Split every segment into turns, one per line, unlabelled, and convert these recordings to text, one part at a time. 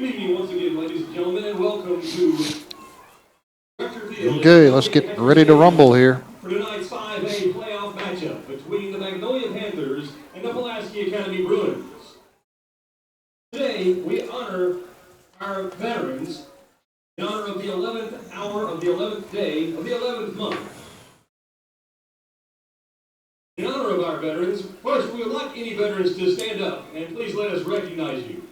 Good evening once again, ladies and gentlemen, and welcome to
Okay, let's get ready to rumble here.
For tonight's 5A playoff matchup between the Magnolia Panthers and the Pulaski Academy Bruins. Today, we honor our veterans in honor of the 11th hour of the 11th day of the 11th month. In honor of our veterans, first, we would like any veterans to stand up, and please let us recognize you.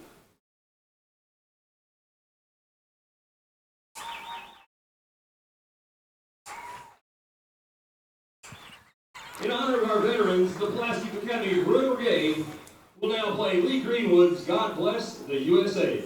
In honor of our veterans, the Pulaski Academy Bruin Brigade will now play Lee Greenwood's God Bless the USA.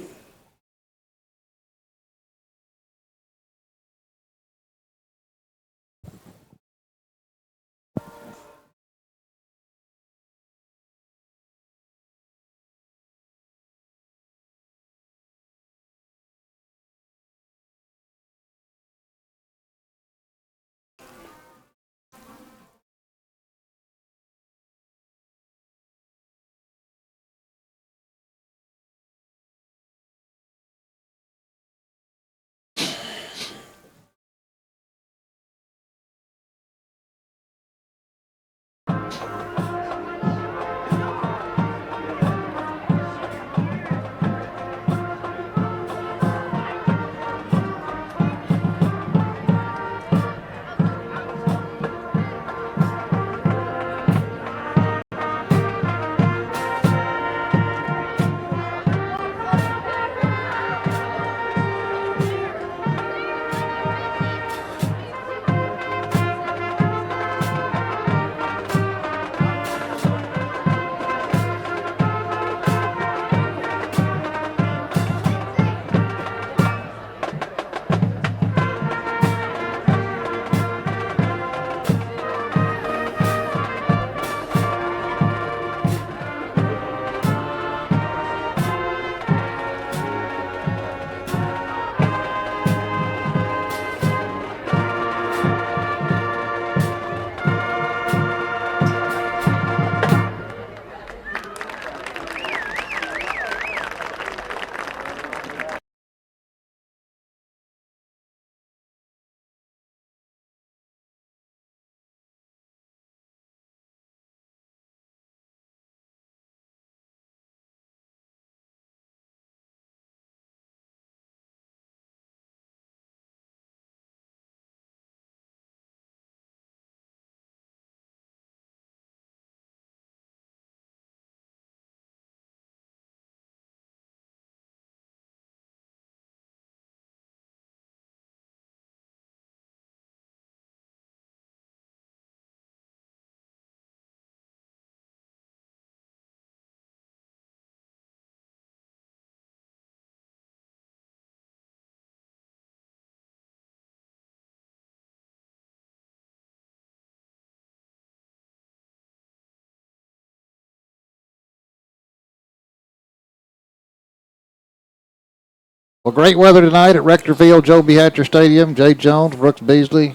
Well, great weather tonight at Rector Field, Joe B. Hatcher Stadium. Jay Jones, Brooks Beasley,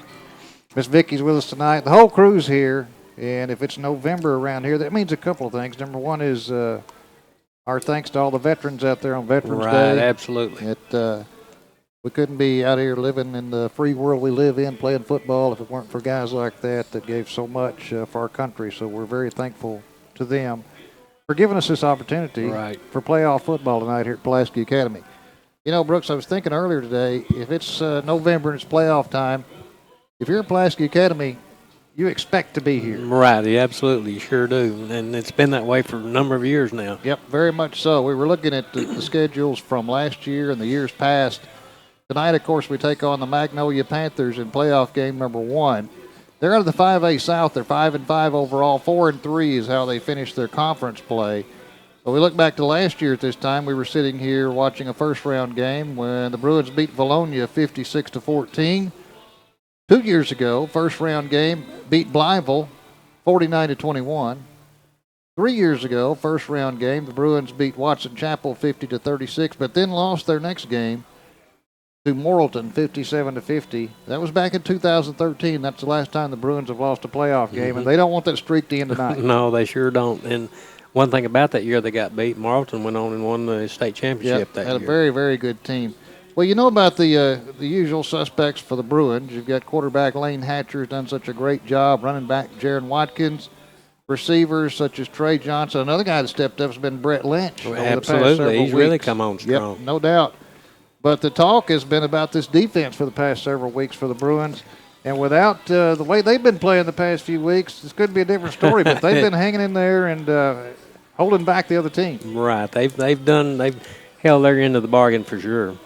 Miss Vicky's with us tonight. The whole crew's here, and if it's November around here, that means a couple of things. Number one is our thanks to all the veterans out there on Veterans Day.
Right, absolutely.
We couldn't be out here living in the free world we live in, playing football, if it weren't for guys like that gave so much for our country. So we're very thankful to them for giving us this opportunity for playoff football tonight here at Pulaski Academy. You know, Brooks, I was thinking earlier today, if it's November and it's playoff time, if you're at Pulaski Academy, you expect to be here.
Right, yeah, absolutely, you sure do. And it's been that way for a number of years now.
Yep, very much so. We were looking at the schedules from last year and the years past. Tonight, of course, we take on the Magnolia Panthers in playoff game number 1. They're out of the 5A South. They're 5-5 overall. 4-3 is how they finished their conference play. But we look back to last year at this time. We were sitting here watching a first-round game when the Bruins beat Valonia 56-14. 2 years ago, first-round game, beat Blytheville 49-21. 3 years ago, first-round game, the Bruins beat Watson Chapel 50-36, but then lost their next game to Morrilton 57-50. That was back in 2013. That's the last time the Bruins have lost a playoff game, and they don't want that streak to end tonight.
No, they sure don't. And One thing about that year, they got beat. Marlton went on and won the state championship that
had a
year.
very, very good team. Well, you know about the usual suspects for the Bruins. You've got quarterback Lane Hatcher, who's done such a great job. Running back Jaron Watkins. Receivers such as Trey Johnson. Another guy that stepped up has been Brett Lynch.
Well,
over the past
absolutely.
several
He's really
weeks.
come on strong.
Yep, no doubt. But the talk has been about this defense for the past several weeks for the Bruins. And without the way they've been playing the past few weeks, this could be a different story. But they've been hanging in there and holding back the other team.
Right. They've held their end of the bargain for sure.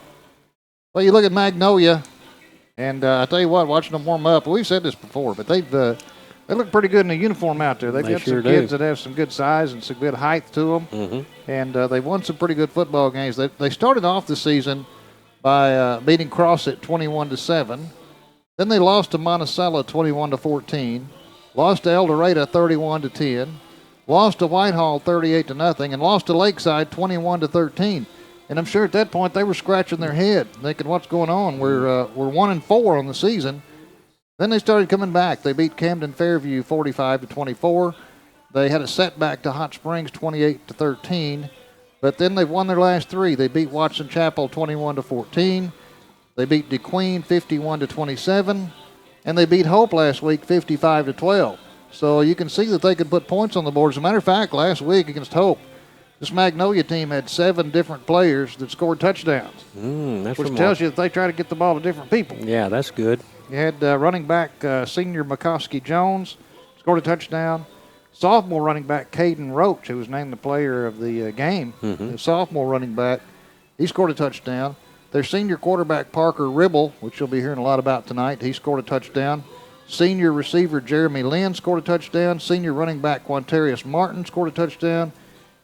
Well, you look at Magnolia, and I tell you what, watching them warm up, we've said this before, but they look pretty good in the uniform out there. They've
They
got
sure
some
do.
kids that have some good size and some good height to them.
Mm-hmm.
And they've won some pretty good football games. They started off the season by beating Crossett 21-7. Then they lost to Monticello 21-14. Lost to El Dorado 31-10. Lost to Whitehall 38-0, and lost to Lakeside 21-13. And I'm sure at that point they were scratching their head, thinking, "What's going on? We're 1-4 on the season." Then they started coming back. They beat Camden Fairview 45-24. They had a setback to Hot Springs 28-13. But then they've won their last three. They beat Watson Chapel 21-14. They beat DeQueen 51-27. And they beat Hope last week 55-12. So you can see that they can put points on the board. As a matter of fact, last week against Hope, this Magnolia team had 7 different players that scored touchdowns,
That's
which
remarkable.
tells you that they try to get the ball to different people.
Yeah, that's good.
You had running back senior McCoskey Jones scored a touchdown. Sophomore running back Caden Roach, who was named the player of the game, the sophomore running back, he scored a touchdown. Their senior quarterback Parker Ribble, which you'll be hearing a lot about tonight, he scored a touchdown. Senior receiver Jeremy Lynn scored a touchdown. Senior running back Quantarius Martin scored a touchdown.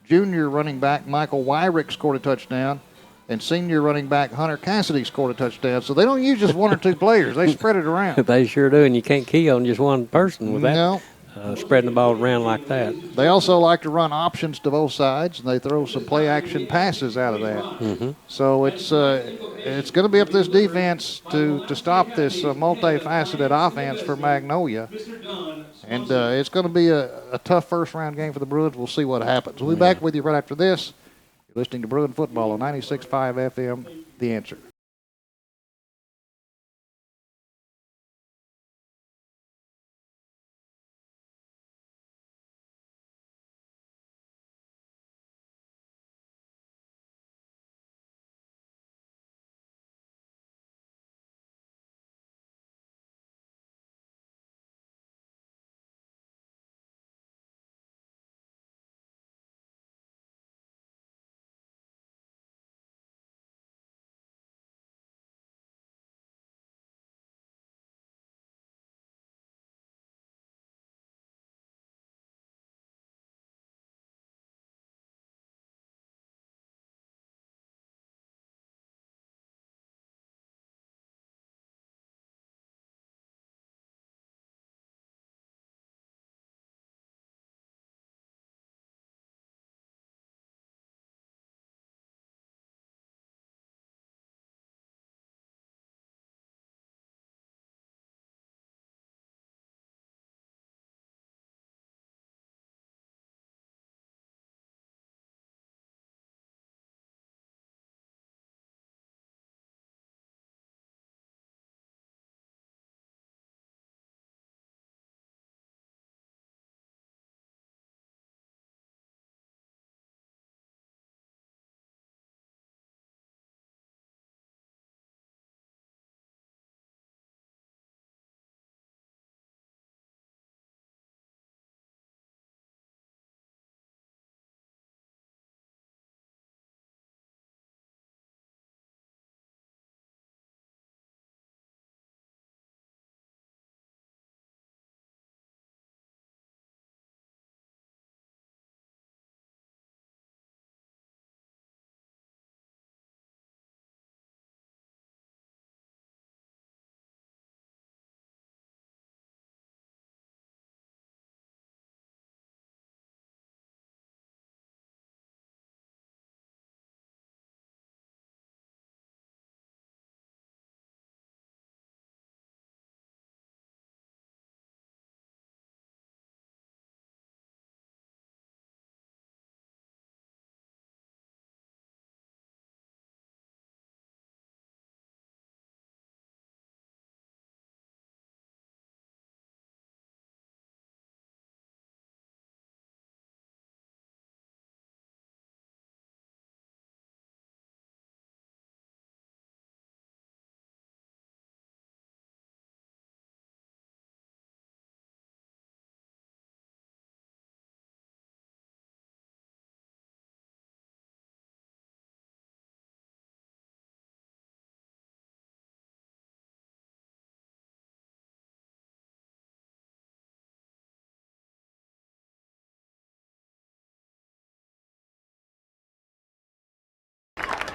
Junior running back Michael Wyrick scored a touchdown. And senior running back Hunter Cassidy scored a touchdown. So they don't use just 1 or 2 players. They spread it around.
They sure do, and you can't key on just one person with that.
No.
Spreading the ball around like that.
They also like to run options to both sides, and they throw some play-action passes out of that. So it's going to be up to this defense to stop this multifaceted offense for Magnolia. And it's going to be a tough first-round game for the Bruins. We'll see what happens. We'll be back with you right after this. You're listening to Bruin Football on 96.5 FM, The Answer.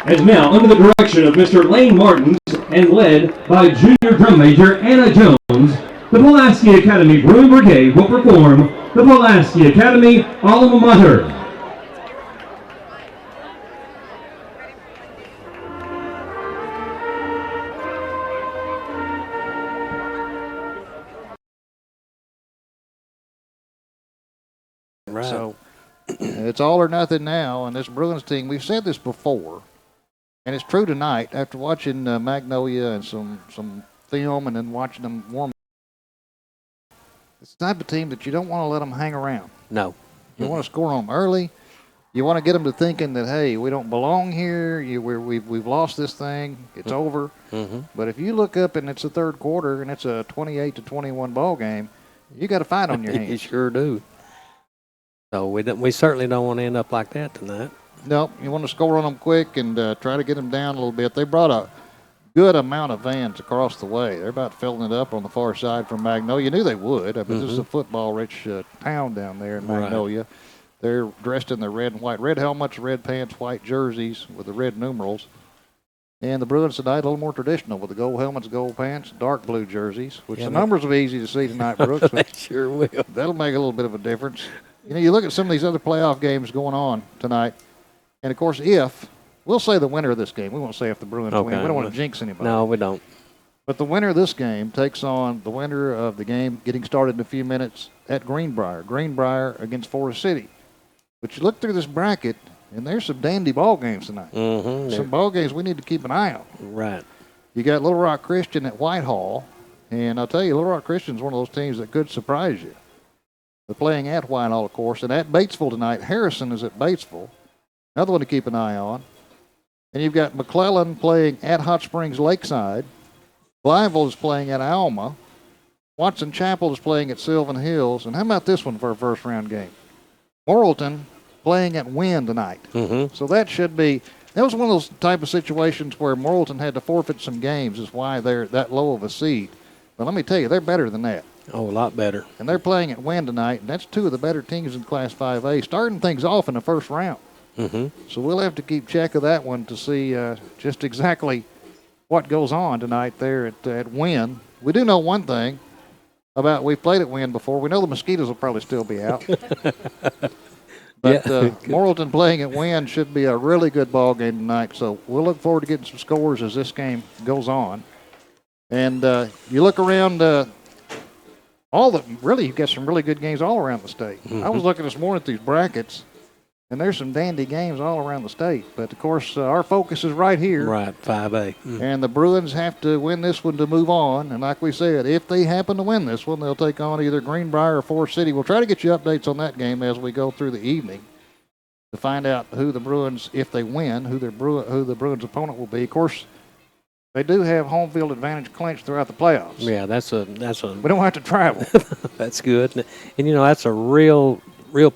as now under the direction of Mr. Lane Martins and led by junior drum major Anna Jones, the Pulaski Academy Bruin Brigade will perform the Pulaski Academy Alma Mater.
Right.
So it's all or nothing now, and this Bruins team, we've said this before, and it's true tonight after watching Magnolia and some film and then watching them warm. It's the type of team that you don't want to let them hang around.
No.
You want to score on them early. You want to get them to thinking that, hey, we don't belong here. We've lost this thing. It's over.
Mm-hmm.
But if you look up and it's the third quarter and it's a 28-21 ball game, you got a fight on your hands.
You sure do. So we certainly don't want to end up like that tonight.
Nope. You want to score on them quick and try to get them down a little bit. They brought a good amount of vans across the way. They're about filling it up on the far side from Magnolia. You knew they would. I mean, this is a football-rich town down there in Magnolia. Right. They're dressed in their red and white. Red helmets, red pants, white jerseys with the red numerals. And the Bruins tonight a little more traditional with the gold helmets, gold pants, dark blue jerseys, which the numbers will be easy to see tonight, Brooks.
They sure will.
That'll make a little bit of a difference. You know, you look at some of these other playoff games going on tonight, and, of course, we'll say the winner of this game. We won't say if the Bruins win. We don't want to jinx anybody.
No, we don't.
But the winner of this game takes on the winner of the game getting started in a few minutes at Greenbrier. Greenbrier against Forest City. But you look through this bracket, and there's some dandy ball games tonight.
Mm-hmm.
Some ball games we need to keep an eye on.
Right.
You got Little Rock Christian at Whitehall, and I'll tell you, Little Rock Christian's one of those teams that could surprise you. They're playing at Whitehall, of course, and at Batesville tonight. Harrison is at Batesville. Another one to keep an eye on. And you've got McClellan playing at Hot Springs Lakeside. Blytheville is playing at Alma. Watson Chapel is playing at Sylvan Hills. And how about this one for a first-round game? Morrilton playing at Wynn tonight.
Mm-hmm.
So that was one of those type of situations where Morrilton had to forfeit some games is why they're that low of a seed. But let me tell you, they're better than that.
Oh, a lot better.
And they're playing at Wynn tonight, and that's two of the better teams in Class 5A, starting things off in the first round.
Mm-hmm.
So we'll have to keep check of that one to see just exactly what goes on tonight there at Wynn. We do know one thing about we've played at Wynn before. We know the mosquitoes will probably still be out. But Morrilton playing at Wynn should be a really good ball game tonight. So we'll look forward to getting some scores as this game goes on. And you look around you've got some really good games all around the state.
Mm-hmm.
I was looking this morning at these brackets, and there's some dandy games all around the state. But, of course, our focus is right here.
Right, 5A. Mm-hmm.
And the Bruins have to win this one to move on. And like we said, if they happen to win this one, they'll take on either Greenbrier or Forest City. We'll try to get you updates on that game as we go through the evening to find out who the Bruins, if they win, who the Bruins' opponent will be. Of course, they do have home field advantage clinched throughout the playoffs.
Yeah, that's a.
We don't have to travel.
That's good, and that's a real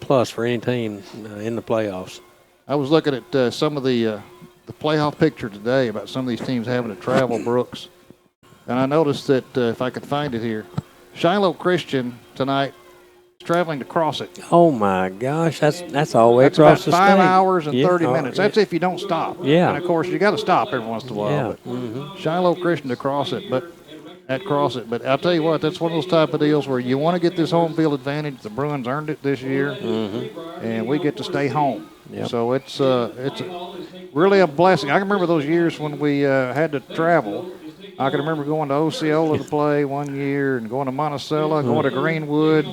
plus for any team in the playoffs.
I was looking at some of the playoff picture today about some of these teams having to travel, Brooks, and I noticed that if I could find it here, Shiloh Christian tonight is traveling to Crossett.
Oh my gosh, that's all the way across the state.
That's about 5 hours and 30 minutes. That's if you don't stop.
Yeah.
And of course you got to stop every once in a while.
Yeah.
But Shiloh Christian to Crossett, but I'll tell you what, that's one of those type of deals where you want to get this home field advantage. The Bruins earned it this year, and we get to stay home.
Yep.
So it's really a blessing. I can remember those years when we had to travel. I can remember going to Osceola to play one year and going to Monticello, going to Greenwood.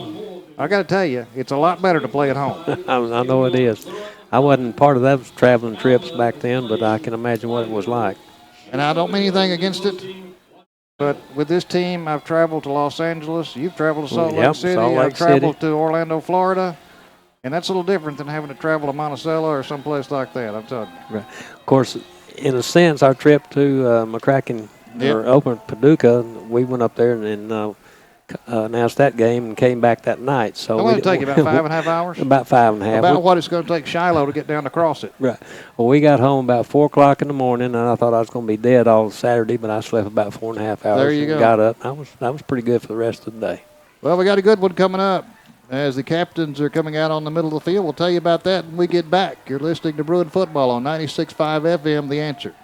I got to tell you, it's a lot better to play at home.
I know it is. I wasn't part of those traveling trips back then, but I can imagine what it was like.
And I don't mean anything against it, but with this team, I've traveled to Los Angeles. You've traveled to Salt Lake City. I've traveled to Orlando, Florida. And that's a little different than having to travel to Monticello or someplace like that, I'm telling you.
Right. Of course, in a sense, our trip to McCracken or Open Paducah, we went up there and announced that game and came back that night. So
it's going to take you about 5.5 hours?
About 5.5.
About what it's going to take Shiloh to get down to Crossett.
Right. Well, we got home about 4 o'clock in the morning, and I thought I was going to be dead all Saturday, but I slept about 4.5 hours.
There you go.
Got up. That was pretty good for the rest of the day.
Well, we got a good one coming up. as the captains are coming out on the middle of the field. We'll tell you about that when we get back. You're listening to Bruin Football on 96.5 FM, The Answer.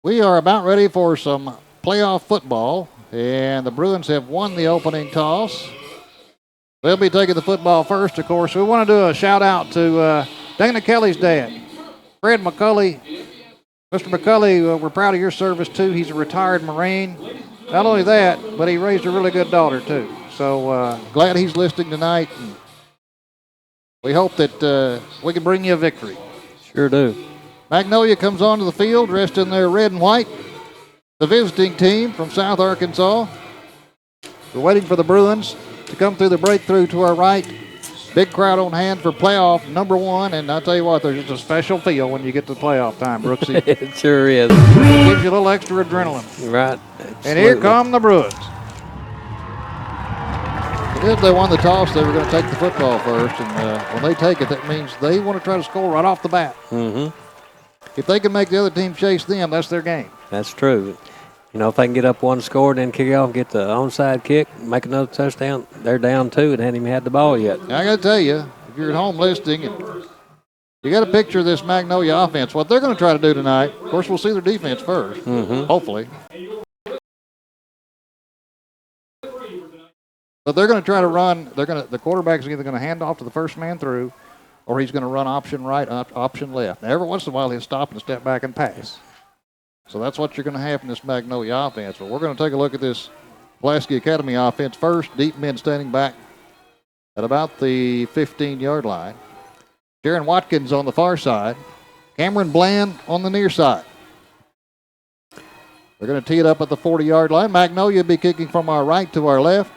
We are about ready for some playoff football, and the Bruins have won the opening toss. They'll be taking the football first, of course. We want to do a shout-out to Dana Kelly's dad, Fred McCulley. Mr. McCulley, we're proud of your service, too. He's a retired Marine. Not only that, but he raised a really good daughter, too. So glad he's listening tonight. And we hope that we can bring you a victory.
Sure do.
Magnolia comes onto the field dressed in their red and white. The visiting team from South Arkansas. We're waiting for the Bruins to come through the breakthrough to our right. Big crowd on hand for playoff number 1. And I'll tell you what, there's just a special feel when you get to playoff time, Brooksy.
It sure is.
It gives you a little extra adrenaline.
Right.
Absolutely. And here come the Bruins. If they won the toss, they were going to take the football first. And when they take it, that means they want to try to score right off the bat.
Mm-hmm.
If they can make the other team chase them, that's their game.
That's true. You know, if they can get up one score, then kick it off, get the onside kick, make another touchdown, they're down 2 and hadn't even had the ball yet.
Now, I got to tell you, if you're at home listening, and you got a picture of this Magnolia offense, what they're going to try to do tonight, of course, we'll see their defense first, hopefully. But they're going to try to run. The quarterback is either going to hand off to the first man through, or he's going to run option right, option left. Now, every once in a while, he'll stop and step back and pass. So that's what you're going to have in this Magnolia offense. But we're going to take a look at this Pulaski Academy offense first. Deep men standing back at about the 15-yard line. Jaron Watkins on the far side. Cameron Bland on the near side. They're going to tee it up at the 40-yard line. Magnolia will be kicking from our right to our left,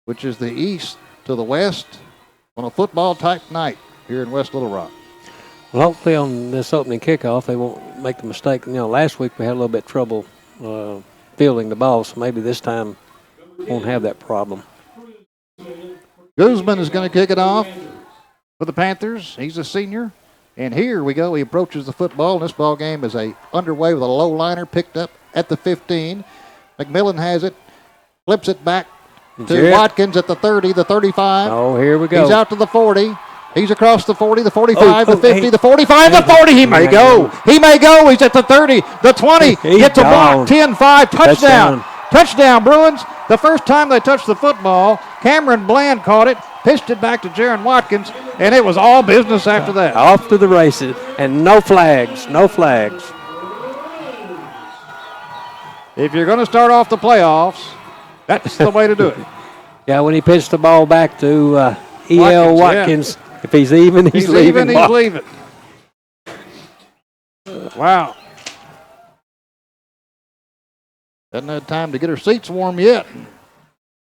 which is the east to the west on a football-type night here in West Little Rock.
Well, hopefully on this opening kickoff, they won't make the mistake. You know, last week we had a little bit of trouble fielding the ball, so maybe this time won't have that problem.
Guzman is going to kick it off for the Panthers. He's a senior. And here we go. He approaches the football, and this ball game is underway with a low liner picked up at the 15. McMillan has it, flips it back to Watkins at the 30, the 35.
Oh, here we go.
He's out to the 40. He's across the 40, the 45, the 50, the 45, the 40. He may go. He may go. He's at the 30, the 20. Gets a block, 10-5, touchdown. Touchdown, Bruins. The first time they touched the football, Cameron Bland caught it, pitched it back to Jaron Watkins, and it was all business after that.
Off to the races, and no flags, no flags.
If you're going to start off the playoffs, that's the way to do it.
Yeah, when he pitched the ball back to E.L. Watkins, if he's even, he's leaving.
He's leaving. Wow. Hasn't had time to get her seats warm yet.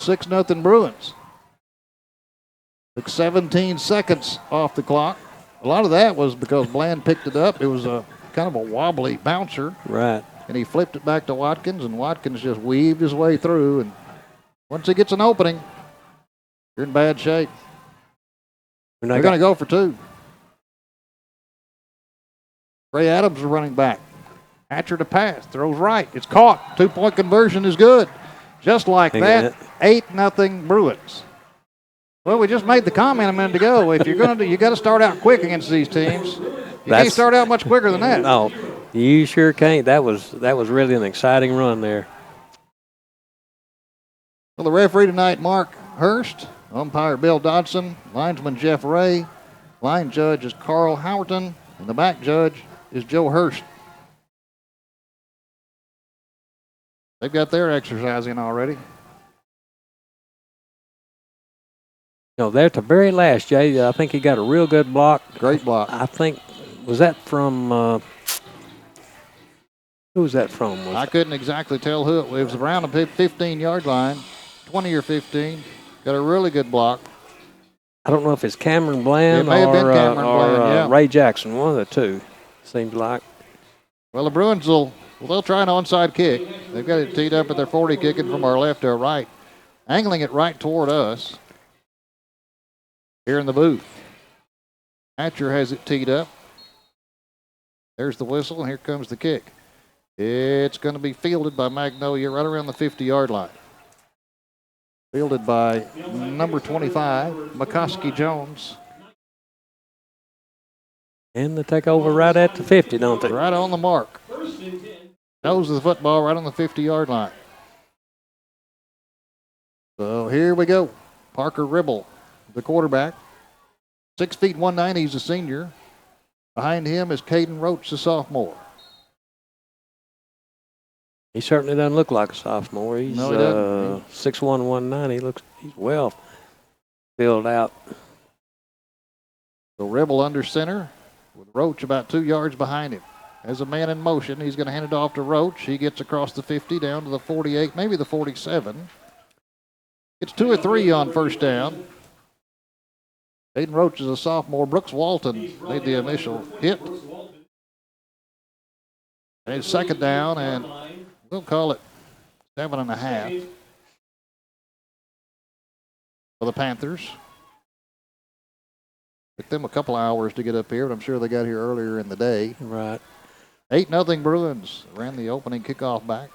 6-0 Bruins. Took 17 seconds off the clock. A lot of that was because Bland picked it up. It was a kind of a wobbly bouncer.
Right.
And he flipped it back to Watkins, and Watkins just weaved his way through. And once he gets an opening, you're in bad shape. They're going to go for two. Ray Adams is running back. Hatcher to pass. Throws right. It's caught. 2-point conversion is good. Just like that, 8-0 Bruins. Well, we just made the comment a minute ago. If you're going to, you got to start out quick against these teams. You can't start out much quicker than that.
No, you sure can't. That was really an exciting run there.
Well, the referee tonight, Mark Hurst. Umpire Bill Dodson. Linesman Jeff Ray. Line judge is Carl Howerton. And the back judge is Joe Hurst. They've got their exercise in already.
No, there at the very last, Jay, I think he got a real good block.
Great block.
I think, was that from, who was that from?
I couldn't exactly tell who it was. It was around the 15-yard line, 20 or 15. Got a really good block.
I don't know if it's Cameron Bland or Ray Jackson, one of the two, seems like.
Well, the Bruins they'll try an onside kick. They've got it teed up at their 40, kicking from our left to our right, angling it right toward us. Here in the booth. Hatcher has it teed up. There's the whistle, and here comes the kick. It's going to be fielded by Magnolia right around the 50-yard line. Fielded by number 25, McCoskey Jones.
And they take over right at the 50, don't they?
Right on the mark. Nose of the football right on the 50-yard line. So here we go. Parker Ribble, the quarterback. 6 feet 190, he's a senior. Behind him is Caden Roach, the sophomore.
He certainly doesn't look like a sophomore. He's 6'1", 190. He's well filled out.
So Ribble under center with Roach about 2 yards behind him. As a man in motion, he's going to hand it off to Roach. He gets across the 50 down to the 48, maybe the 47. It's 2 or 3 on first down. Aiden Roach is a sophomore. Brooks Walton made the initial hit. And it's second down, and we'll call it 7.5 for the Panthers. Took them a couple hours to get up here, but I'm sure they got here earlier in the day.
Right.
8-0 Bruins ran the opening kickoff back.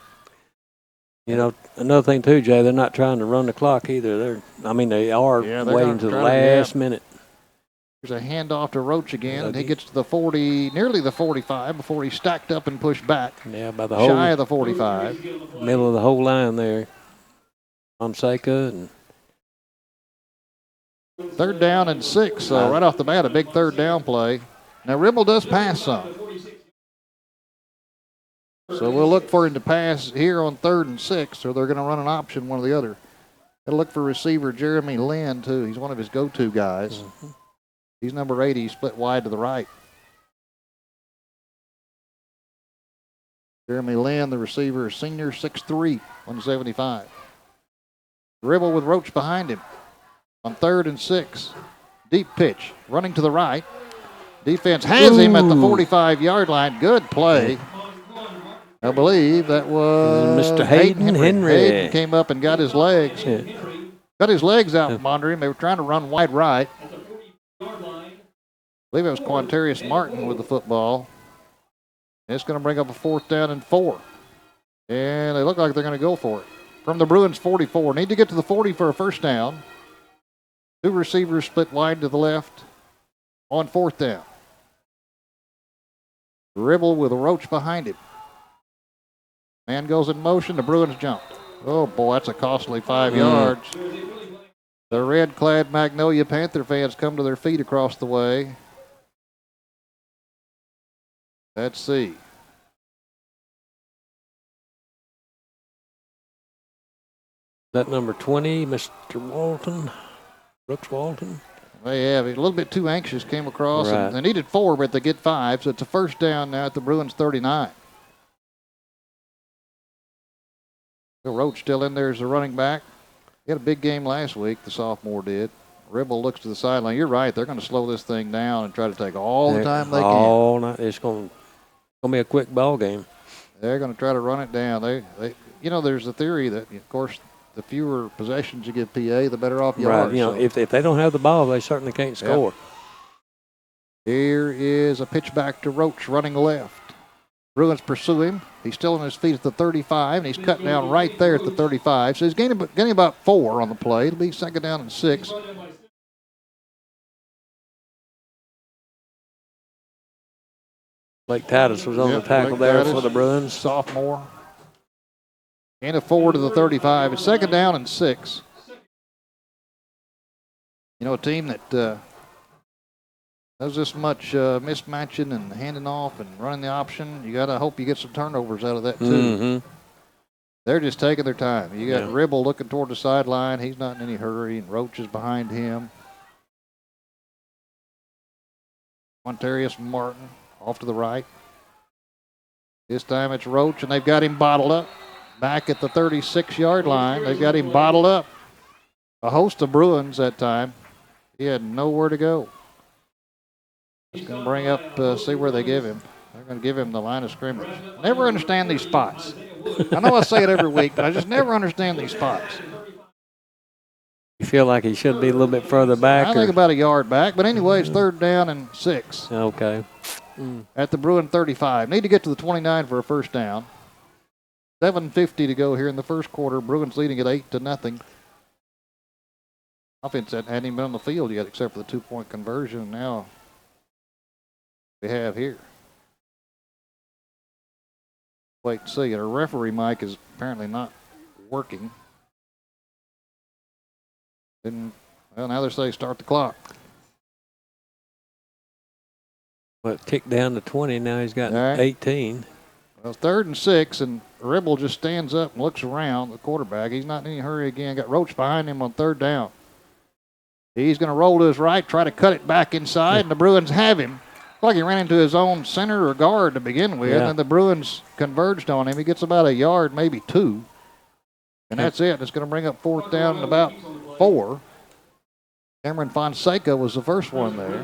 You know, another thing too, Jay, they're not trying to run the clock either. They are waiting to the last minute.
There's a handoff to Roach again, and he gets to the 40, nearly the 45, before he stacked up and pushed back.
Yeah, by the
shy of the 45.
Middle of the whole line there. Fonseca and
third down and 6, so right off the bat, a big third down play. Now Ribble does pass some. So we'll look for him to pass here on 3rd and 6, or they're going to run an option, one or the other. They'll look for receiver Jeremy Lynn, too. He's one of his go-to guys. Mm-hmm. He's number 80, split wide to the right. Jeremy Lynn, the receiver, senior, 6'3", 175. Ribble with Roach behind him on 3rd and 6. Deep pitch, running to the right. Defense has him at the 45-yard line. Good play. I believe that was
Mr. Hayden Henry.
Hayden came up and got his legs. Yeah. Got his legs out from under him. They were trying to run wide right. I believe it was Quantarius Martin with the football. And it's going to bring up a 4th down and 4. And they look like they're going to go for it. From the Bruins 44. Need to get to the 40 for a first down. 2 receivers split wide to the left on 4th down. Ribble with a Roach behind him. Man goes in motion. The Bruins jump. Oh, boy, that's a costly 5 yards. The red-clad Magnolia Panther fans come to their feet across the way. Let's see.
That number 20, Mr. Walton, Brooks Walton.
They have. He's a little bit too anxious, came across.
Right.
And they needed 4, but they get 5. So it's a first down now at the Bruins 39. Roach still in there as a running back. He had a big game last week, the sophomore did. Ribble looks to the sideline. You're right. They're going to slow this thing down and try to take all the time they can.
All night. It's going to be a quick ball game.
They're going to try to run it down. They there's a theory that, of course, the fewer possessions you give PA, the better off you are.
Right. If they don't have the ball, they certainly can't score.
Here is a pitch back to Roach running left. Bruins pursue him. He's still on his feet at the 35, and he's cut down right there at the 35. So he's getting about 4 on the play. It'll be second down and 6.
Blake Titus was on the tackle there for the Bruins.
Sophomore. Gain of 4 to the 35. It's second down and 6. A team that does this much mismatching and handing off and running the option, you got to hope you get some turnovers out of that, too.
Mm-hmm.
They're just taking their time. You got Ribble looking toward the sideline. He's not in any hurry, and Roach is behind him. Montarius Martin off to the right. This time it's Roach, and they've got him bottled up. Back at the 36-yard line, they've got him bottled up. A host of Bruins that time. He had nowhere to go. Just going to bring up, see where they give him. They're going to give him the line of scrimmage. I never understand these spots. I know I say it every week, but I just never understand these spots.
You feel like he should be a little bit further back?
I think about a yard back, but anyway, it's third down and 6.
Okay.
At the Bruin 35. Need to get to the 29 for a first down. 7:50 to go here in the first quarter. Bruins leading at 8-0. Offense hadn't even been on the field yet except for the 2-point conversion. Now we have here. Wait and see. Our referee mic is apparently not working. Now they say start the clock.
Well, it ticked down to 20. Now he's got 18.
Well, 3rd and 6, and Ribble just stands up and looks around the quarterback. He's not in any hurry again. Got Roach behind him on 3rd down. He's going to roll to his right, try to cut it back inside, and the Bruins have him. Like he ran into his own center or guard to begin with, and the Bruins converged on him. He gets about a yard, maybe 2, and that's it. It's going to bring up 4th down and about 4. Cameron Fonseca was the first one there.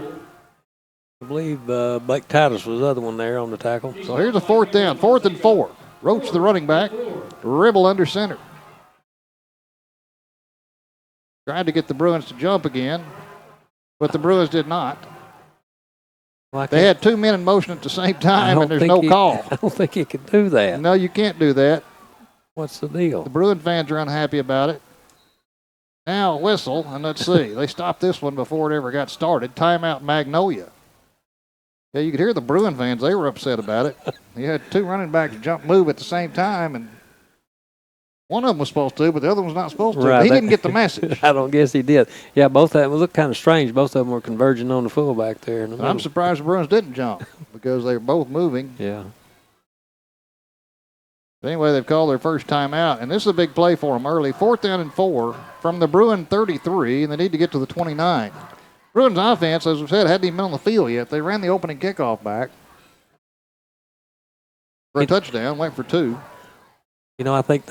I believe Blake Titus was the other one there on the tackle.
So here's a 4th down, 4th and 4. Roach the running back, Ribble under center. Tried to get the Bruins to jump again, but the Bruins did not.
Well,
they had 2 men in motion at the same time, and there's no call.
I don't think he could do that.
No, you can't do that.
What's the deal?
The Bruin fans are unhappy about it. Now a whistle, and let's see. They stopped this one before it ever got started. Timeout Magnolia. Yeah, you could hear the Bruin fans. They were upset about it. You had 2 running backs move at the same time, and one of them was supposed to, but the other one was not supposed to. Right. He didn't get the message.
I don't guess he did. Yeah, both of them looked kind of strange. Both of them were converging on the fullback there.
I'm surprised the Bruins didn't jump because they were both moving.
Yeah.
But anyway, they've called their first timeout, and this is a big play for them early. 4th down and 4 from the Bruin 33, and they need to get to the 29. Bruins offense, as we said, hadn't even been on the field yet. They ran the opening kickoff back for a touchdown, went for 2.
I think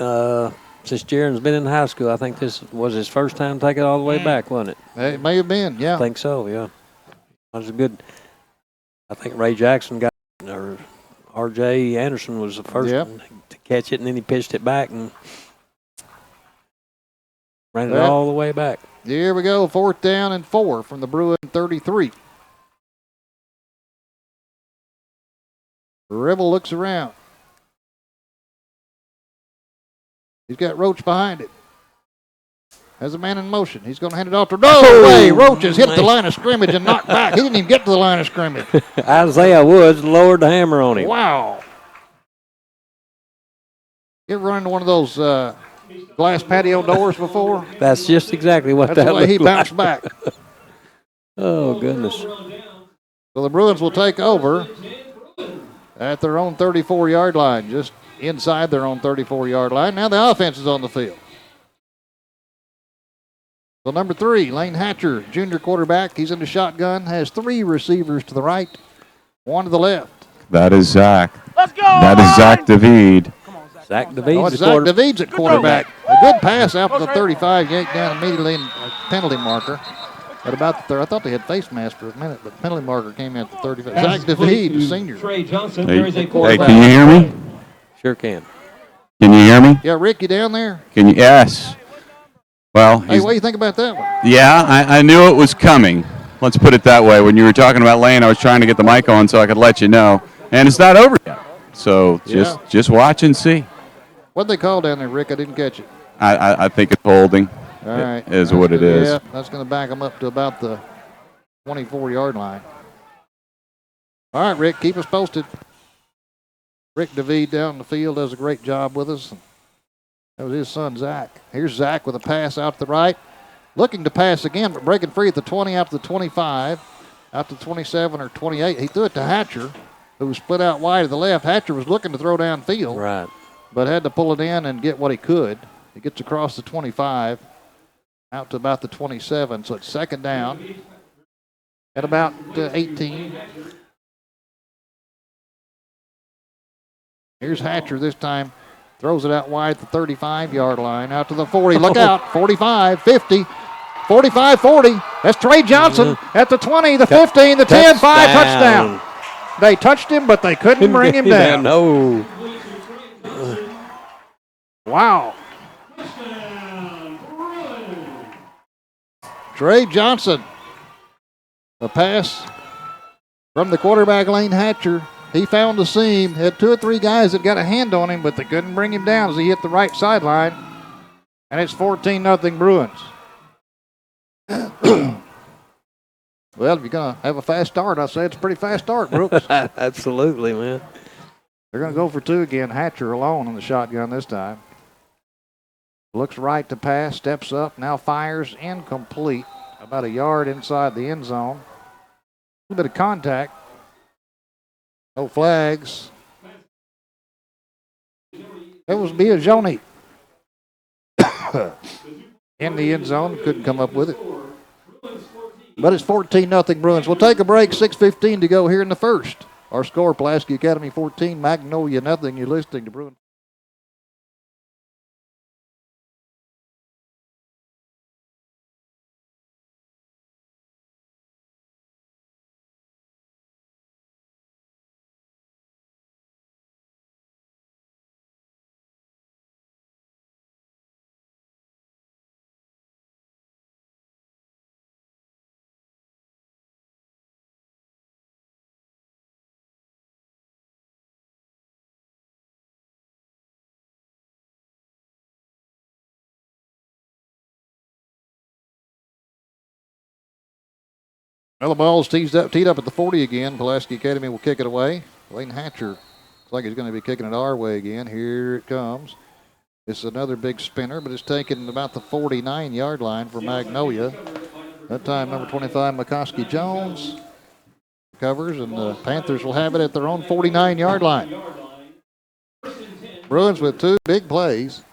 since Jaron's been in high school, I think this was his first time taking it all the way back, wasn't it?
It may have been, yeah.
I think so, yeah. That was a good. I think Ray Jackson got, or R.J. Anderson was the first one to catch it, and then he pitched it back and ran it all the way back.
Here we go, 4th down and 4 from the Bruin 33. Ribble looks around. He's got Roach behind it. Has a man in motion. He's going to hand it off to no way. Roach has hit the line of scrimmage and knocked back. He didn't even get to the line of scrimmage.
Isaiah Woods lowered the hammer on him.
Wow. You ever run into one of those glass patio doors before?
That's just exactly what
That's
that
the way he
like.
bounced back.
Oh, goodness.
So the Bruins will take over at their own 34-yard line, just inside their own 34-yard line. Now the offense is on the field. So number 3, Lane Hatcher, junior quarterback. He's in the shotgun, has 3 receivers to the right, 1 to the left.
That is Zach.
Let's go!
That is Zach David.
Zach David's
Zach David's at quarterback. A good pass out to the 35, yanked down immediately in a penalty marker. At about the third, I thought they had face mask for a minute, but penalty marker came in at the 35. Zach DeVede, the senior.
Trey Johnson,
Hey,
there is a
hey,
quarterback.
can you hear me?
Sure can.
Can you hear me?
Yeah, Rick, you down there?
Can you? Yes. Well,
Hey, what do you think about that one?
yeah, I knew it was coming. Let's put it that way. When you were talking about Lane, I was trying to get the mic on so I could let you know. And it's not over yet. So just watch and see.
What'd they call down there, Rick? I didn't catch it.
I think it's holding.
All right.
Is what it is.
Yeah, that's going to back them up to about the 24-yard line. All right, Rick, keep us posted. Rick DeVede down in the field does a great job with us. That was his son, Zach. Here's Zach with a pass out to the right. Looking to pass again, but breaking free at the 20, out to the 25, out to 27 or 28. He threw it to Hatcher, who was split out wide to the left. Hatcher was looking to throw downfield,
Right.
but had to pull it in and get what he could. He gets across the 25, out to about the 27. So it's second down at about 18. Here's Hatcher this time. Throws it out wide at the 35-yard line, out to the 40. Look out, 45, 50, 45, 40. That's Trey Johnson at the 20, the 15, the 10, 5, touchdown. They touched him, but they couldn't bring him down.
No.
Wow. Trey Johnson. A pass from the quarterback, Lane Hatcher. He found the seam, had 2 or 3 guys that got a hand on him, but they couldn't bring him down as he hit the right sideline. And it's 14-0 Bruins. Well, if you're going to have a fast start, I say it's a pretty fast start, Brooks.
Absolutely, man.
They're going to go for 2 again. Hatcher alone in the shotgun this time. Looks right to pass, steps up, now fires incomplete. About a yard inside the end zone. A little bit of contact. No flags. It was Biagioni in the end zone. Couldn't come up with it. But it's 14-0 Bruins. We'll take a break. 6:15 to go here in the first. Our score, Pulaski Academy 14, Magnolia nothing. You're listening to Bruins. Well, the ball's teed up at the 40 again. Pulaski Academy will kick it away. Lane Hatcher looks like he's going to be kicking it our way again. Here it comes. It's another big spinner, but it's taken about the 49-yard line for Magnolia. That time, number 25, McCoskey Jones covers, and the Panthers will have it at their own 49-yard line. Bruins with 2 big plays.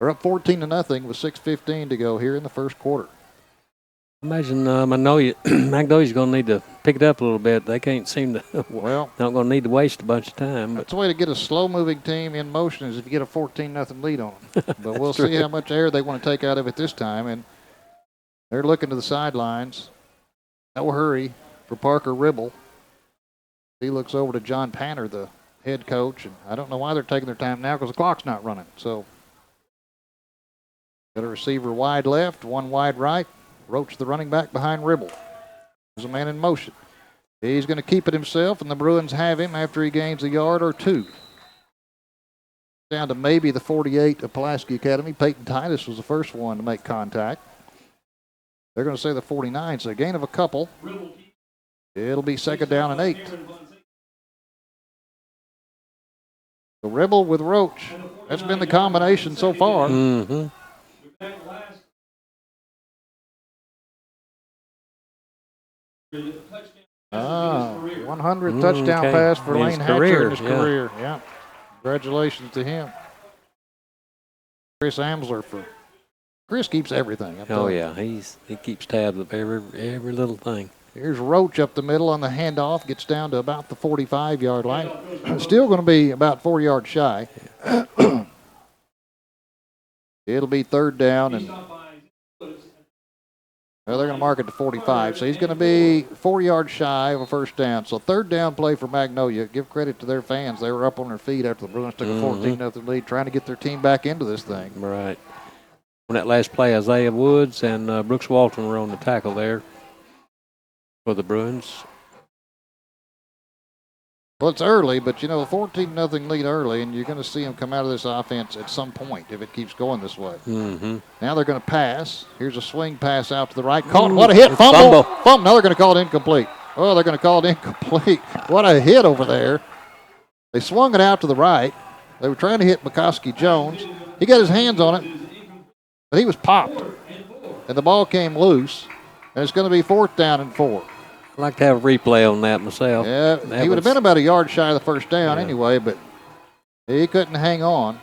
They're up 14-0 with 6:15 to go here in the first quarter.
Imagine Magnolia's going to need to pick it up a little bit. They can't seem to.
Well,
not going to need to waste a bunch of time. But
that's the way to get a slow-moving team in motion is if you get a 14-0 lead on them. But we'll see how much air they want to take out of it this time. And they're looking to the sidelines. No hurry for Parker Ribble. He looks over to John Panner, the head coach. And I don't know why they're taking their time now because the clock's not running. So got a receiver wide left, one wide right. Roach, the running back, behind Ribble. There's a man in motion. He's going to keep it himself, and the Bruins have him after he gains a yard or 2. Down to maybe the 48 of Pulaski Academy. Peyton Titus was the first one to make contact. They're going to say the 49, so a gain of a couple. It'll be second down and 8. So Ribble with Roach. That's been the combination so far.
Mm-hmm.
100 touchdown pass for Lane Hatcher in his career. Yeah. Congratulations to him. Chris Amsler Chris keeps everything.
Oh yeah, he keeps tabs of every little thing.
Here's Roach up the middle on the handoff, gets down to about the 45-yard line. Still going to be about 4 yards shy. It'll be third down and Well, they're going to mark it to 45, so he's going to be 4 yards shy of a first down. So third down play for Magnolia. Give credit to their fans. They were up on their feet after the Bruins took a 14-0 lead, trying to get their team back into this thing.
Right. On that last play, Isaiah Woods and Brooks Walton were on the tackle there for the Bruins.
Well, it's early, but, you know, a 14-0 lead early, and you're going to see them come out of this offense at some point if it keeps going this way. Now they're going to pass. Here's a swing pass out to the right. Caught. What a hit. Fumble. Now they're going to call it incomplete. Oh, they're going to call it incomplete. What a hit over there. They swung it out to the right. They were trying to hit McCoskey Jones. He got his hands on it, but he was popped, and the ball came loose, and it's going to be 4th down and 4.
I'd like to have a replay on that myself.
Yeah, he would have been about a yard shy of the first down anyway, but he couldn't hang on.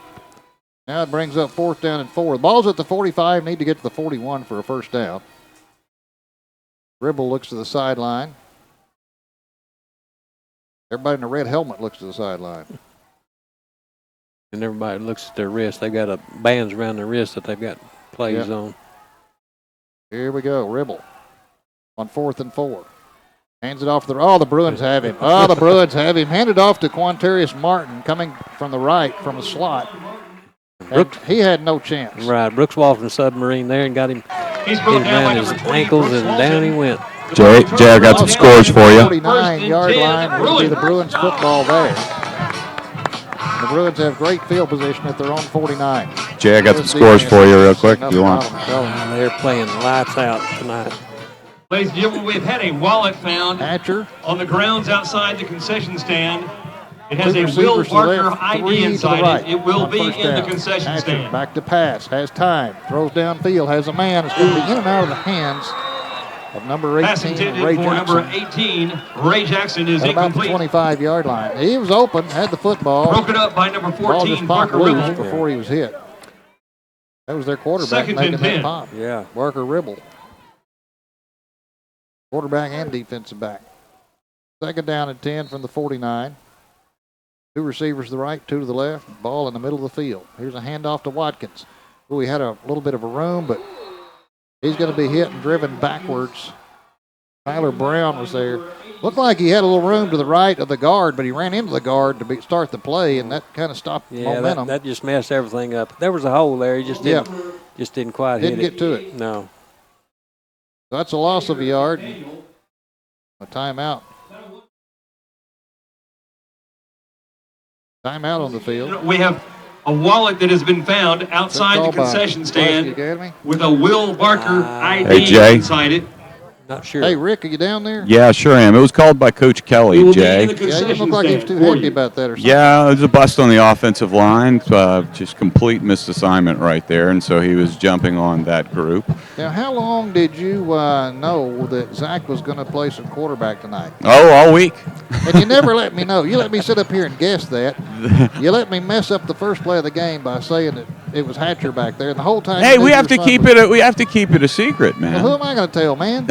Now it brings up 4th down and 4. The ball's at the 45, need to get to the 41 for a first down. Ribble looks to the sideline. Everybody in the red helmet looks to the sideline.
And everybody looks at their wrist. They've got bands around their wrist that they've got plays on.
Here we go, Ribble on 4th and 4. Hands it off to the Bruins have him. The Bruins have him. Handed off to Quantarius Martin coming from the right from the slot. He had no chance.
Right, Brooks Walton submarine there and got him around his ankles and down he went.
Jay, I got some scores for you.
49-yard line will be the Bruins football there. The Bruins have great field position at their own 49.
Jay, I got some scores for you real quick. You want?
They're playing lights out tonight.
Ladies and gentlemen, we've had a wallet found
Hatcher
on the grounds outside the concession stand. It has a Will Barker ID inside it. It will be in the concession
Hatcher
stand.
back to pass, has time, throws downfield, has a man. It's going to be in and out of the hands of number 18,
Pass intended
Ray
for
Jackson.
number 18, Ray Jackson is
At about the
incomplete.
25-yard line. He was open, had the football.
Broken up by number
Ball just
14,
popped
Barker
loose
Ribble.
before he was hit. That was their quarterback
2nd
making
and
that
10.
pop.
Yeah.
Barker Ribble. Quarterback and defensive back. 2nd down and 10 from the 49. 2 receivers to the right, 2 to the left. Ball in the middle of the field. Here's a handoff to Watkins. Ooh, he had a little bit of a room, but he's going to be hit and driven backwards. Tyler Brown was there. Looked like he had a little room to the right of the guard, but he ran into the guard to start the play, and that kind of stopped momentum.
That just messed everything up. There was a hole there. He just didn't quite hit it.
Didn't get to it.
No.
So that's a loss of a yard. A timeout. Timeout on the field.
We have a wallet that has been found outside the concession stand with a Will Barker ID inside it.
Not sure.
Hey, Rick, are you down there?
Yeah, sure am. It was called by Coach Kelly,
It will be
Jay.
in the
Yeah, he
concession
didn't look like he was too
stand for
happy
you.
about that or something.
Yeah, it was a bust on the offensive line. Just complete missed assignment right there, and so he was jumping on that group.
Now, how long did you know that Zach was going to play some quarterback tonight?
Oh, all week.
And you never let me know. You let me sit up here and guess that. You let me mess up the first play of the game by saying that it was Hatcher back there, and the whole time.
Hey, we have to keep it. We have to keep it a secret, man.
Well, who am I going to tell, man?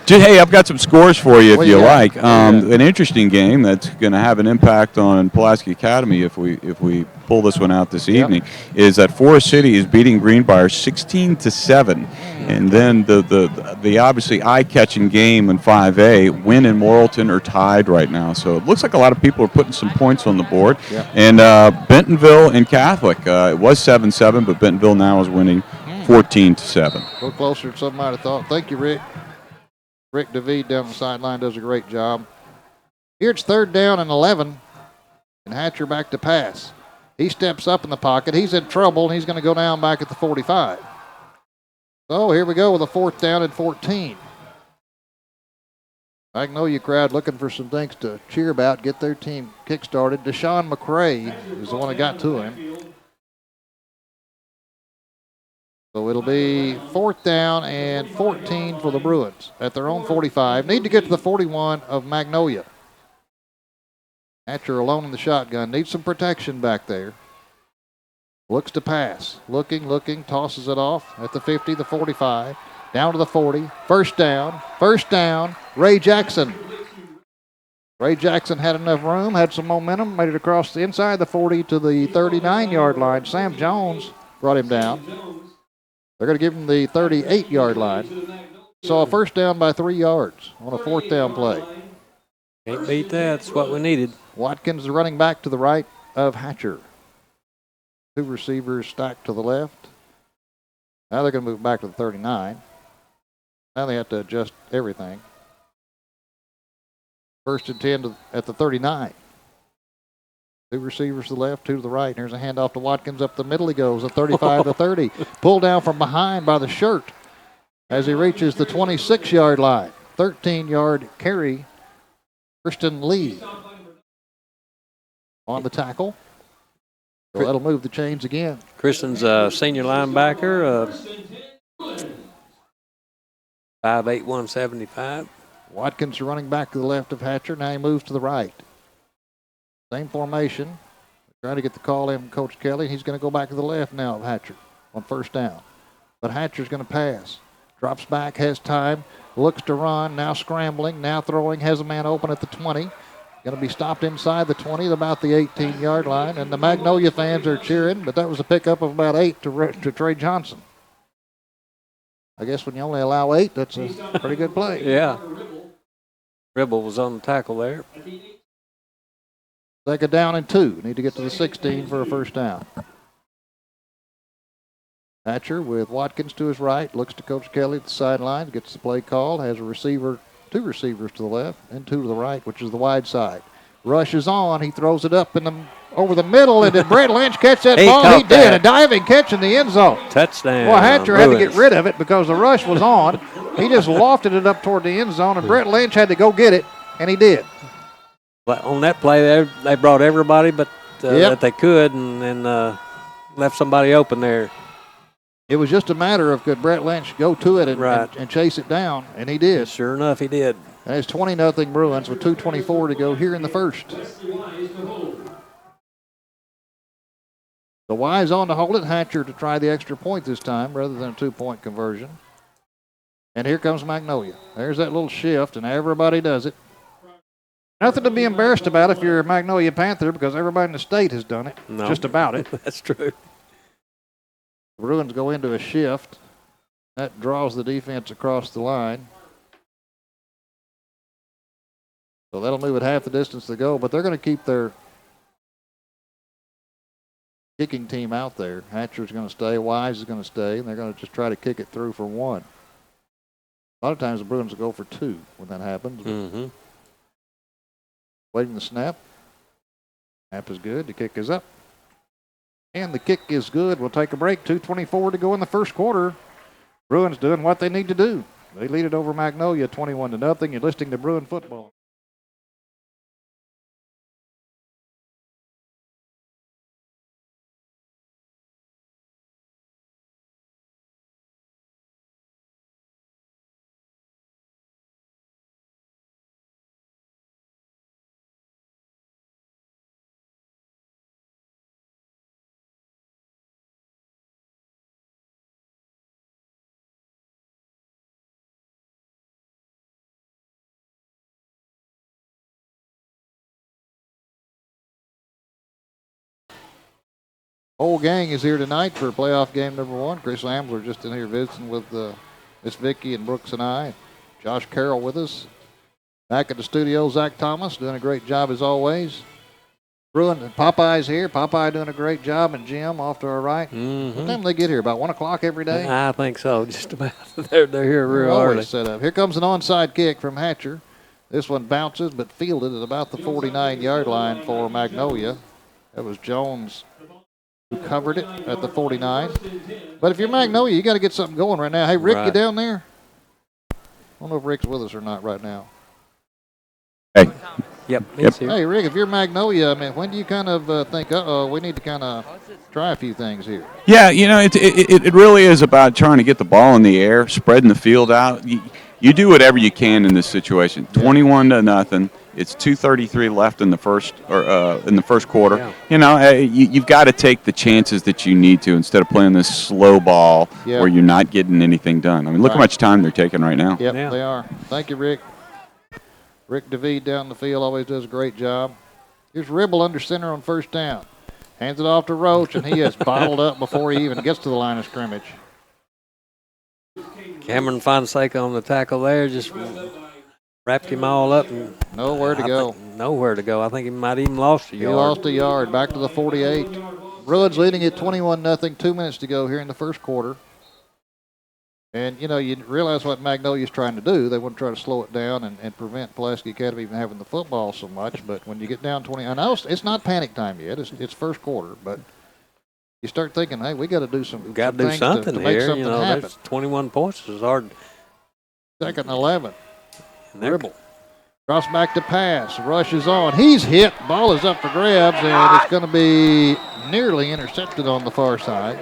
Hey, I've got some scores for you if
What
you
you got?
like. An interesting game that's going to have an impact on Pulaski Academy if we pull this one out this evening is that Forest City is beating Greenbrier 16-7, and then the obviously eye-catching game in 5A, Wynn and Morrilton are tied right now. So it looks like a lot of people are putting some points on the board. And Bentonville and Catholic, it was 7-7, but Bentonville now is winning 14-7.
A little closer than some might have thought. Thank you, Rick. Rick DeVede down the sideline does a great job. Here it's 3rd down and 11, and Hatcher back to pass. He steps up in the pocket. He's in trouble, and he's going to go down back at the 45. So here we go with a 4th down and 14. Magnolia crowd looking for some things to cheer about, get their team kick-started. Deshaun McCray is the one that got to him. So it'll be 4th down and 14 for the Bruins at their own 45. Need to get to the 41 of Magnolia. Hatcher alone in the shotgun. Needs some protection back there. Looks to pass. Looking, tosses it off at the 50, the 45. Down to the 40. First down. Ray Jackson. Ray Jackson had enough room, had some momentum, made it across the inside the 40 to the 39-yard line. Sam Jones brought him down. They're going to give him the 38-yard line. So a first down by 3 yards on a fourth down play.
Can't beat that. That's what we needed.
Watkins is running back to the right of Hatcher. 2 receivers stacked to the left. Now they're going to move back to the 39. Now they have to adjust everything. First and 10 at the 39. 2 receivers to the left, 2 to the right. Here's a handoff to Watkins up the middle. He goes a 35 to 30. Pulled down from behind by the shirt as he reaches the 26-yard line. 13-yard carry. Kristen Lee on the tackle. So that'll move the chains again.
Kristen's a senior linebacker, 5'8", 175.
Watkins running back to the left of Hatcher. Now he moves to the right. Same formation. Trying to get the call in from Coach Kelly. He's going to go back to the left now of Hatcher on first down. But Hatcher's going to pass. Drops back, has time, looks to run, now scrambling, now throwing, has a man open at the 20. Going to be stopped inside the 20 at about the 18-yard line. And the Magnolia fans are cheering, but that was a pickup of about 8 to Trey Johnson. I guess when you only allow 8, that's a pretty good play.
Yeah. Ribble was on the tackle there.
Second down and 2. Need to get to the 16 for a first down. Hatcher with Watkins to his right, looks to Coach Kelly at the sideline, gets the play called, has a receiver, 2 receivers to the left and 2 to the right, which is the wide side. Rushes on, he throws it up over the middle, and did Brett Lynch catch that ball? He did, a diving catch in the end zone.
Touchdown.
Well, Hatcher had to get rid of it because the rush was on. He just lofted it up toward the end zone, and Brett Lynch had to go get it, and he did.
But on that play, they brought everybody but that they could and left somebody open there.
It was just a matter of could Brett Lynch go to it and chase it down, and he did.
Sure enough, he did.
And it's 20-0 Bruins with 2:24 to go here in the first. The Y's on to hold it. Hatcher to try the extra point this time rather than a 2-point conversion. And here comes Magnolia. There's that little shift, and everybody does it. Nothing to be embarrassed about if you're a Magnolia Panther because everybody in the state has done it.
No.
Just about it.
That's true.
The Bruins go into a shift. That draws the defense across the line. So that'll move it half the distance to go, but they're going to keep their kicking team out there. Hatcher's going to stay, Wise is going to stay, and they're going to just try to kick it through for 1. A lot of times the Bruins will go for 2 when that happens.
Mm-hmm.
Waiting the snap. Snap is good. The kick is up. And the kick is good. We'll take a break. 2:24 to go in the first quarter. Bruins doing what they need to do. They lead it over Magnolia 21-0. You're listening to Bruin football. Whole gang is here tonight for playoff game number 1. Chris Ambler just in here visiting with Miss Vicky and Brooks and I. Josh Carroll with us. Back at the studio, Zach Thomas doing a great job as always. Bruin and Popeye's here. Popeye doing a great job, and Jim off to our right.
Mm-hmm.
What time do they get here? About 1 o'clock every day?
I think so. Just about. They're here real
Always
early.
set up. Here comes an onside kick from Hatcher. This one bounces, but fielded at about the 49-yard line for Magnolia. That was Jones who covered it at the 49. But if you're Magnolia, you got to get something going right now. Hey, Rick, you down there? I don't know if Rick's with us or not right now.
Hey.
Yep. He's here.
Hey, Rick, if you're Magnolia, I mean, when do you kind of think, we need to kind of try a few things here?
Yeah, it really is about trying to get the ball in the air, spreading the field out. You do whatever you can in this situation. 21-0. It's 2:33 left in the first quarter.
Yeah.
You've got to take the chances that you need to instead of playing this slow ball where you're not getting anything done. I mean, look how much time they're taking right now.
Yep, they are. Thank you, Rick. Rick DeVee down the field always does a great job. Here's Ribble under center on first down. Hands it off to Roach, and he is bottled up before he even gets to the line of scrimmage.
Cameron Fonseca on the tackle there, just wrapped him all up. And
Nowhere to go.
Nowhere to go. I think he might even lost a yard.
He lost a yard. Back to the 48. Bruins leading at 21-0. 2 minutes to go here in the first quarter. And, you realize what Magnolia's trying to do. They want to try to slow it down and prevent Pulaski Academy from having the football so much. But when you get down 20, I know it's not panic time yet. It's first quarter. But you start thinking, hey, we got to do some.
Got to do something
to
here.
make something happen.
There's 21 points is hard.
Second and 11. Dribble. Drops back to pass. Rushes on. He's hit. Ball is up for grabs, and it's going to be nearly intercepted on the far side.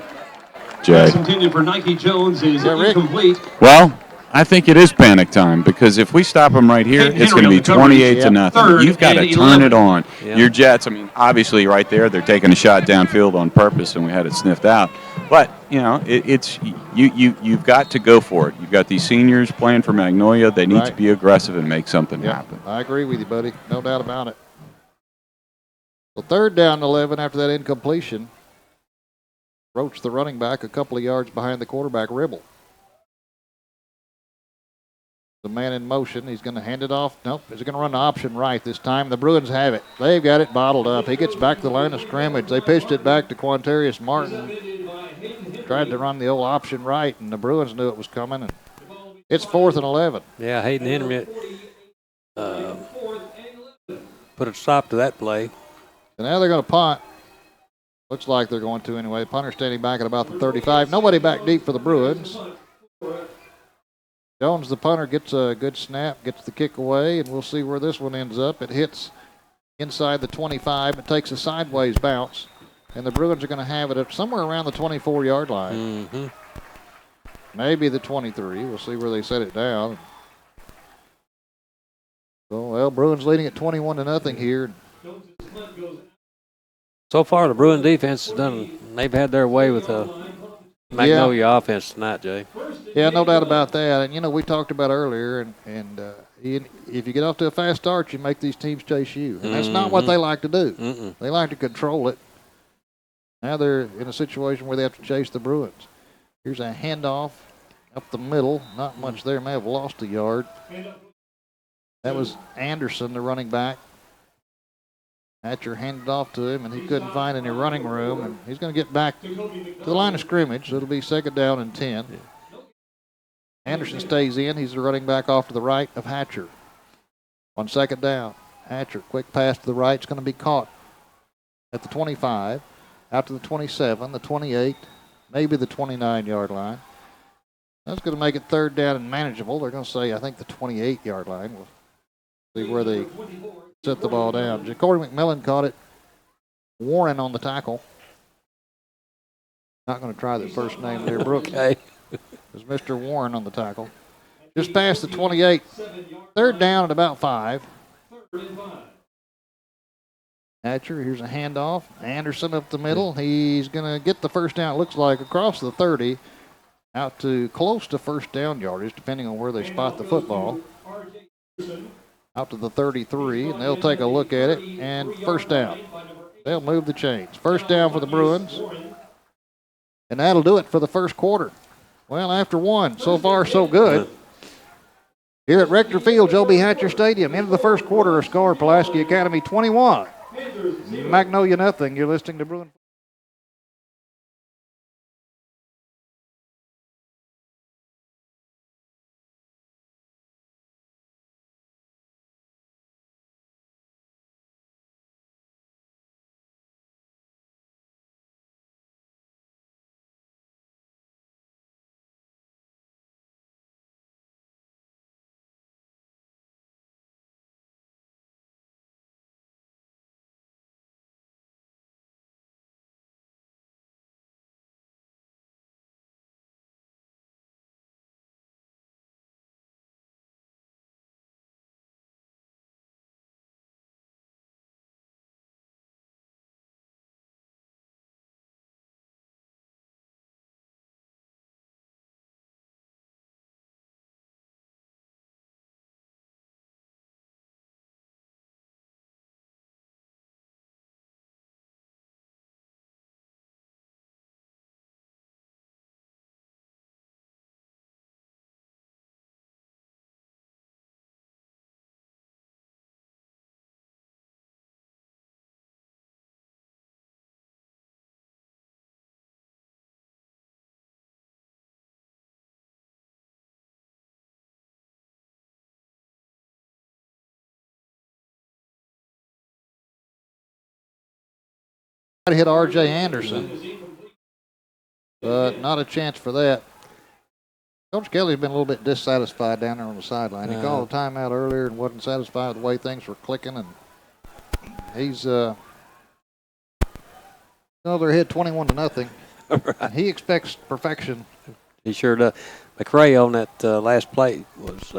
Jay.
Intended for Nike Jones is incomplete.
Well, I think it is panic time because if we stop them right here, it's going to be 28-0. You've got to turn it on.
Yeah.
Your Jets, obviously right there, they're taking a shot downfield on purpose, and we had it sniffed out. But you've got to go for it. You've got these seniors playing for Magnolia. They need to be aggressive and make something happen.
I agree with you, buddy. No doubt about it. So 3rd down 11 after that incompletion. Roach, the running back, a couple of yards behind the quarterback, Ribble. The man in motion. He's going to hand it off. Nope. He's going to run the option right this time. The Bruins have it. They've got it bottled up. He gets back to the line of scrimmage. They pitched it back to Quantarius Martin. Tried to run the old option right, and the Bruins knew it was coming. And it's 4th and 11.
Yeah, Hayden Henry put a stop to that play.
And now they're going to punt. Looks like they're going to anyway. Punter standing back at about the 35. Nobody back deep for the Bruins. Jones, the punter, gets a good snap, gets the kick away, and we'll see where this one ends up. It hits inside the 25. It takes a sideways bounce, and the Bruins are going to have it at somewhere around the 24-yard line.
Mm-hmm.
Maybe the 23. We'll see where they set it down. So, Bruins leading at 21-0 here.
So far, the Bruin defense has they've had their way with the Magnolia offense tonight, Jay.
Yeah, no doubt about that. And, we talked about earlier, and if you get off to a fast start, you make these teams chase you. And that's not what they like to do.
Mm-mm.
They like to control it. Now they're in a situation where they have to chase the Bruins. Here's a handoff up the middle. Not much there. May have lost a yard. That was Anderson, the running back. Hatcher handed off to him, and he couldn't find any running room. And he's going to get back to the line of scrimmage. So it'll be 2nd down and 10. Anderson stays in. He's the running back off to the right of Hatcher. On 2nd down, Hatcher, quick pass to the right. It's going to be caught at the 25, out to the 27, the 28, maybe the 29-yard line. That's going to make it 3rd down and manageable. They're going to say, I think, the 28-yard line. We'll see where they set the ball down. Jacory McMillan caught it. Warren on the tackle. Not going to try the first name there, Brooks.
Okay.
There's Mr. Warren on the tackle. Just past the 28. 3rd down at about 5. Hatcher, here's a handoff. Anderson up the middle. He's going to get the first down, it looks like, across the 30, out to close to first down yardage, depending on where they spot the football. Out to the 33, and they'll take a look at it, and first down. They'll move the chains. First down for the Bruins, and that'll do it for the first quarter. Well, after one, so far so good. Here at Rector Field, Joe B. Hatcher Stadium, into the first quarter, a score, Pulaski Academy 21, Magnolia nothing. You're listening to Bruin. to hit R.J. Anderson, but not a chance for that. Coach Kelly's been a little bit dissatisfied down there on the sideline. He called a timeout earlier and wasn't satisfied with the way things were clicking, and he's they're ahead 21-0. Right. He expects perfection.
He sure does. McRae on that last play was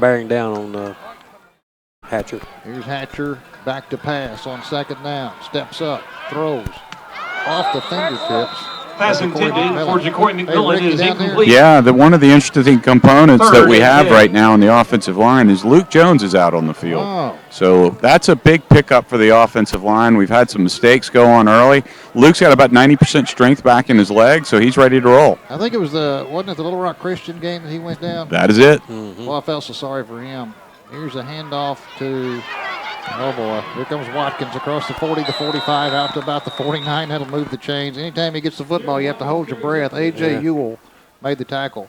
bearing down on Hatcher.
Here's Hatcher back to pass on second down. Steps up, throws off the fingertips.
Pass intended for Courtney McMillan is incomplete.
Yeah, one of the interesting components that we have right now on the offensive line is Luke Jones is out on the field.
Oh.
So that's a big pickup for the offensive line. We've had some mistakes go on early. Luke's got about 90% strength back in his leg, so he's ready to roll.
I think it was wasn't it the Little Rock Christian game that he went down?
That is it.
Mm-hmm. Well, I felt so sorry for him. Here's a handoff to, oh boy, here comes Watkins across the 40, the 45, out to about the 49. That'll move the chains. Anytime he gets the football, you have to hold your breath. A.J. Ewell made the tackle.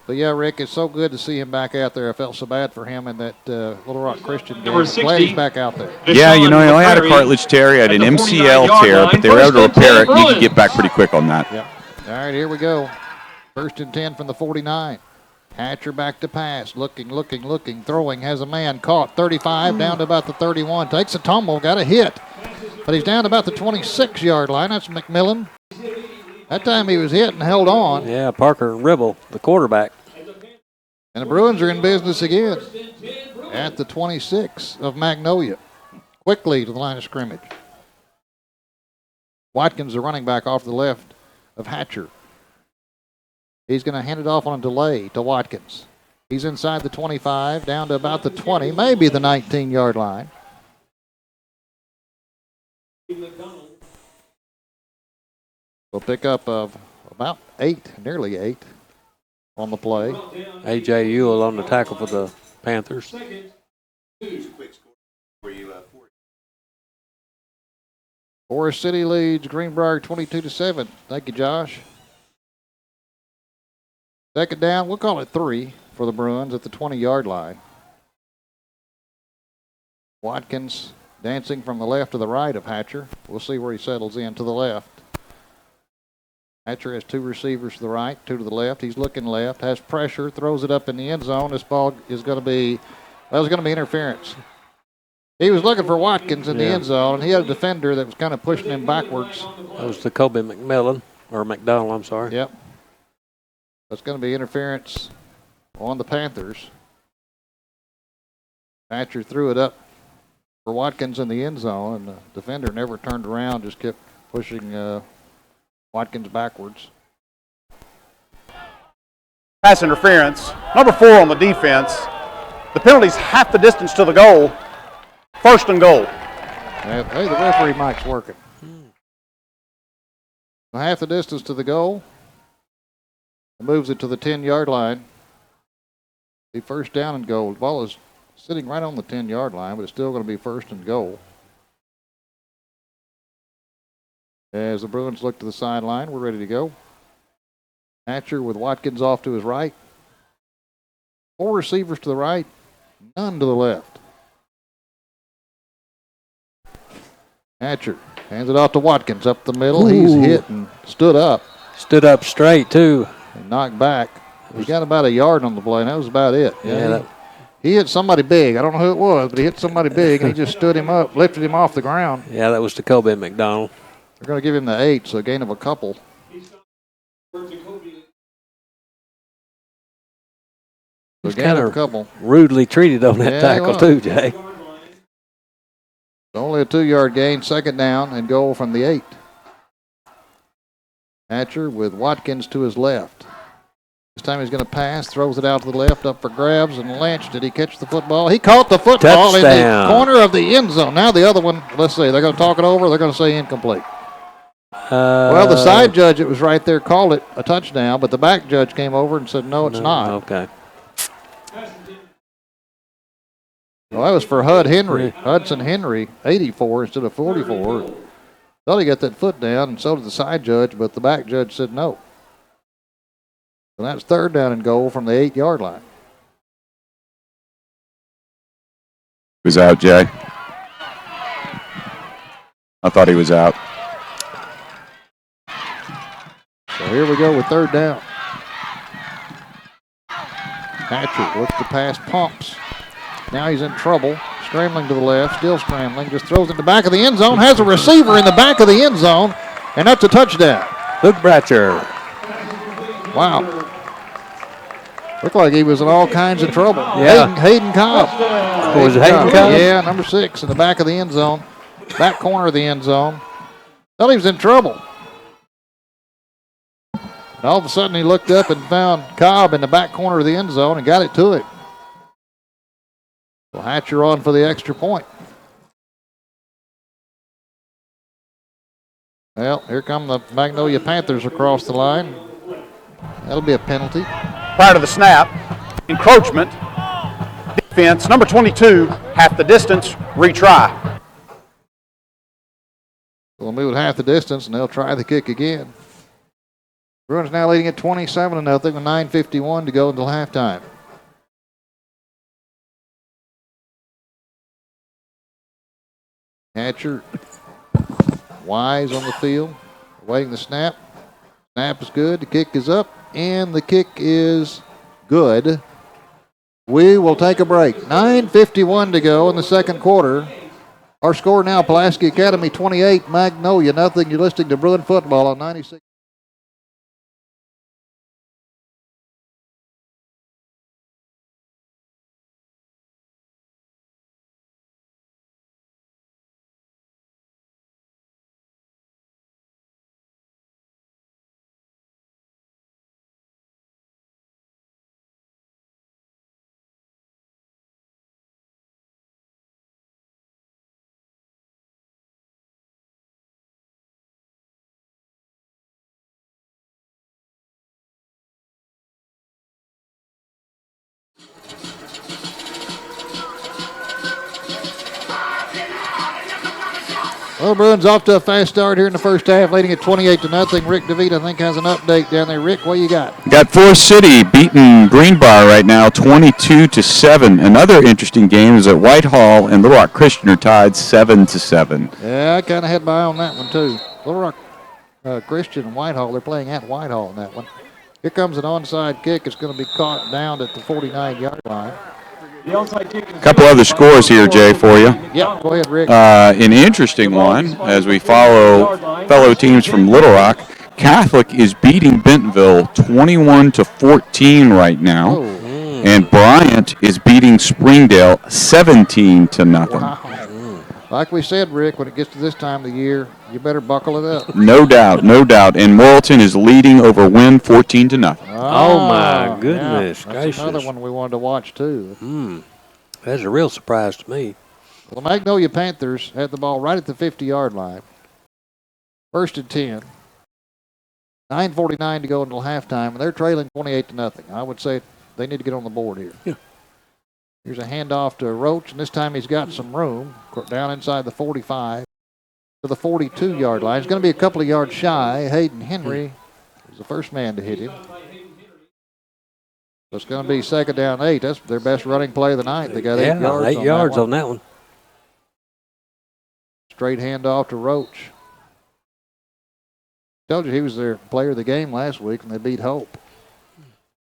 But yeah, Rick, it's so good to see him back out there. I felt so bad for him in that Little Rock Christian game. Glad he's back out there.
Yeah, he only had a cartilage tear. He had an MCL tear, but they were able to repair it. He could get back pretty quick on that.
Yep. All right, here we go. 1st and 10 from the 49. Hatcher back to pass, looking, throwing, has a man caught, 35, down to about the 31, takes a tumble, got a hit, but he's down to about the 26-yard line. That's McMillan. That time he was hit and held on.
Yeah, Parker and Ribble, the quarterback.
And the Bruins are in business again at the 26 of Magnolia. Quickly to the line of scrimmage. Watkins, the running back, off the left of Hatcher. He's going to hand it off on a delay to Watkins. He's inside the 25, down to about the 20, maybe the 19-yard line. We'll pick up of about 8, nearly 8 on the play.
A.J. Ewell on the tackle for the Panthers.
Forest City leads Greenbrier 22-7. Thank you, Josh. Second down, we'll call it 3 for the Bruins at the 20-yard line. Watkins dancing from the left to the right of Hatcher. We'll see where he settles in to the left. Hatcher has 2 receivers to the right, 2 to the left. He's looking left, has pressure, throws it up in the end zone. This ball is going to be, well, it's going to be interference. He was looking for Watkins in the end zone, and he had a defender that was kind of pushing him backwards.
That was Jacoby McMillan, or McDonald, I'm sorry.
Yep. That's going to be interference on the Panthers. Hatcher threw it up for Watkins in the end zone, and the defender never turned around, just kept pushing Watkins backwards.
Pass interference. Number 4 on the defense. The penalty's half the distance to the goal. 1st and goal.
Hey, the referee mic's working. Half the distance to the goal. Moves it to the 10-yard line. The 1st down and goal. The ball is sitting right on the 10-yard line, but it's still going to be 1st and goal. As the Bruins look to the sideline, we're ready to go. Hatcher with Watkins off to his right. 4 receivers to the right, none to the left. Hatcher hands it off to Watkins up the middle. Ooh. He's hit and stood up.
Stood up straight, too.
And knocked back. He got about a yard on the play, and that was about it.
Yeah,
he hit somebody big. I don't know who it was, but he hit somebody big, and he just stood him up, lifted him off the ground.
Yeah, that was Jacoby McDonald.
They're going to give him the 8, so a gain of a couple.
He's kind of rudely treated on that tackle, too, Jay.
Only a 2-yard gain, 2nd down, and goal from the 8. Hatcher with Watkins to his left. This time he's going to pass, throws it out to the left, up for grabs, and Lynch, did he catch the football? He caught the football in the corner of the end zone. Now the other one, let's see, they're going to talk it over, they're going to say incomplete. Well, the side judge, it was right there, called it a touchdown, but the back judge came over and said, no, it's not.
Okay.
Well, that was for Hudson Henry, 84 instead of 44. Thought he got that foot down, and so did the side judge, but the back judge said no. So that's 3rd down and goal from the 8-yard line.
Who's out, Jay? I thought he was out.
So here we go with third down. Hatcher looks to pass, pumps. Now he's in trouble. Scrambling to the left, still scrambling. Just throws it in the back of the end zone. Has a receiver in the back of the end zone, and that's a touchdown.
Luke Bratcher.
Wow. Looked like he was in all kinds of trouble.
Yeah.
Hayden Cobb.
Was it Hayden Cobb?
Yeah, number 6 in the back of the end zone. Back corner of the end zone. Thought he was in trouble. And all of a sudden he looked up and found Cobb in the back corner of the end zone and got it to him. So Hatcher on for the extra point. Well, here come the Magnolia Panthers across the line. That'll be a penalty.
Prior to the snap, encroachment, defense, number 22, half the distance, retry.
They'll move it half the distance and they'll try the kick again. Bruins now leading at 27-0 with 9:51 to go until halftime. Hatcher, Wise on the field, awaiting the snap. Snap is good, the kick is up, and the kick is good. We will take a break. 9:51 to go in the second quarter. Our score now, Pulaski Academy 28, Magnolia nothing. You're listening to Bruin Football on 96. Well, Bruins off to a fast start here in the first half, leading at 28-0. Rick DeVito, I think, has an update down there. Rick, what you got?
Got Forest City beating Greenbrier right now, 22-7. Another interesting game is at Whitehall and Little Rock Christian are tied 7-7.
Yeah, I kind of had my eye on that one too. Little Rock Christian and Whitehall, they're playing at Whitehall in that one. Here comes an onside kick. It's going to be caught down at the 49-yard line.
A couple other scores here, Jay, for you.
Yep, go ahead, Rick.
An interesting one as we follow fellow teams from Little Rock. Catholic is beating Bentonville 21-14 right now.
Oh.
And Bryant is beating Springdale 17-0.
Wow. Like we said, Rick, when it gets to this time of the year, you better buckle it up.
No doubt, no doubt. And Morrilton is leading over Wynn 14-0.
Oh, my goodness
yeah,
gracious.
That's another one we wanted to watch, too.
That's a real surprise to me.
Well, the Magnolia Panthers had the ball right at the 50-yard line. First and 10. 9:49 to go until halftime, and they're trailing 28-0. I would say they need to get on the board here.
Yeah.
Here's a handoff to Roach, and this time he's got some room down inside the 45 to the 42-yard line. He's going to be a couple of yards shy. Hayden Henry is the first man to hit him. So it's going to be second down 8. That's their best running play of the night. They got 8 yards.
8 yards on that one.
Straight handoff to Roach. Told you he was their player of the game last week, and they beat Hope.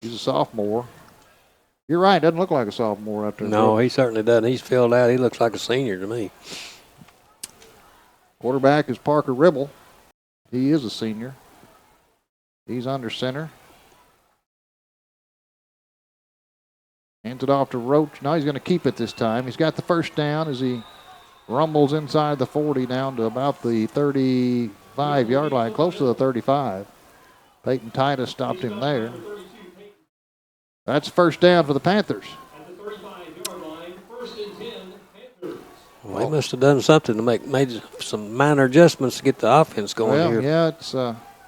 He's a sophomore. You're right, doesn't look like a sophomore out there.
No, he certainly doesn't. He's filled out. He looks like a senior to me.
Quarterback is Parker Ribble. He is a senior. He's under center. Hands it off to Roach. Now he's going to keep it this time. He's got the first down as he rumbles inside the 40 down to about the 35-yard line, close to the 35. Peyton Titus stopped him there. That's first down for the Panthers.
Well, they must have done something to made some minor adjustments to get the offense going here.
Yeah, it's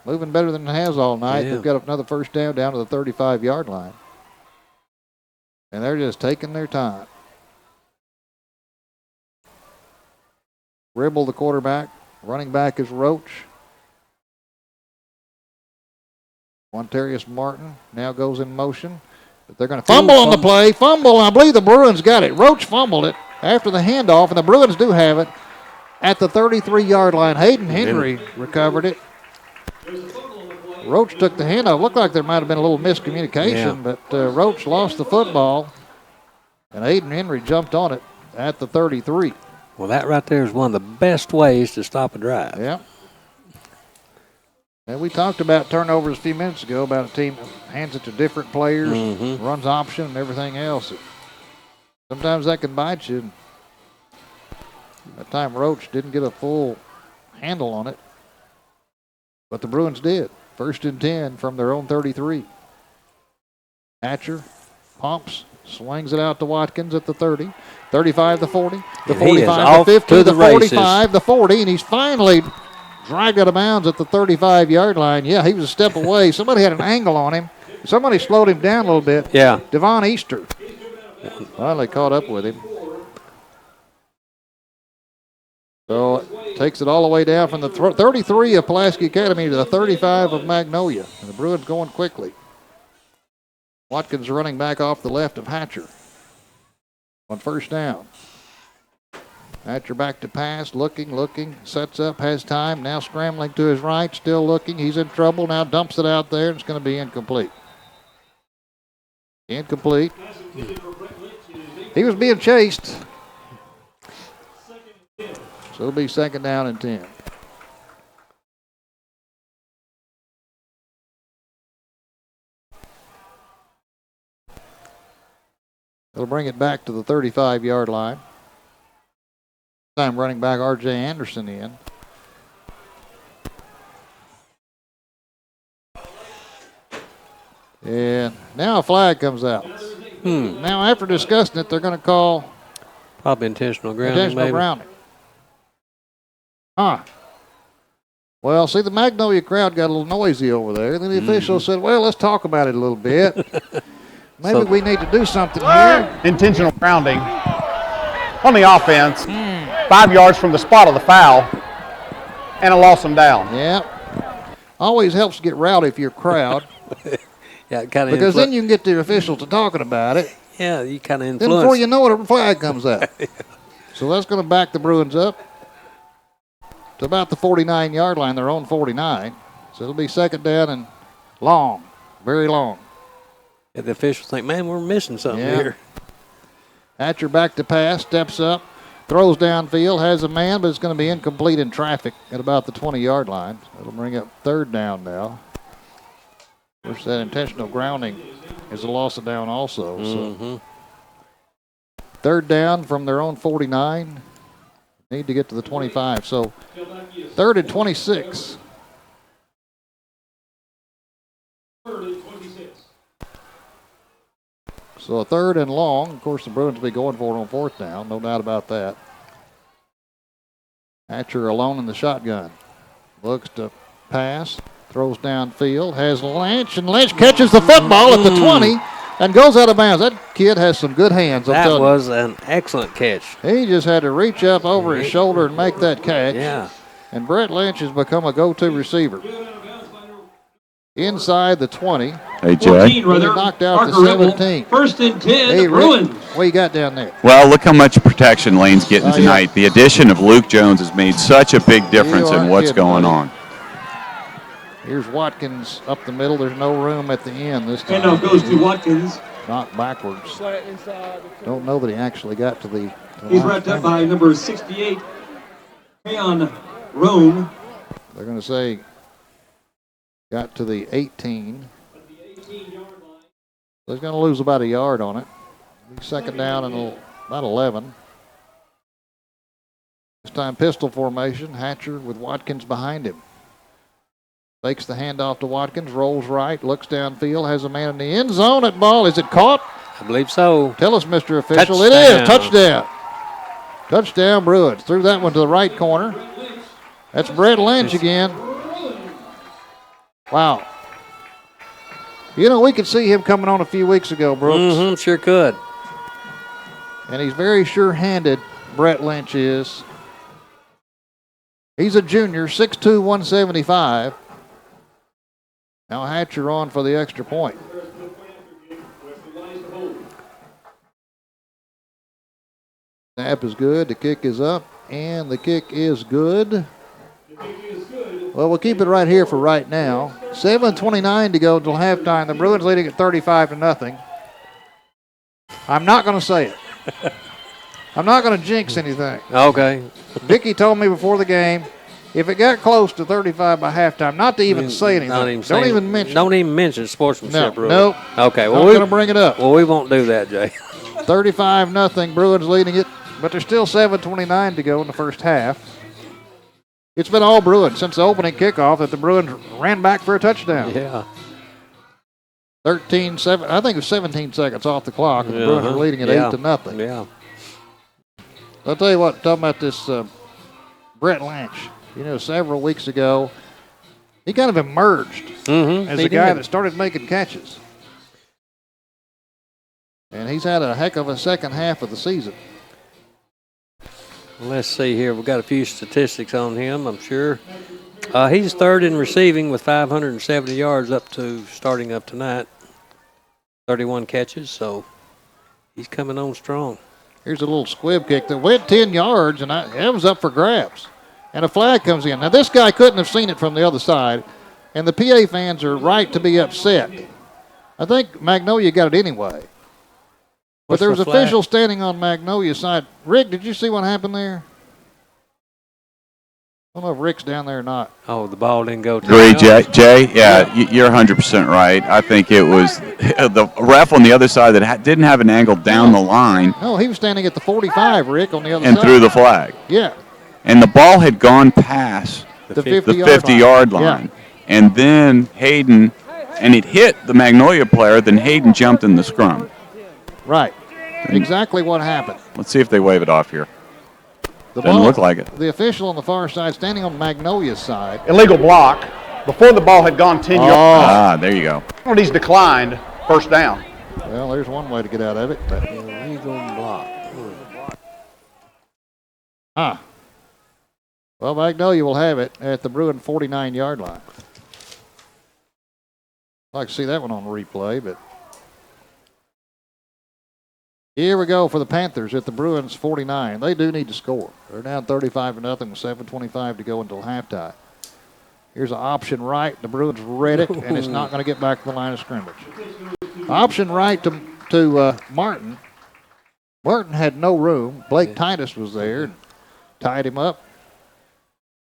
moving better than it has all night.
Yeah.
They've got another first down to the 35-yard line. And they're just taking their time. Ribble, the quarterback. Running back is Roach. Montarius Martin now goes in motion. But they're going to fumble on the play. Fumble, and I believe the Bruins got it. Roach fumbled it after the handoff, and the Bruins do have it at the 33-yard line. Hayden Henry recovered it. Roach took the handoff. Looked like there might have been a little miscommunication, but Roach lost the football, and Hayden Henry jumped on it at the 33.
Well, that right there is one of the best ways to stop a drive.
Yeah. And we talked about turnovers a few minutes ago, about a team that hands it to different players, runs option and everything else. Sometimes that can bite you. That time Roach didn't get a full handle on it, but the Bruins did. 1st and 10 from their own 33. Hatcher pumps, swings it out to Watkins at the 30, 35 the 40, the 45 the 50, the 45 the 40, and he's finally dragged out of bounds at the 35-yard line. Yeah, he was a step away. Somebody had an angle on him. Somebody slowed him down a little bit.
Yeah.
Devon Easter finally caught up with him. So takes it all the way down from the 33 of Pulaski Academy to the 35 of Magnolia. And the Bruins going quickly. Watkins running back off the left of Hatcher on 1st down. Hatcher back to pass, looking, sets up, has time, now scrambling to his right, still looking. He's in trouble, now dumps it out there, and it's going to be incomplete. Incomplete. He was being chased. So it'll be 2nd down and 10. It'll bring it back to the 35-yard line. Time running back R.J. Anderson in. And now a flag comes out. Now after discussing it, they're going to call
probably intentional grounding.
Grounding. Well, see, the Magnolia crowd got a little noisy over there. And then the official said, well, let's talk about it a little bit. Maybe we need to do something here.
Intentional grounding on the offense. 5 yards from the spot of the foul. And a loss and down.
Yeah. Always helps get rowdy if you're a crowd.
Yeah, kind of.
Because then you can get the officials to talking about it.
Yeah, you kind of influence.
Then before you know it, a flag comes out. So that's going to back the Bruins up to about the 49-yard line, their own 49. So it'll be 2nd down and long, very long.
Yeah, the officials think, man, we're missing something here.
Hatcher back to pass, steps up, throws downfield, has a man, but it's going to be incomplete in traffic at about the 20-yard line. It'll bring up 3rd down now. Of course, that intentional grounding is a loss of down also. So 3rd down from their own 49. Need to get to the 25. So 3rd and 26. So a 3rd and long. Of course, the Bruins will be going for it on 4th down. No doubt about that. Hatcher alone in the shotgun. Looks to pass. Throws downfield. Has Lynch. And Lynch catches the football at the 20 and goes out of bounds. That kid has some good hands.
That was an excellent catch.
He just had to reach up over his shoulder and make that catch.
Yeah.
And Brett Lynch has become a go-to receiver. Inside the 20.
Hey, Jay.
Knocked out the 17.
1st and 10,
hey,
the Bruins.
What you got down there?
Well, look how much protection Lane's getting tonight. The addition of Luke Jones has made such a big difference in what's going on.
Here's Watkins up the middle. There's no room at the end this time.
Handoff goes to Watkins.
Knocked backwards. Don't know that he actually got to the
He's wrapped up by number 68, Keon Rome.
They're going to say got to the 18. So he's going to lose about a yard on it. 2nd down and about 11. This time pistol formation. Hatcher with Watkins behind him. Takes the handoff to Watkins, rolls right, looks downfield, has a man in the end zone. That ball, is it caught?
I believe so.
Tell us, Mr. Official.
Touchdown.
It is. Touchdown. Touchdown, Bruins. Threw that one to the right corner. That's Brett Lynch again. Wow. You know, we could see him coming on a few weeks ago, Brooks.
Sure could.
And he's very sure-handed, Brett Lynch is. He's a junior, 6'2", 175. Now Hatcher on for the extra point. Snap is good. The kick is up. and the kick is good. Well, we'll keep it right here for right now. 7:29 to go until halftime. The Bruins leading at 35-0. I'm not going to say it. I'm not going to jinx anything.
Okay.
Vicky told me before the game, if it got close to 35 by halftime, not to even say anything. Don't even mention.
Don't even mention sportsmanship rule.
Nope.
Okay.
Well, we're going to bring it up.
Well, we won't do that, Jay.
35-0. Bruins leading it, but there's still 7:29 to go in the first half. It's been all Bruins since the opening kickoff that the Bruins ran back for a touchdown.
Yeah.
13-7. I think it was 17 seconds off the clock, and the Bruins are leading at 8-0.
Yeah.
I'll tell you what, talking about this Brett Lynch. You know, several weeks ago, he kind of emerged as a guy that started making catches. And he's had a heck of a second half of the season.
Let's see here. We've got a few statistics on him, I'm sure. He's third in receiving with 570 yards starting up tonight. 31 catches, so he's coming on strong.
Here's a little squib kick that went 10 yards, and it was up for grabs. And a flag comes in. Now, this guy couldn't have seen it from the other side, and the PA fans are right to be upset. I think Magnolia got it anyway. But there was officials standing on Magnolia's side. Rick, did you see what happened there? I don't know if Rick's down there or not.
Oh, the ball didn't go to
Great, Jay. Yeah, you're 100% right. I think it was the ref on the other side that didn't have an angle down the line.
No, he was standing at the 45, Rick, on the other
and
side.
threw the flag.
Yeah.
And the ball had gone past
the
50-yard line.
Yeah.
And then Hayden, and it hit the Magnolia player, then Hayden jumped in the scrum.
Right. Exactly what happened.
Let's see if they wave it off here.
Doesn't
look like it.
The official on the far side, standing on Magnolia's side.
Illegal block before the ball had gone 10 yards.
Ah, there you go.
Penalties declined, first down.
Well, there's one way to get out of it.
Illegal block.
Well, Magnolia will have it at the Bruin 49-yard line. I'd like to see that one on replay, but here we go for the Panthers at the Bruins 49. They do need to score. They're down 35-0 with 7:25 to go until halftime. Here's an option right. The Bruins read it, and it's not going to get back to the line of scrimmage. Option right to Martin. Martin had no room. Blake Titus was there and tied him up.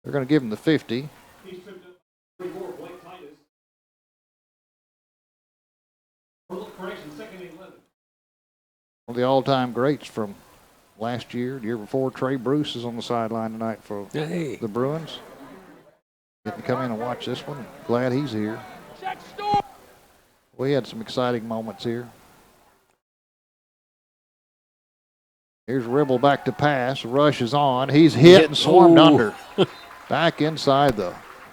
They're going to give him the 50. One of the all-time greats from last year, the year before. Trey Bruce is on the sideline tonight for the Bruins. Getting to come in and watch this one. Glad he's here. We had some exciting moments here. Here's Ribble back to pass. Rush is on. He's hit and swarmed under. Back inside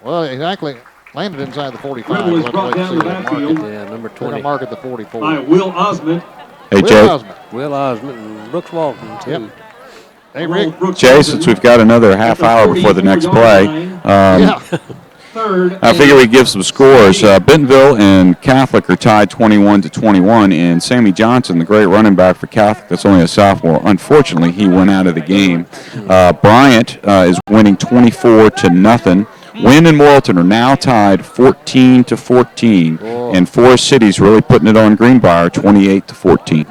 exactly landed inside the 45.
Ribble is brought down the backfield.
Yeah, number 20.
They're going to mark at the 44.
By Will Osmond.
Hey, Jay.
Will Osmond and Brooks Walton, too.
Yep. Hey, Rick.
Jay, since we've got another half hour before the next play, I figure we give some scores. Bentonville and Catholic are tied 21-21, and Sammy Johnson, the great running back for Catholic, that's only a sophomore. Unfortunately, he went out of the game. Bryant is winning 24-0. Wynn and Morrilton are now tied 14-14, and Forest City's really putting it on Greenbrier 28-14.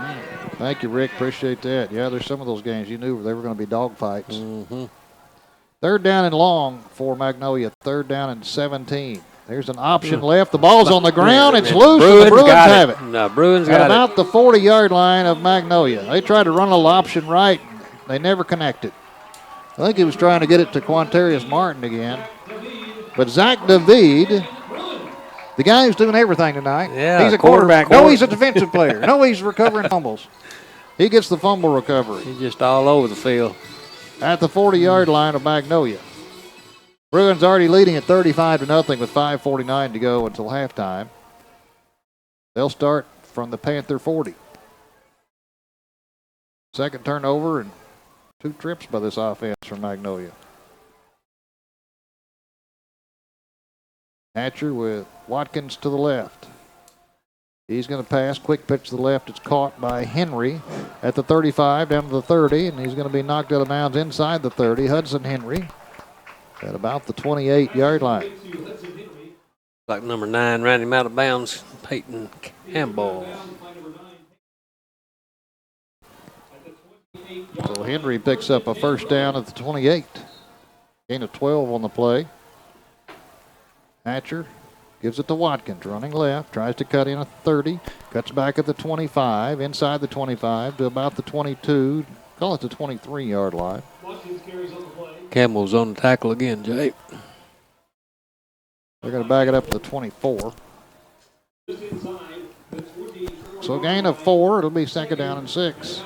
Thank you, Rick. Appreciate that. Yeah, there's some of those games you knew they were going to be dogfights.
Mm-hmm.
Third down and long for Magnolia. Third down and 17. There's an option left. The ball's on the ground. It's loose, and the Bruins have it.
No, Bruins
At
got
about the 40-yard line of Magnolia. They tried to run a little option right. They never connected. I think he was trying to get it to Quantarius Martin again. But Zach David, the guy who's doing everything tonight, he's a quarterback. No, he's a defensive player. No, he's recovering fumbles. He gets the fumble recovery.
He's just all over the field.
At the 40-yard line of Magnolia. Bruins already leading at 35-0 with 5:49 to go until halftime. They'll start from the Panther 40. Second turnover and 2 trips by this offense from Magnolia. Hatcher with Watkins to the left. He's going to pass. Quick pitch to the left. It's caught by Henry at the 35 down to the 30, and he's going to be knocked out of bounds inside the 30. Hudson Henry at about the 28-yard line.
Like number 9 ran him out of bounds, Peyton Campbell.
So Henry picks up a first down at the 28. Gain of 12 on the play. Hatcher gives it to Watkins, running left, tries to cut in a 30, cuts back at the 25, inside the 25 to about the 22, call it the 23-yard line.
Campbell's on the tackle again, Jay.
They're going to back it up to the 24. So gain of 4, it'll be second down and 6.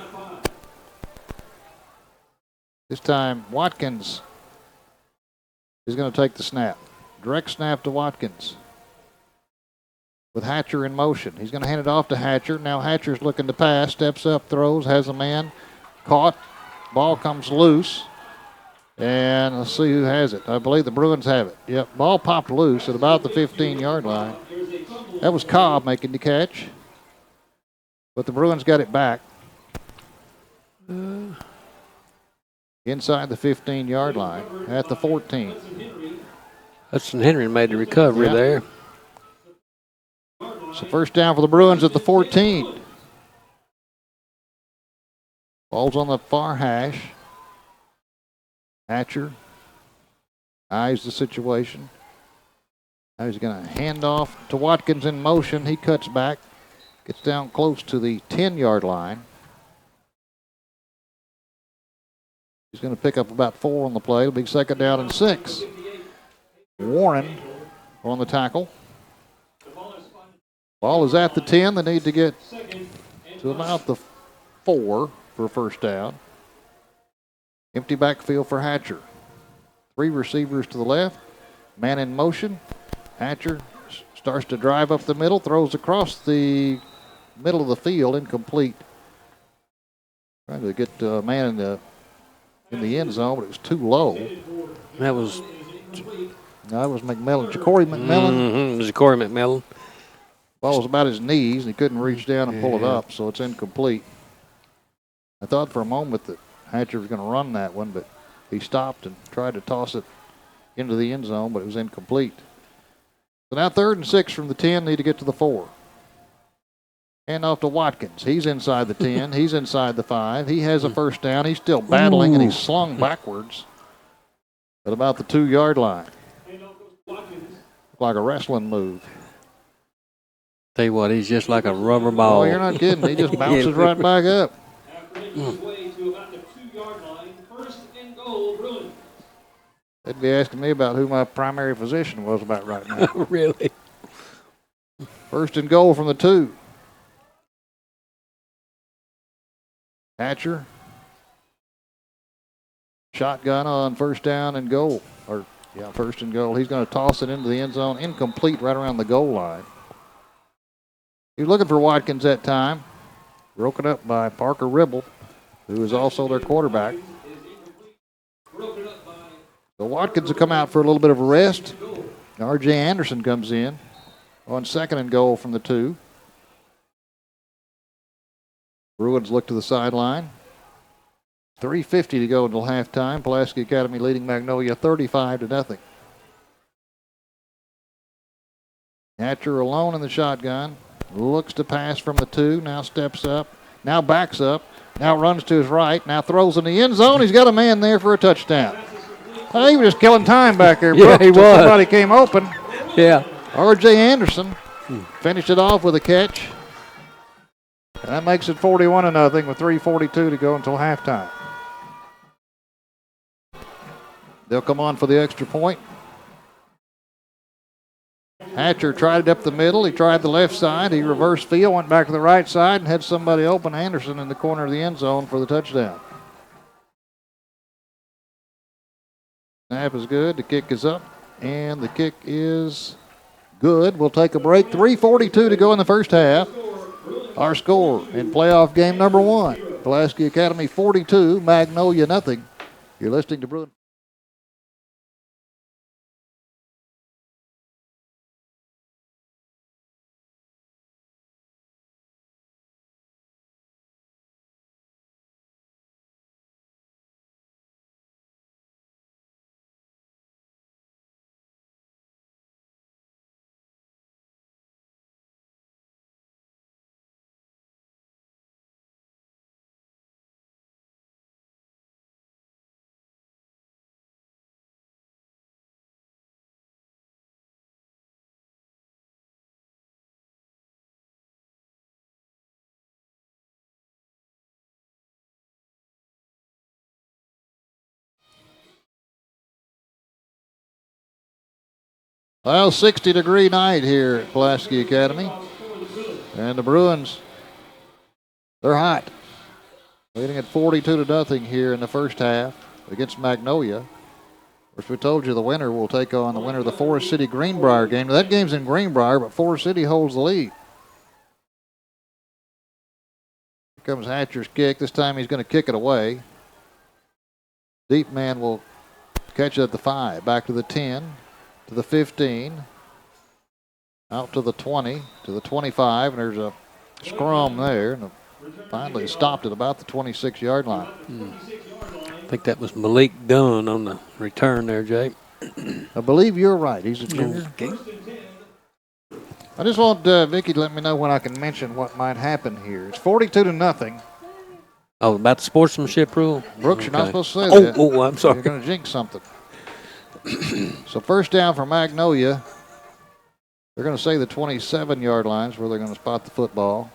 This time Watkins is going to take the snap. Direct snap to Watkins with Hatcher in motion. He's going to hand it off to Hatcher. Now Hatcher's looking to pass, steps up, throws, has a man caught. Ball comes loose. And let's see who has it. I believe the Bruins have it. Yep, ball popped loose at about the 15-yard line. That was Cobb making the catch. But the Bruins got it back. Inside the 15-yard line at the 14.
Hudson Henry made the recovery there.
So first down for the Bruins at the 14. Ball's on the far hash. Hatcher eyes the situation. Now he's going to hand off to Watkins in motion. He cuts back, gets down close to the 10-yard line. He's going to pick up about 4 on the play. It'll be second down and 6. Warren on the tackle. Ball is at the 10. They need to get to about the 4 for a first down. Empty backfield for Hatcher. 3 receivers to the left. Man in motion. Hatcher starts to drive up the middle, throws across the middle of the field, incomplete. Trying to get a man in the end zone, but it was too low.
That was
McMillan. Ja'Cory McMillan.
Ja'Cory McMillan.
Ball was about his knees, and he couldn't reach down and pull it up, so it's incomplete. I thought for a moment that Hatcher was going to run that one, but he stopped and tried to toss it into the end zone, but it was incomplete. So now 3rd and 6 from the 10, need to get to the 4. Hand off to Watkins. He's inside the 10. He's inside the 5. He has a first down. He's still battling, and he's slung backwards at about the 2-yard line. Like a wrestling move.
Tell you what, he's just like a rubber ball.
Oh, you're not kidding. He just bounces right back up. They'd be asking me about who my primary physician was about right now.
Really?
1st and goal from the 2. Hatcher. Shotgun on first down and goal. First and goal. He's going to toss it into the end zone. Incomplete right around the goal line. He was looking for Watkins that time. Broken up by Parker Ribble, who is also their quarterback. So Watkins will come out for a little bit of a rest. R.J. Anderson comes in on 2nd and goal from the 2. Bruins look to the sideline. 3:50 to go until halftime. Pulaski Academy leading Magnolia 35-0. Hatcher alone in the shotgun. Looks to pass from the 2. Now steps up. Now backs up. Now runs to his right. Now throws in the end zone. He's got a man there for a touchdown. He was just killing time back there.
Yeah, he was.
Somebody came open.
Yeah.
R.J. Anderson finished it off with a catch. And that makes it 41-0 with 3:42 to go until halftime. They'll come on for the extra point. Hatcher tried it up the middle. He tried the left side. He reversed field, went back to the right side, and had somebody open. Anderson in the corner of the end zone for the touchdown. Snap is good. The kick is up, and the kick is good. We'll take a break. 3:42 to go in the first half. Our score in playoff game number 1. Pulaski Academy 42, Magnolia 0. You're listening to Bruin. Well, 60-degree night here at Pulaski Academy. And the Bruins, they're hot. Leading at 42-0 here in the first half against Magnolia. Of course, we told you the winner will take on the winner of the Forest City Greenbrier game. Now, that game's in Greenbrier, but Forest City holds the lead. Here comes Hatcher's kick. This time he's going to kick it away. Deep man will catch it at the 5. Back to the 10, to the 15, out to the 20, to the 25, and there's a scrum there. And finally stopped at about the 26-yard line.
I think that was Malik Dunn on the return there, Jake.
I believe you're right. He's a junior.
Okay.
I just want Vicky to let me know when I can mention what might happen here. It's 42-0.
Oh, about the sportsmanship rule?
Brooks, you're not supposed to say that.
Oh, I'm sorry.
You're going to jinx something. So first down for Magnolia. They're going to say the 27-yard lines where they're going to spot the football.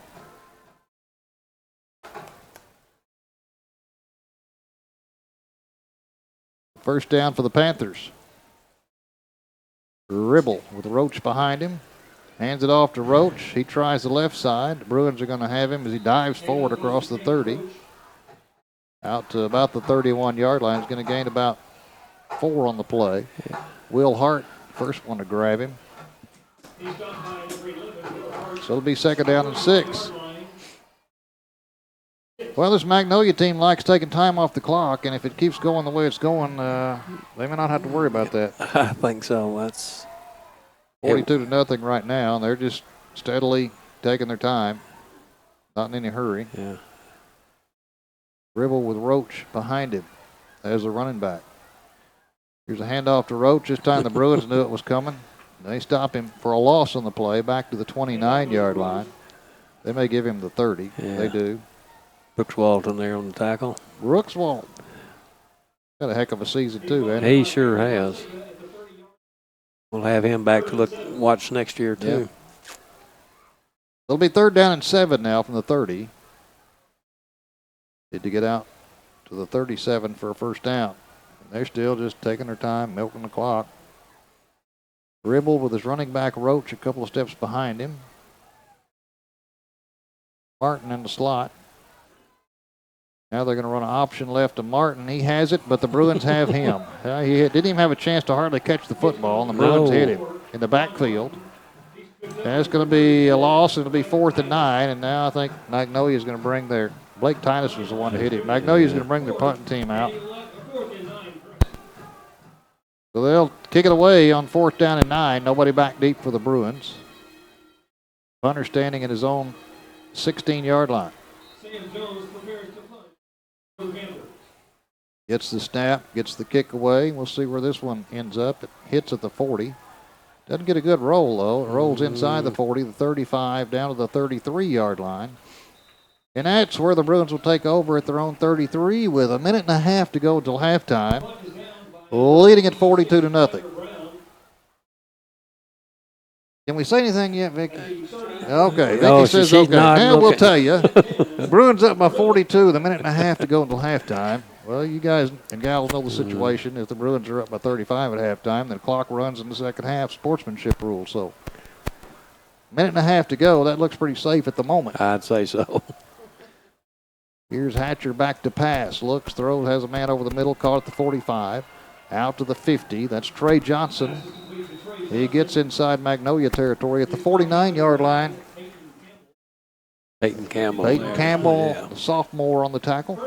First down for the Panthers. Ribble with Roach behind him. Hands it off to Roach. He tries the left side. The Bruins are going to have him as he dives forward across the 30. Out to about the 31-yard line. He's going to gain about 4 on the play. Will Hart, first one to grab him. So it'll be second down and 6. Well, this Magnolia team likes taking time off the clock, and if it keeps going the way it's going, they may not have to worry about that.
I think so. That's
42-0 right now, and they're just steadily taking their time, not in any hurry.
Yeah.
Ribble with Roach behind him as a running back. Here's a handoff to Roach. This time the Bruins knew it was coming. They stop him for a loss on the play back to the 29-yard line. They may give him the 30.
Yeah.
They do.
Brooks Walton there on the tackle.
Brooks Walton. Got a heck of a season, too, hasn't
He sure has. We'll have him back to watch next year, too.
Yeah. It'll be third down and 7 now from the 30. Need to get out to the 37 for a first down. And they're still just taking their time, milking the clock. Ribble with his running back Roach a couple of steps behind him. Martin in the slot. Now they're going to run an option left to Martin. He has it, but the Bruins have him. He didn't even have a chance to hardly catch the football, and the Bruins hit him in the backfield. That's going to be a loss. It'll be 4th and 9, and now I think Magnolia is going to bring their – Blake Titus was the one to hit him. Magnolia is going to bring their punting team out. So they'll kick it away on 4th down and 9. Nobody back deep for the Bruins. Punter standing at his own 16-yard line. Gets the snap, gets the kick away. We'll see where this one ends up. It hits at the 40. Doesn't get a good roll, though. It rolls inside the 40, the 35, down to the 33-yard line. And that's where the Bruins will take over at their own 33 with a minute and a half to go until halftime. Leading at 42-0. Can we say anything yet, Vicky? Okay, Vicky says okay. Now we'll tell you. The Bruins up by 42 with a minute and a half to go until halftime. Well, you guys and gals know the situation. If the Bruins are up by 35 at halftime, then the clock runs in the second half, sportsmanship rule. So, minute and a half to go. That looks pretty safe at the moment.
I'd say so.
Here's Hatcher back to pass. Looks, throws, has a man over the middle, caught at the 45. Out to the 50. That's Trey Johnson. He gets inside Magnolia territory at the 49-yard line.
Peyton Campbell.
The sophomore on the tackle.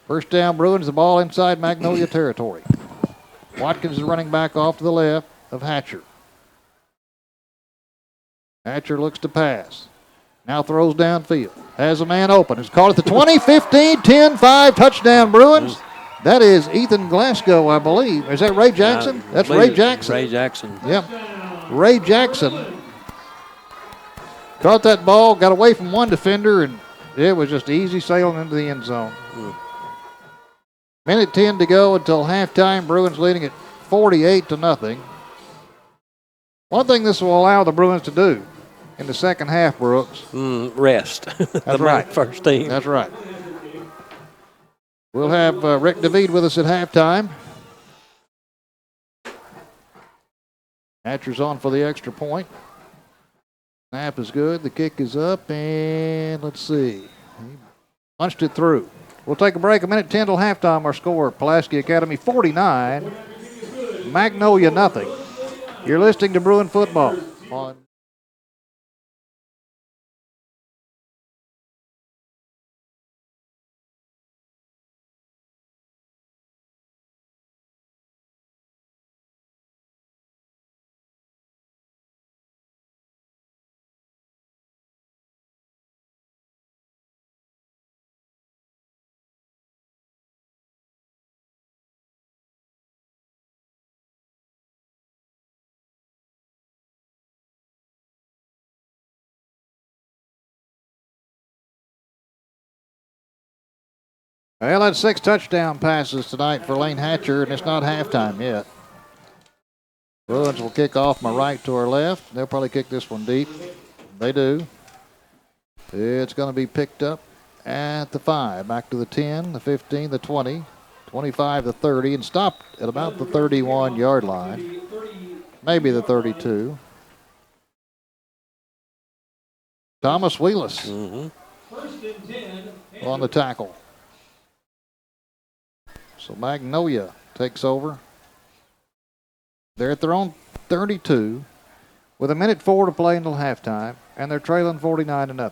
First down, Bruins, the ball inside Magnolia territory. Watkins is running back off to the left of Hatcher. Hatcher looks to pass. Now throws downfield. Has a man open. It's caught at the 20, 15, 10, 5, touchdown Bruins. That is Ethan Glasgow, I believe. Is that Ray Jackson? That's Ray Jackson.
Ray Jackson.
Yep. Ray Jackson caught that ball, got away from one defender, and it was just easy sailing into the end zone. Minute 10 to go until halftime. Bruins leading at 48-0. One thing this will allow the Bruins to do in the second half, Brooks.
Rest.
That's right.
First team.
That's right. We'll have Rick David with us at halftime. Hatcher's on for the extra point. Snap is good. The kick is up, and let's see. He punched it through. We'll take a break. A minute 10 till halftime. Our score, Pulaski Academy 49, Magnolia nothing. You're listening to Bruin Football on Well, that's 6 touchdown passes tonight for Lane Hatcher, and it's not halftime yet. Bruins will kick off my right to our left. They'll probably kick this one deep. They do. It's going to be picked up at the 5, back to the 10, the 15, the 20, 25, the 30, and stopped at about the 31-yard line, maybe the 32. Thomas Wheelis on the tackle. So Magnolia takes over. They're at their own 32 with a minute 4 to play until halftime, and they're trailing 49-0.
In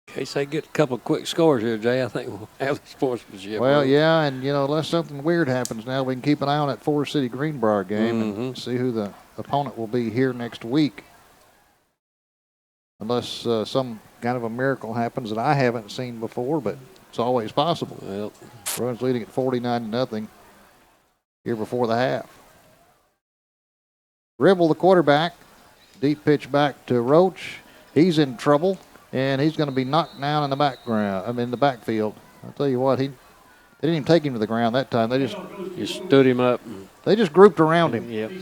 case they get a couple of quick scores here, Jay, I think we'll have the sportsmanship.
Well, yeah, and, unless something weird happens now, we can keep an eye on that Forest City Greenbrier game and see who the opponent will be here next week. Unless some kind of a miracle happens that I haven't seen before, but it's always possible.
Well,
Bruins leading at 49-0 here before the half. Ribble, the quarterback, deep pitch back to Roach. He's in trouble, and he's going to be knocked down in the the backfield. I'll tell you what, they didn't even take him to the ground that time. They
just stood him up.
They just grouped around him.
Yep.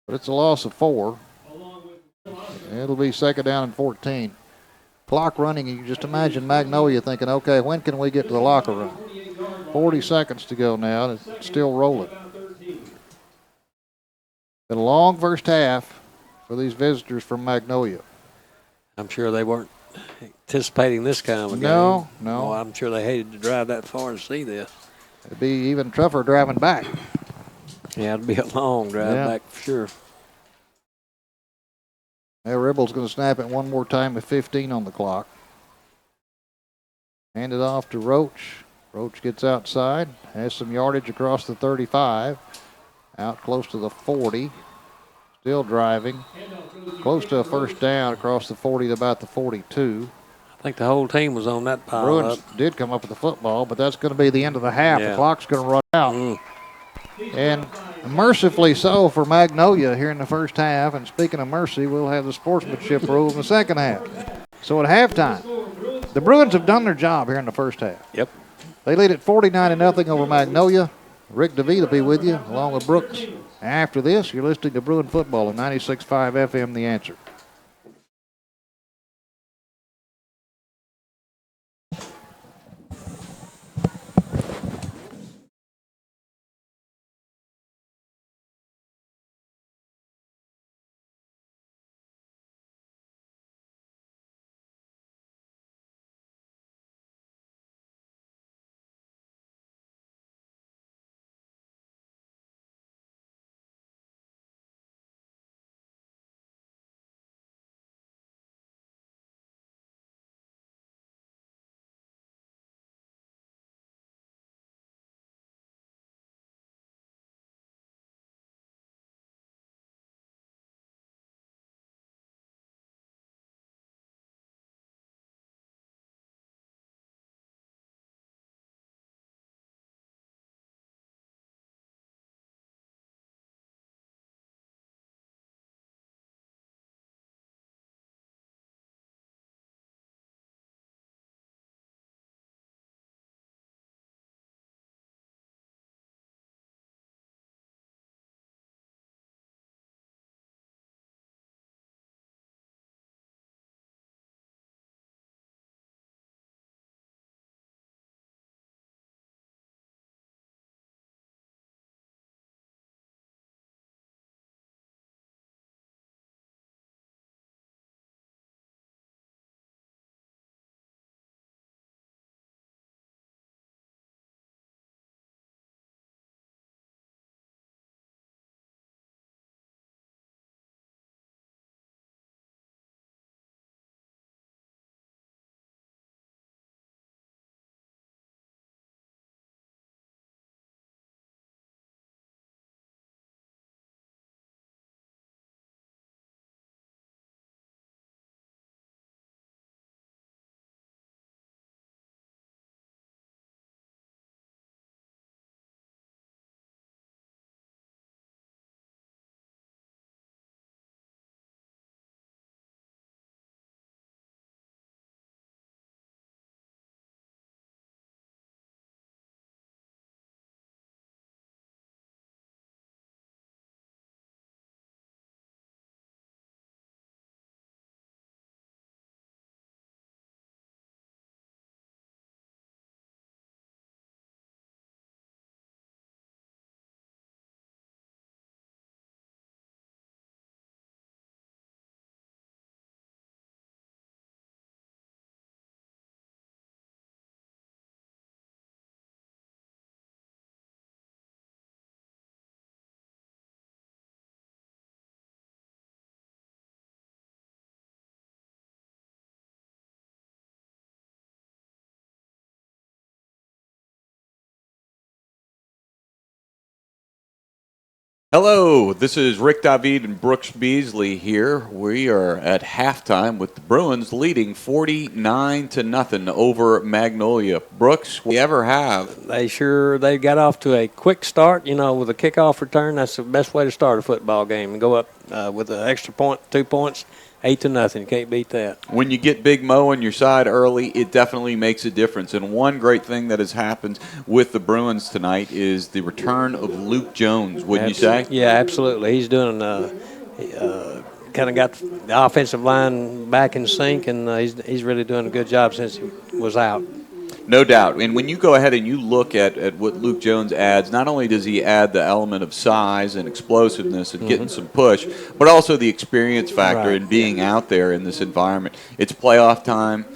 But it's a loss of 4. It'll be 2nd down and 14. Clock running, and you just imagine Magnolia thinking, okay, when can we get to the locker room? 40 seconds to go now, and it's still rolling. Been a long first half for these visitors from Magnolia.
I'm sure they weren't anticipating this kind of a game.
No.
Well, I'm sure they hated to drive that far to see this.
It'd be even tougher driving back.
Yeah, it'd be a long drive back for sure.
Now Ribble's going to snap it one more time with 15 on the clock. Hand it off to Roach. Roach gets outside, has some yardage across the 35, out close to the 40. Still driving, close to a first down across the 40 to about the 42.
I think the whole team was on that pile
Bruins
up.
did come up with the football, but that's going to be the end of the half.
Yeah.
The clock's going to run out. And mercifully so for Magnolia here in the first half. And speaking of mercy, we'll have the sportsmanship rule in the second half. So at halftime, the Bruins have done their job here in the first half.
Yep.
They lead at 49-0 over Magnolia. Rick DeVee will be with you, along with Brooks. After this, you're listening to Bruin Football on 96.5 FM, The Answer.
Hello, this is Rick David and Brooks Beasley here. We are at halftime with the Bruins leading 49-0 over Magnolia. Brooks, we ever have.
They got off to a quick start, with a kickoff return. That's the best way to start a football game and go up with an extra point, 2 points, 8-0. You can't beat that.
When you get Big Mo on your side early, it definitely makes a difference. And one great thing that has happened with the Bruins tonight is the return of Luke Jones, wouldn't you say?
Yeah, absolutely. He's doing kind of got the offensive line back in sync, and he's really doing a good job since he was out.
No doubt. And when you go ahead and you look at what Luke Jones adds, not only does he add the element of size and explosiveness and getting some push, but also the experience factor in being out there in this environment. It's playoff time.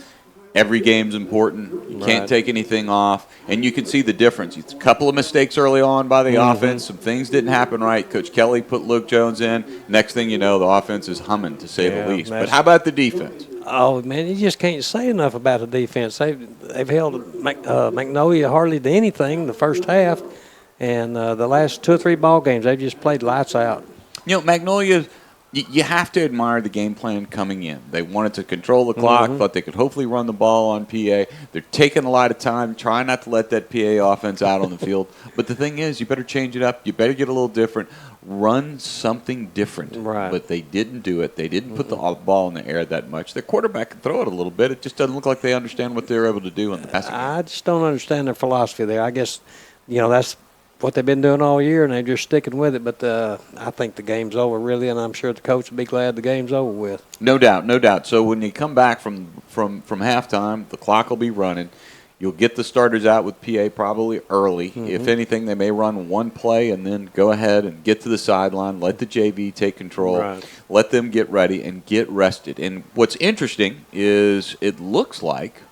Every game's important. You can't take anything off. And you can see the difference. It's a couple of mistakes early on by the offense. Some things didn't happen right. Coach Kelly put Luke Jones in. Next thing you know, the offense is humming, to say the least. But how about the defense?
Oh, man, you just can't say enough about the defense. They've held Magnolia hardly to anything the first half. And the last 2 or 3 ball games, they've just played lights out.
Magnolia, you have to admire the game plan coming in. They wanted to control the clock, thought they could hopefully run the ball on PA. They're taking a lot of time, trying not to let that PA offense out on the field. But the thing is, you better change it up. You better get a little different. Run something different.
Right.
But they didn't do it. They didn't put the ball in the air that much. Their quarterback can throw it a little bit. It just doesn't look like they understand what they're able to do in the passing game.
I just don't understand their philosophy there. I guess, that's what they've been doing all year, and they're just sticking with it. But I think the game's over, really, and I'm sure the coach will be glad the game's over with.
No doubt, no doubt. So when you come back from halftime, the clock will be running. You'll get the starters out with PA probably early. If anything, they may run one play and then go ahead and get to the sideline, let the JV take control, let them get ready and get rested. And what's interesting is it looks like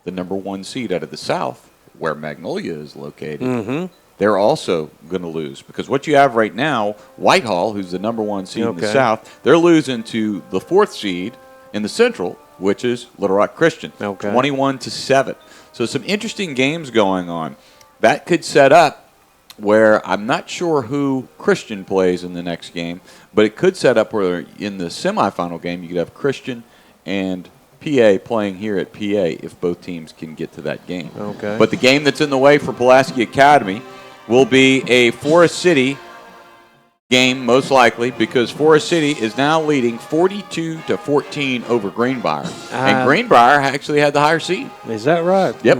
the number 1 seed out of the South, where Magnolia is located, they're also going to lose. Because what you have right now, Whitehall, who's the number 1 seed in the South, they're losing to the 4th seed in the Central, which is Little Rock Christian, 21-7. So some interesting games going on. That could set up where I'm not sure who Christian plays in the next game, but it could set up where in the semifinal game you could have Christian and PA playing here at PA if both teams can get to that game. But the game that's in the way for Pulaski Academy will be a Forest City game, most likely, because Forest City is now leading 42-14 over Greenbrier. And Greenbrier actually had the higher seed.
Is that right?
Yep.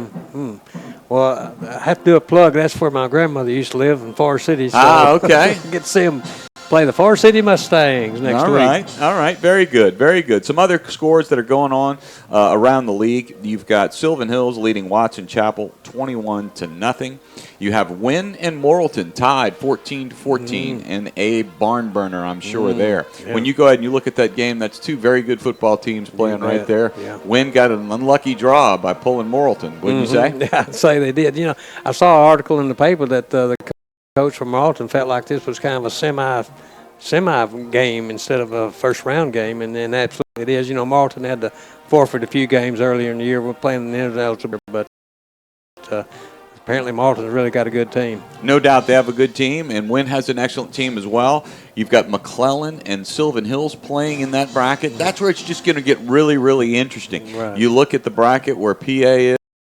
Well, I have to do a plug. That's where my grandmother used to live in Forest City. So
Okay.
Get to see them play the Forest City Mustangs next week.
All right. Very good. Very good. Some other scores that are going on around the league. You've got Sylvan Hills leading Watson Chapel 21-0. You have Wynn and Morrilton tied 14-14 and a barn burner, I'm sure, there. Yeah. When you go ahead and you look at that game, that's 2 very good football teams playing right there. Yeah. Wynn got an unlucky draw by pulling Morrilton, wouldn't you say?
Yeah, I'd say they did. I saw an article in the paper that the coach from Morrilton felt like this was kind of a semi game instead of a first round game, and absolutely it is. Morrilton had to forfeit a few games earlier in the year. We're playing the ineligible, but apparently Morrilton's really got a good team.
No doubt they have a good team, and Wynn has an excellent team as well. You've got McClellan and Sylvan Hills playing in that bracket. That's where it's just going to get really, really interesting. Right. You look at the bracket where PA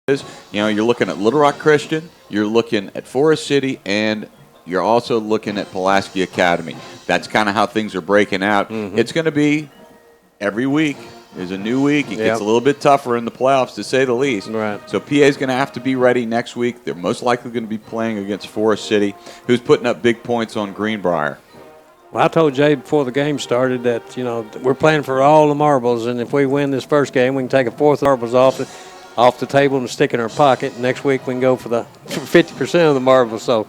is. You're looking at Little Rock Christian, you're looking at Forest City, and you're also looking at Pulaski Academy. That's kind of how things are breaking out. It's going to be every week. There's a new week. It gets a little bit tougher in the playoffs, to say the least.
Right.
So PA is going to have to be ready next week. They're most likely going to be playing against Forest City, who's putting up big points on Greenbrier.
Well, I told Jay before the game started that, we're playing for all the marbles, and if we win this first game, we can take a fourth of the marbles off the table and stick in our pocket. Next week we can go for 50% of the marbles. So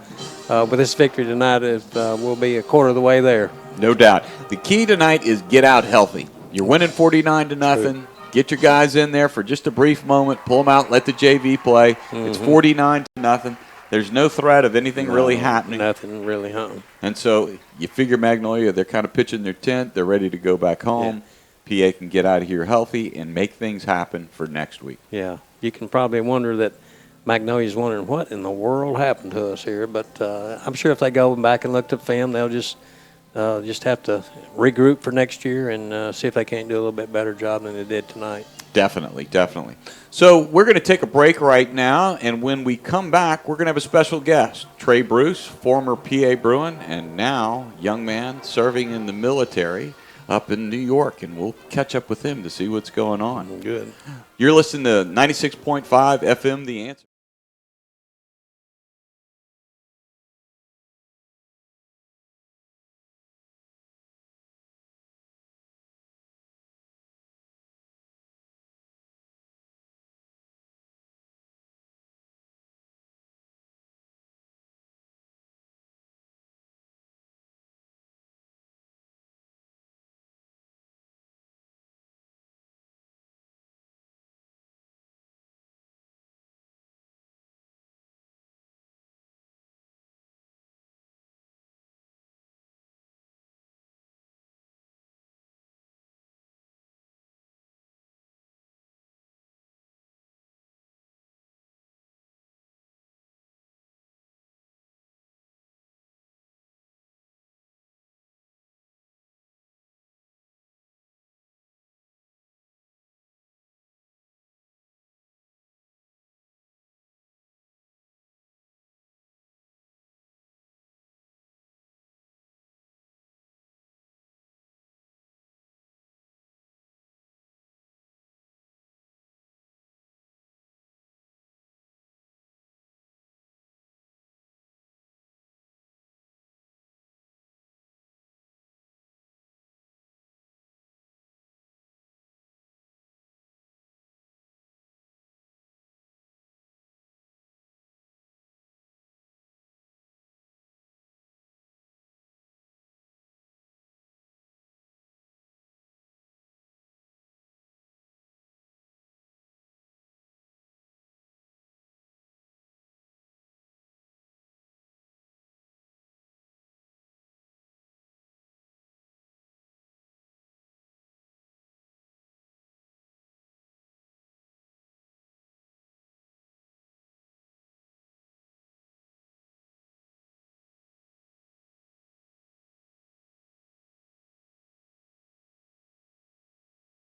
with this victory tonight, we'll be a quarter of the way there.
No doubt. The key tonight is get out healthy. You're winning 49-0. Get your guys in there for just a brief moment. Pull them out. Let the JV play. It's 49-0. There's no threat of anything really happening.
Nothing really happening.
And so you figure Magnolia, they're kind of pitching their tent. They're ready to go back home. Yeah. PA can get out of here healthy and make things happen for next week.
Yeah. You can probably wonder that Magnolia's wondering what in the world happened to us here. But I'm sure if they go back and look at film, they'll just have to regroup for next year and see if they can't do a little bit better job than they did tonight.
Definitely, definitely. So we're going to take a break right now, and when we come back, we're going to have a special guest, Trey Bruce, former PA Bruin, and now young man serving in the military up in New York, and we'll catch up with him to see what's going on.
Good.
You're listening to 96.5 FM, The Answer.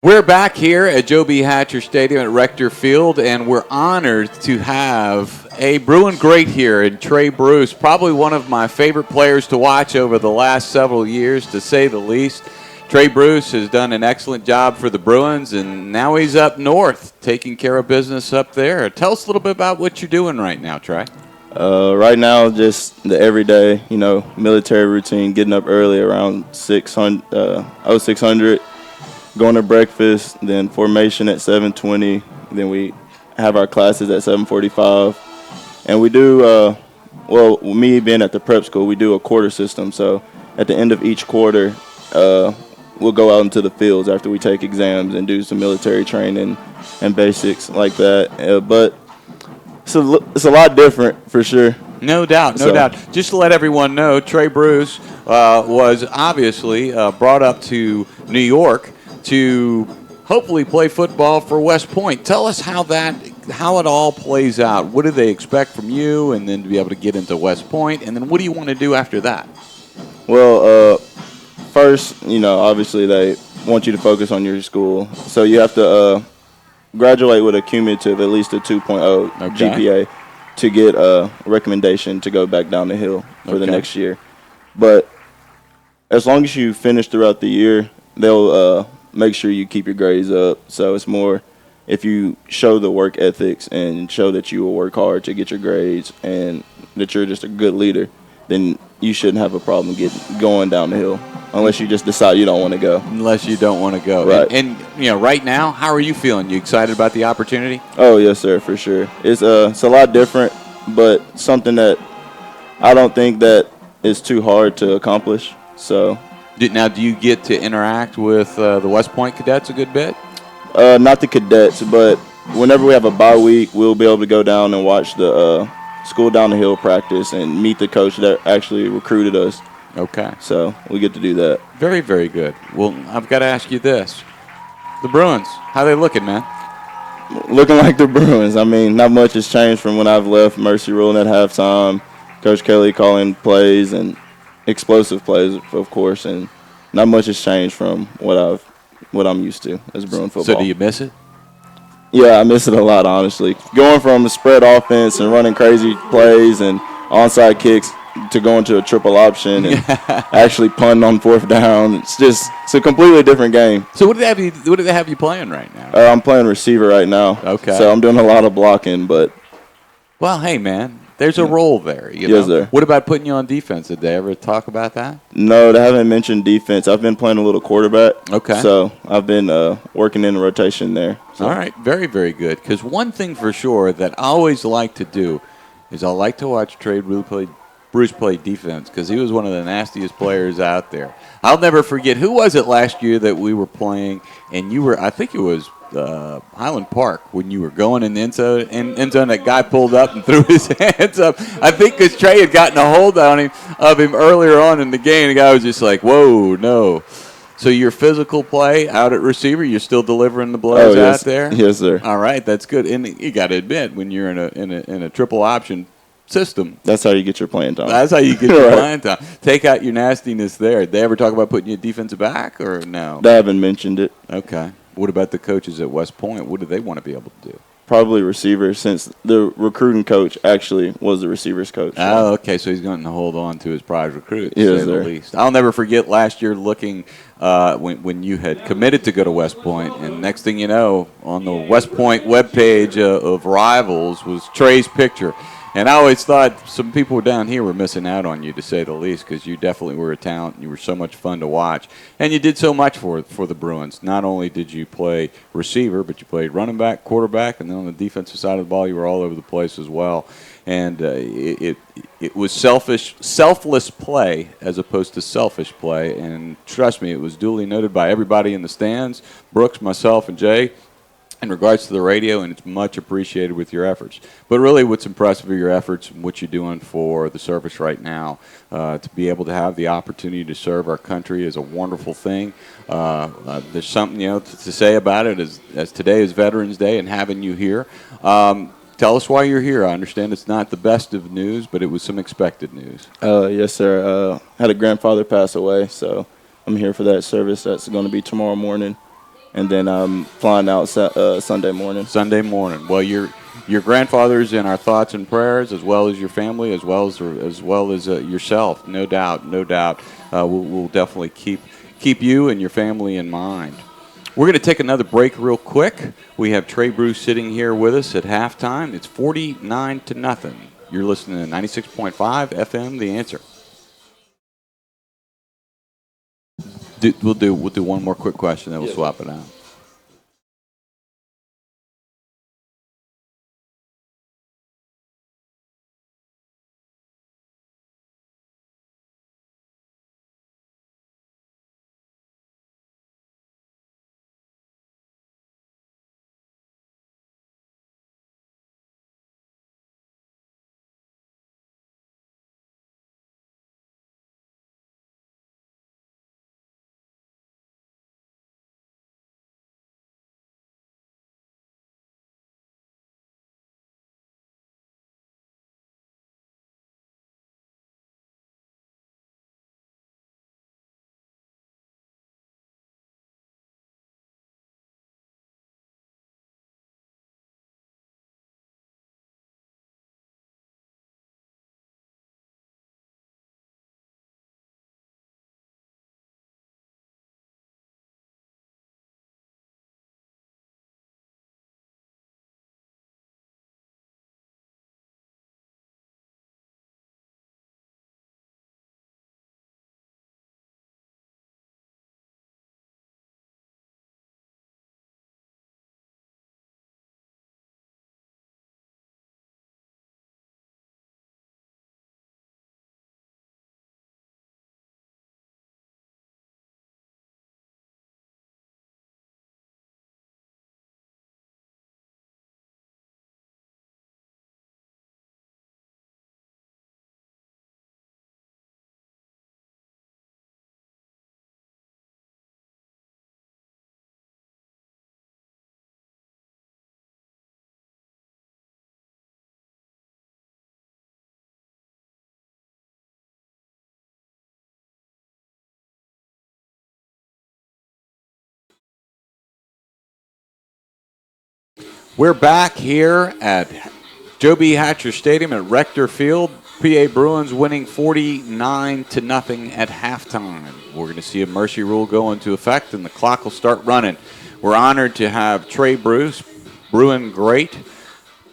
We're back here at Joe B. Hatcher Stadium at Rector Field, and we're honored to have a Bruin great here in Trey Bruce, probably one of my favorite players to watch over the last several years, to say the least. Trey Bruce has done an excellent job for the Bruins, and now he's up north taking care of business up there. Tell us a little bit about what you're doing right now, Trey.
Right now, just the everyday, military routine, getting up early around 600, going to breakfast, then formation at 7:20. Then we have our classes at 7:45. And we do, me being at the prep school, we do a quarter system. So at the end of each quarter, we'll go out into the fields after we take exams and do some military training and basics like that. But it's a lot different for sure.
No doubt, no doubt. Just to let everyone know, Trey Bruce was obviously brought up to New York to hopefully play football for West Point. Tell us how it all plays out. What do they expect from you, and then to be able to get into West Point, and then what do you want to do after that?
Well, first, obviously they want you to focus on your school, so you have to graduate with a cumulative at least a 2.0 GPA to get a recommendation to go back down the hill for the next year. But as long as you finish throughout the year, they'll make sure you keep your grades up. So it's more if you show the work ethics and show that you will work hard to get your grades and that you're just a good leader, then you shouldn't have a problem going down the hill unless you just decide you don't want to go.
Unless you don't want to go.
Right.
And right now, how are you feeling? You excited about the opportunity?
Oh, yes, sir, for sure. It's a lot different, but something that I don't think that is too hard to accomplish. So.
Now, do you get to interact with the West Point cadets a good bit?
Not the cadets, but whenever we have a bye week, we'll be able to go down and watch the school down the hill practice and meet the coach that actually recruited us.
Okay.
So we get to do that.
Very, very good. Well, I've got to ask you this. The Bruins, how they looking, man?
looking like the Bruins. I mean, not much has changed from when I've left. Mercy ruling at halftime, Coach Kelly calling plays and explosive plays, of course, and not much has changed from what I'm used to as Bruin football.
So do you miss it?
Yeah, I miss it a lot, honestly. Going from a spread offense and running crazy plays and onside kicks to going to a triple option and actually punting on fourth down, it's a completely different game.
So what do they have you playing right now?
I'm playing receiver right now.
Okay.
So I'm doing a lot of blocking, but
Well, hey, man, there's a role there. You
Yes,
know?
sir.
What about putting you on defense? Did they ever talk about that?
no, they haven't mentioned defense. I've been playing a little quarterback.
Okay.
So I've been working in the rotation there. So.
All right, very, very good. Because one thing for sure that I always like to do is I like to watch Bruce play defense because he was one of the nastiest players out there. I'll never forget, who was it last year that we were playing, and you were, I think it was Highland Park, when you were going in the end zone, that guy pulled up and threw his hands up. I think because Trey had gotten a hold of him earlier on in the game. The guy was just like, whoa, no. So your physical play out at receiver, you're still delivering the blows out there?
Yes, sir.
All right, that's good. And you got to admit, when you're in a triple option system,
That's how you get your playing time.
that's how you get your playing time. Take out your nastiness there. Did they ever talk about putting you at defensive back or no?
They haven't mentioned it.
Okay. What about the coaches at West Point? What do they want to be able to do?
Probably receiver, since the recruiting coach actually was the receivers coach.
Oh, okay. So he's going to hold on to his prize recruit, to
Yes,
say the
sir.
least. I'll never forget last year looking when you had committed to go to West Point, and next thing you know, on the West Point webpage of Rivals was Trey's picture. And I always thought some people down here were missing out on you, to say the least, because you definitely were a talent. You were so much fun to watch. And you did so much for the Bruins. Not only did you play receiver, but you played running back, quarterback, and then on the defensive side of the ball, you were all over the place as well. And it was selfless play as opposed to selfish play. And trust me, it was duly noted by everybody in the stands, Brooks, myself, and Jay, in regards to the radio, and it's much appreciated with your efforts. But really what's impressive are your efforts and what you're doing for the service right now. To be able to have the opportunity to serve our country is a wonderful thing. There's something to say about it as today is Veterans Day and having you here. Tell us why you're here. I understand it's not the best of news, but it was some expected news.
Yes, sir. Had a grandfather pass away, so I'm here for that service. That's going to be tomorrow morning. And then I'm flying out Sunday morning.
Sunday morning. Well, your grandfather's in our thoughts and prayers, as well as your family, as well as yourself. No doubt, no doubt. We'll definitely keep you and your family in mind. We're going to take another break real quick. We have Trey Bruce sitting here with us at halftime. It's 49-0. You're listening to 96.5 FM, The Answer. We'll do one more quick question, then we'll swap it out. We're back here at Joe B. Hatcher Stadium at Rector Field. PA Bruins winning 49-0 at halftime. We're going to see a mercy rule go into effect, and the clock will start running. We're honored to have Trey Bruce, Bruin great,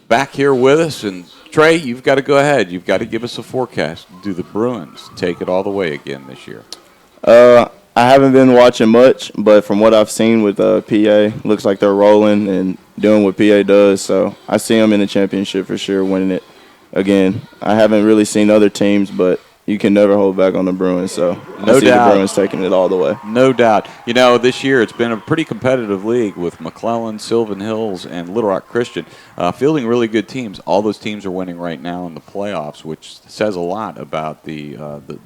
back here with us. And Trey, you've got to go ahead. You've got to give us a forecast. Do the Bruins take it all the way again this year?
I haven't been watching much, but from what I've seen with PA, looks like they're rolling and doing what PA does. So I see them in the championship for sure, winning it again. I haven't really seen other teams, but you can never hold back on the Bruins. So I see the Bruins taking it all the way.
No doubt. You know, this year it's been a pretty competitive league with McClellan, Sylvan Hills, and Little Rock Christian fielding really good teams. All those teams are winning right now in the playoffs, which says a lot about the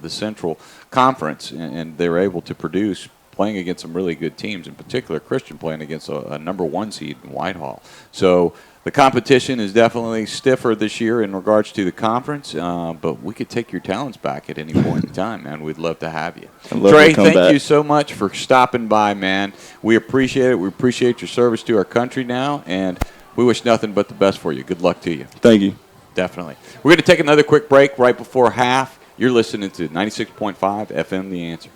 Central Conference, and they're able to produce playing against some really good teams, in particular Christian playing against a number 1 seed in Whitehall. So the competition is definitely stiffer this year in regards to the conference, but we could take your talents back at any point in time, man. We'd love to have you. Trey, thank you so much for stopping by, man. We appreciate it. We appreciate your service to our country now, and we wish nothing but the best for you. Good luck to you.
Thank you.
Definitely. We're going to take another quick break right before half. You're listening to 96.5 FM The Answer.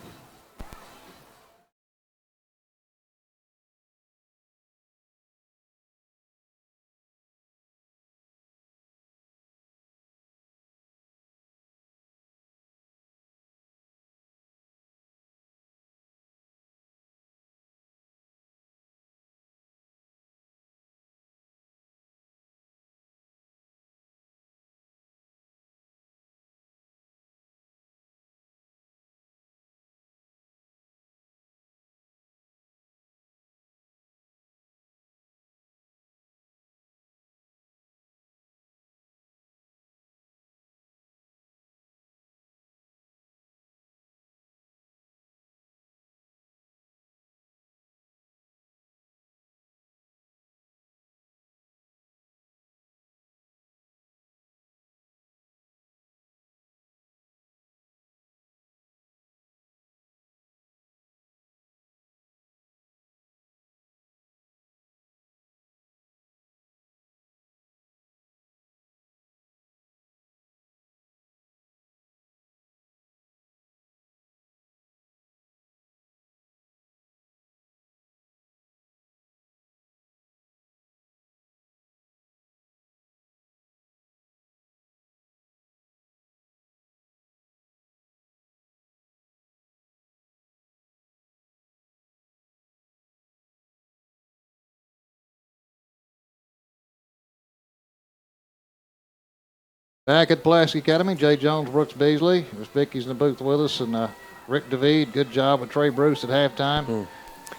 Back at Pulaski Academy, Jay Jones, Brooks Beasley. Miss Vicky's in the booth with us, and Rick DeVede. Good job with Trey Bruce at halftime.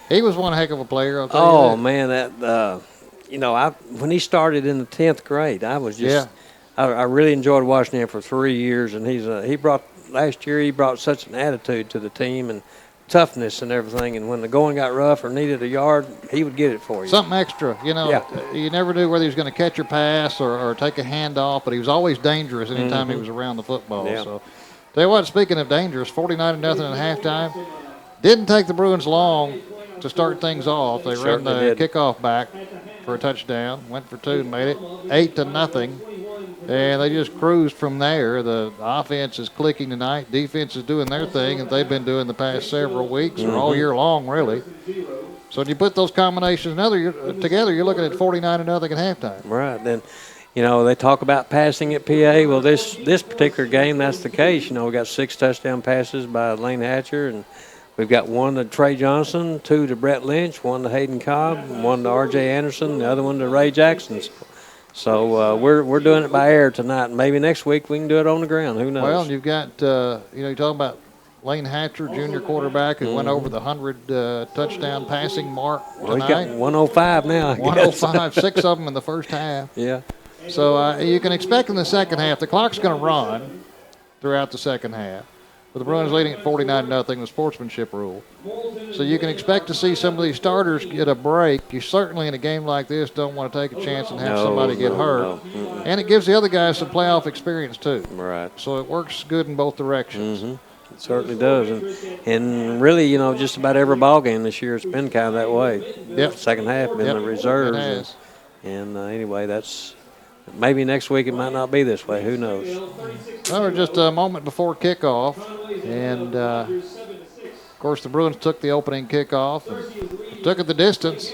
He was one heck of a player. I'll tell you that.
Man, that when he started in the 10th grade, I was just I really enjoyed watching him for 3 years, and he brought such an attitude to the team and toughness and everything. And when the going got rough or needed a yard, he would get it for you.
Something extra, you never knew whether he was going to catch or pass or take a handoff, but he was always dangerous anytime he was around the football.
Yeah.
So, tell you what, speaking of dangerous, 49-0 at halftime. Didn't take the Bruins long to start things off. They ran the kickoff back for a touchdown, went for 2 and made it 8-0. And they just cruised from there. The offense is clicking tonight. Defense is doing their thing that they've been doing the past several weeks or all year long, really. So when you put those combinations together, you're looking at 49-0 at halftime.
Right. Then, they talk about passing at PA. Well, this particular game, that's the case. We got 6 touchdown passes by Lane Hatcher, and we've got 1 to Trey Johnson, 2 to Brett Lynch, 1 to Hayden Cobb, 1 to R.J. Anderson, the other 1 to Ray Jackson. So we're doing it by air tonight. Maybe next week we can do it on the ground. Who knows?
Well, and you've got, you're talking about Lane Hatcher, junior quarterback, who went over the 100 touchdown passing mark tonight.
Well, he's got 105 now.
105, 6 of them in the first half.
Yeah.
So you can expect in the second half, the clock's going to run throughout the second half. With the Bruins leading at 49-0, the sportsmanship rule. So you can expect to see some of these starters get a break. You certainly, in a game like this, don't want to take a chance and have somebody get hurt.
No.
And it gives the other guys some playoff experience, too.
Right.
So it works good in both directions.
It certainly does. And really, just about every ball game this year, it's been kind of that way.
Yep.
Second half been the reserves.
It has.
And anyway, that's maybe next week it might not be this way. Who knows?
Well, we're just a moment before kickoff, and of course the Bruins took the opening kickoff and took it the distance.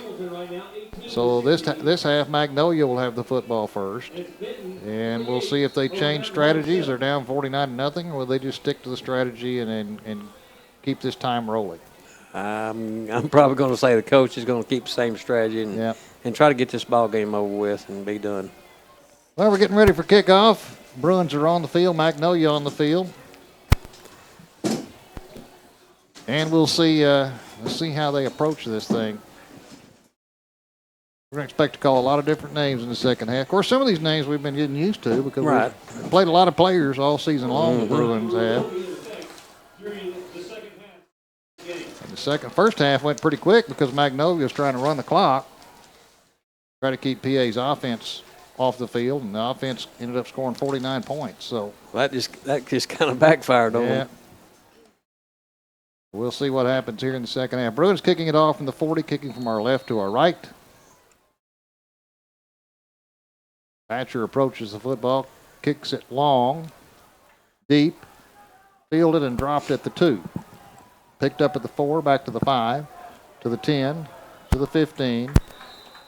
So this half, Magnolia will have the football first, and we'll see if they change strategies. They're down 49-0, or will they just stick to the strategy and keep this time rolling?
I'm probably going to say the coach is going to keep the same strategy and try to get this ball game over with and be done.
Well, we're getting ready for kickoff. Bruins are on the field, Magnolia on the field. And we'll see how they approach this thing. We're going to expect to call a lot of different names in the second half. Of course, some of these names we've been getting used to because we've played a lot of players all season long, the Bruins have. And the first half went pretty quick because Magnolia was trying to run the clock, try to keep PA's offense off the field, and the offense ended up scoring 49 points. So
that just kind of backfired on them.
We'll see what happens here in the second half. Bruins kicking it off from the 40, kicking from our left to our right. Thatcher approaches the football, kicks it long, deep, fielded and dropped at the 2. Picked up at the 4, back to the 5, to the 10, to the 15.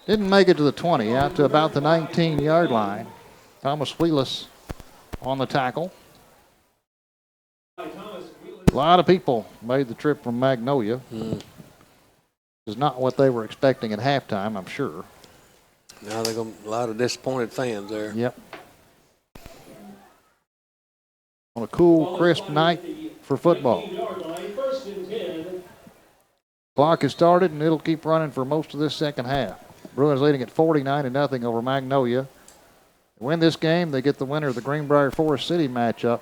Didn't make it to the 20, out to about the 19-yard line. Thomas Wheelis on the tackle. A lot of people made the trip from Magnolia. It's not what they were expecting at halftime, I'm sure.
Now they're going to a lot of disappointed fans there.
Yep. On a cool, crisp night for football. Clock has started, and it'll keep running for most of this second half. Bruins leading at 49-0 over Magnolia. Win this game, they get the winner of the Greenbrier-Forest City matchup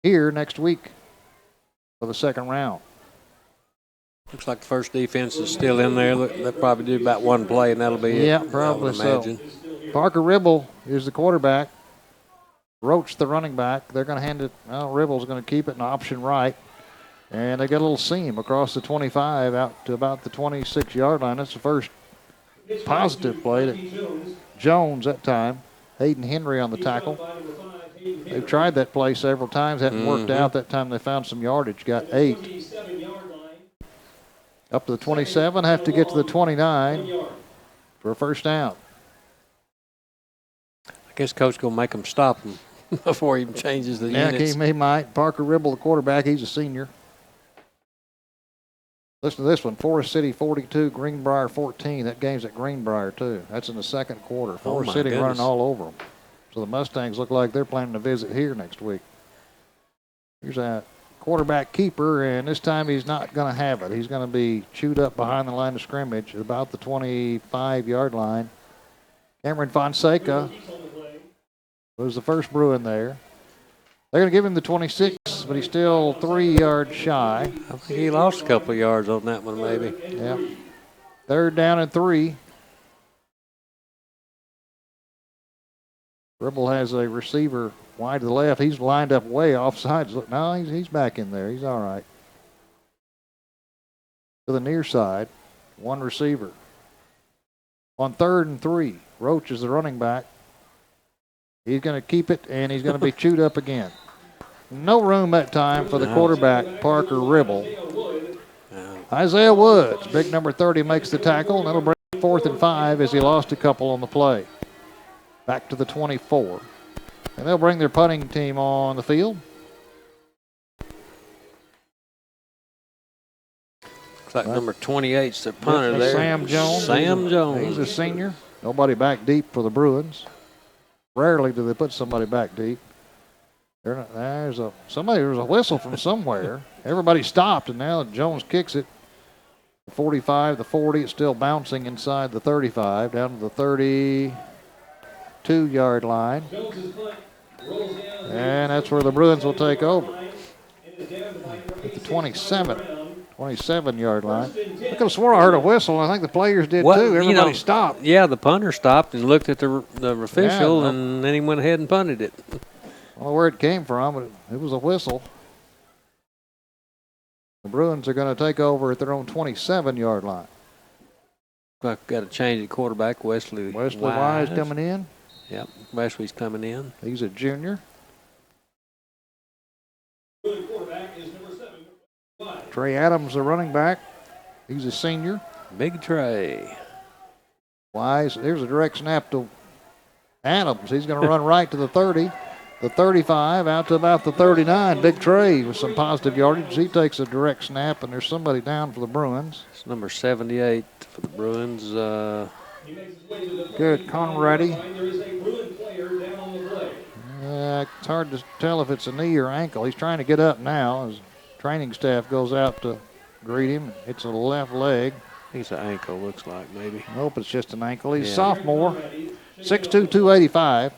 here next week for the second round.
Looks like the first defense is still in there. They'll probably do about one play, and that'll be it.
Yeah, probably so. Parker Ribble is the quarterback. Roach the running back. They're going to hand it. Well, Ribble's going to keep it in option right. And they get a little seam across the 25 out to about the 26-yard line. That's the first positive play to Jones that time. Hayden Henry on the tackle. They've tried that play several times. Hadn't worked out. That time they found some yardage. Got 8. Up to the 27, have to get to the 29 for a first down.
I guess Coach going to make them stop him before he even changes the units.
Yeah, he might. Parker Ribble, the quarterback, he's a senior. Listen to this one. Forest City 42, Greenbrier 14. That game's at Greenbrier, too. That's in the second quarter. Forest City running all over them. So the Mustangs look like they're planning to visit here next week. Here's a quarterback keeper, and this time he's not going to have it. He's going to be chewed up behind the line of scrimmage at about the 25-yard line. Cameron Fonseca was the first Bruin there. They're going to give him the 26, but he's still 3 yards shy.
I think he lost a couple of yards on that one, maybe.
Yeah. 3rd down and 3. Ribble has a receiver wide to the left. He's lined up way offside. Look, no, he's back in there. He's all right. To the near side, one receiver. On 3rd and 3, Roach is the running back. He's going to keep it, and he's going to be chewed up again. No room that time for the quarterback, Parker Ribble. Isaiah Woods, big number 30, makes the tackle, and that'll bring 4th and 5 as he lost a couple on the play. Back to the 24. And they'll bring their punting team on the field.
Looks like number 28's the punter there.
Sam Jones.
Sam Jones.
He's a senior. Nobody back deep for the Bruins. Rarely do they put somebody back deep. There's a whistle from somewhere. Everybody stopped, and now Jones kicks it. The 45, the 40, it's still bouncing inside the 35, down to the 32-yard line. And that's where the Bruins will take over. At the 27-yard line. I could have sworn I heard a whistle, and I think the players did too. Everybody stopped.
Yeah, the punter stopped and looked at the official, and then he went ahead and punted it.
I don't know where it came from, but it was a whistle. The Bruins are going to take over at their own 27-yard line.
Got to change the quarterback. Wesley
Wise coming in.
Yep, Wesley's coming in.
He's a junior. Trey Adams, the running back. He's a senior.
Big Trey.
Wise, there's a direct snap to Adams. He's going to run right to the 30, the 35, out to about the 39. Big Trey with some positive yardage. He takes a direct snap, and there's somebody down for the Bruins.
It's number 78 for the Bruins.
Good, Conradi. It's hard to tell if it's a knee or ankle. He's trying to get up now. His training staff goes out to greet him. It's a left leg.
He's an ankle, looks like, maybe.
Nope, it's just an ankle. He's a sophomore, 6'2", 285.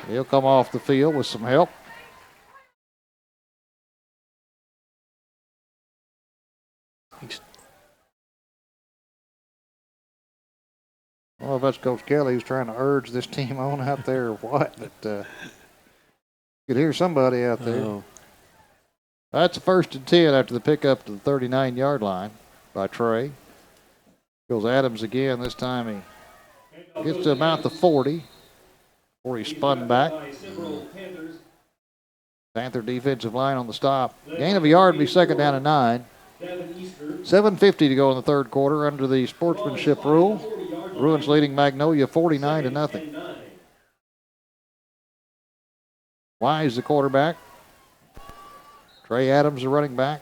He'll come off the field with some help. I don't know if that's Coach Kelly who's trying to urge this team on out there or what, but you could hear somebody out there.
Oh.
That's a 1st and 10 after the pickup to the 39-yard line by Trey. Goes Adams again. This time he gets to about the 40 before he spun back. Panther defensive line on the stop. Gain of a yard would be 2nd down and 9. 7:50 to go in the 3rd quarter under the sportsmanship rule. Bruins leading Magnolia 49-0. Wise the quarterback. Trey Adams the running back.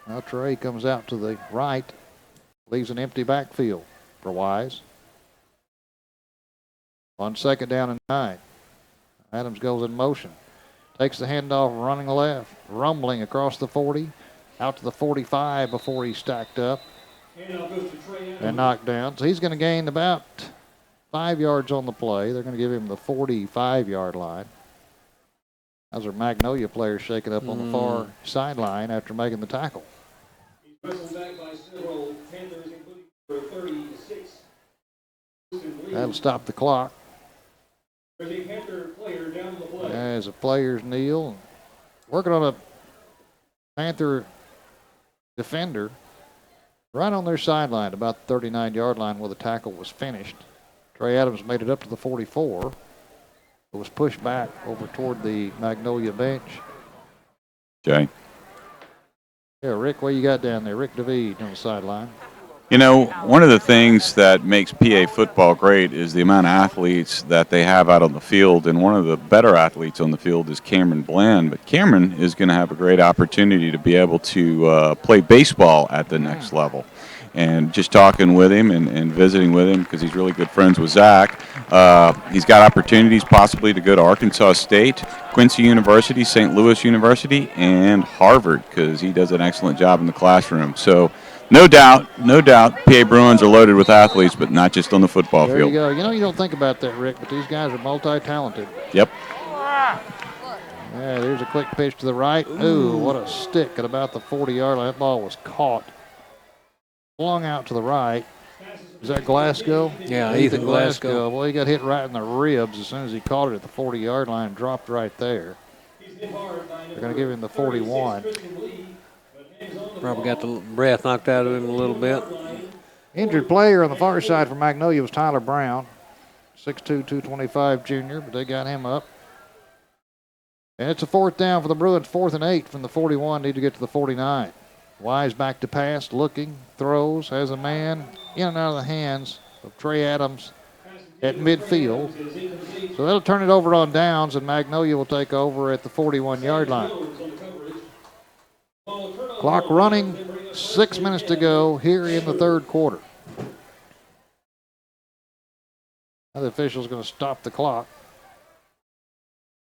Now Trey comes out to the right. Leaves an empty backfield for Wise. On 2nd down and 9. Adams goes in motion. Takes the handoff, running left. Rumbling across the 40. Out to the 45 before he's stacked up and knocked down. So he's going to gain about 5 yards on the play. They're going to give him the 45-yard line. Those are Magnolia players shaking up on the far sideline after making the tackle. That'll stop the clock. As the players kneel, working on a Panther defender right on their sideline, about the 39-yard line where the tackle was finished. Trey Adams made it up to the 44. It was pushed back over toward the Magnolia bench.
Jay.
Yeah, Rick, what you got down there? Rick DeVede on the sideline.
You know, one of the things that makes PA football great is the amount of athletes that they have out on the field, and one of the better athletes on the field is Cameron Bland. But Cameron is going to have a great opportunity to be able to play baseball at the next level. And just talking with him and visiting with him, because he's really good friends with Zach, he's got opportunities possibly to go to Arkansas State, Quincy University, St. Louis University, and Harvard, because he does an excellent job in the classroom. So no doubt, PA Bruins are loaded with athletes, but not just on the football
There
field.
you go. You know, you don't think about that, Rick, but these guys are multi-talented.
Yep.
Yeah, there's a quick pitch to the right. Ooh, what a stick at about the 40-yard line. That ball was caught. Flung out to the right. Is that Glasgow?
Yeah, Ethan Glasgow.
Well, he got hit right in the ribs as soon as he caught it at the 40-yard line and dropped right there. They're going to give him the 41.
Probably got the breath knocked out of him a little bit.
Injured player on the far side for Magnolia was Tyler Brown, 6'2", 225 junior, but they got him up. And it's a 4th down for the Bruins, 4th and 8 from the 41, need to get to the 49. Wise back to pass, looking, throws, has a man in and out of the hands of Trey Adams at midfield. So that'll turn it over on downs, and Magnolia will take over at the 41-yard line. Clock running, 6 minutes to go here in the 3rd quarter. Now the official's going to stop the clock.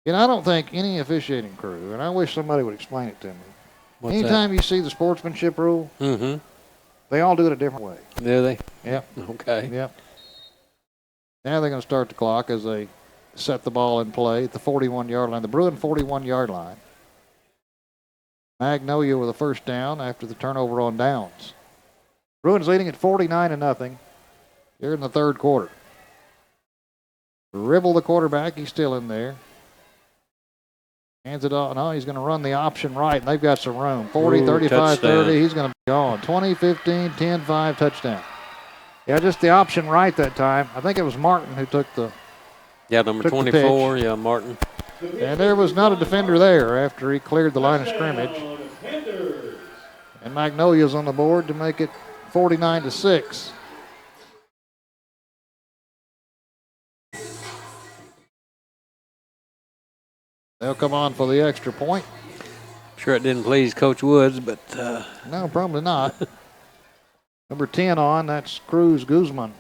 And I don't think any officiating crew, and I wish somebody would explain it to me.
What's
Anytime you see the sportsmanship rule, they all do it a different way.
Do they?
Yep.
Okay.
Yep. Now they're going to start the clock as they set the ball in play at the 41-yard line, the Bruin 41-yard line. Magnolia with a 1st down after the turnover on downs. Bruins leading at 49-0 here in the 3rd quarter. Ribble, the quarterback, he's still in there. Hands it off. No, he's going to run the option right, and they've got some room. 40, 35,
touchdown.
30. He's going to be gone. 20, 15, 10, 5, touchdown. Yeah, just the option right that time. I think it was Martin who took the
Number
took the
24. Yeah, Martin.
And there was not a defender there after he cleared the line of scrimmage. And Magnolia's on the board to make it 49-6. They'll come on for the extra point.
Sure it didn't please Coach Woods, but
No, probably not. Number 10 on, that's Cruz Guzman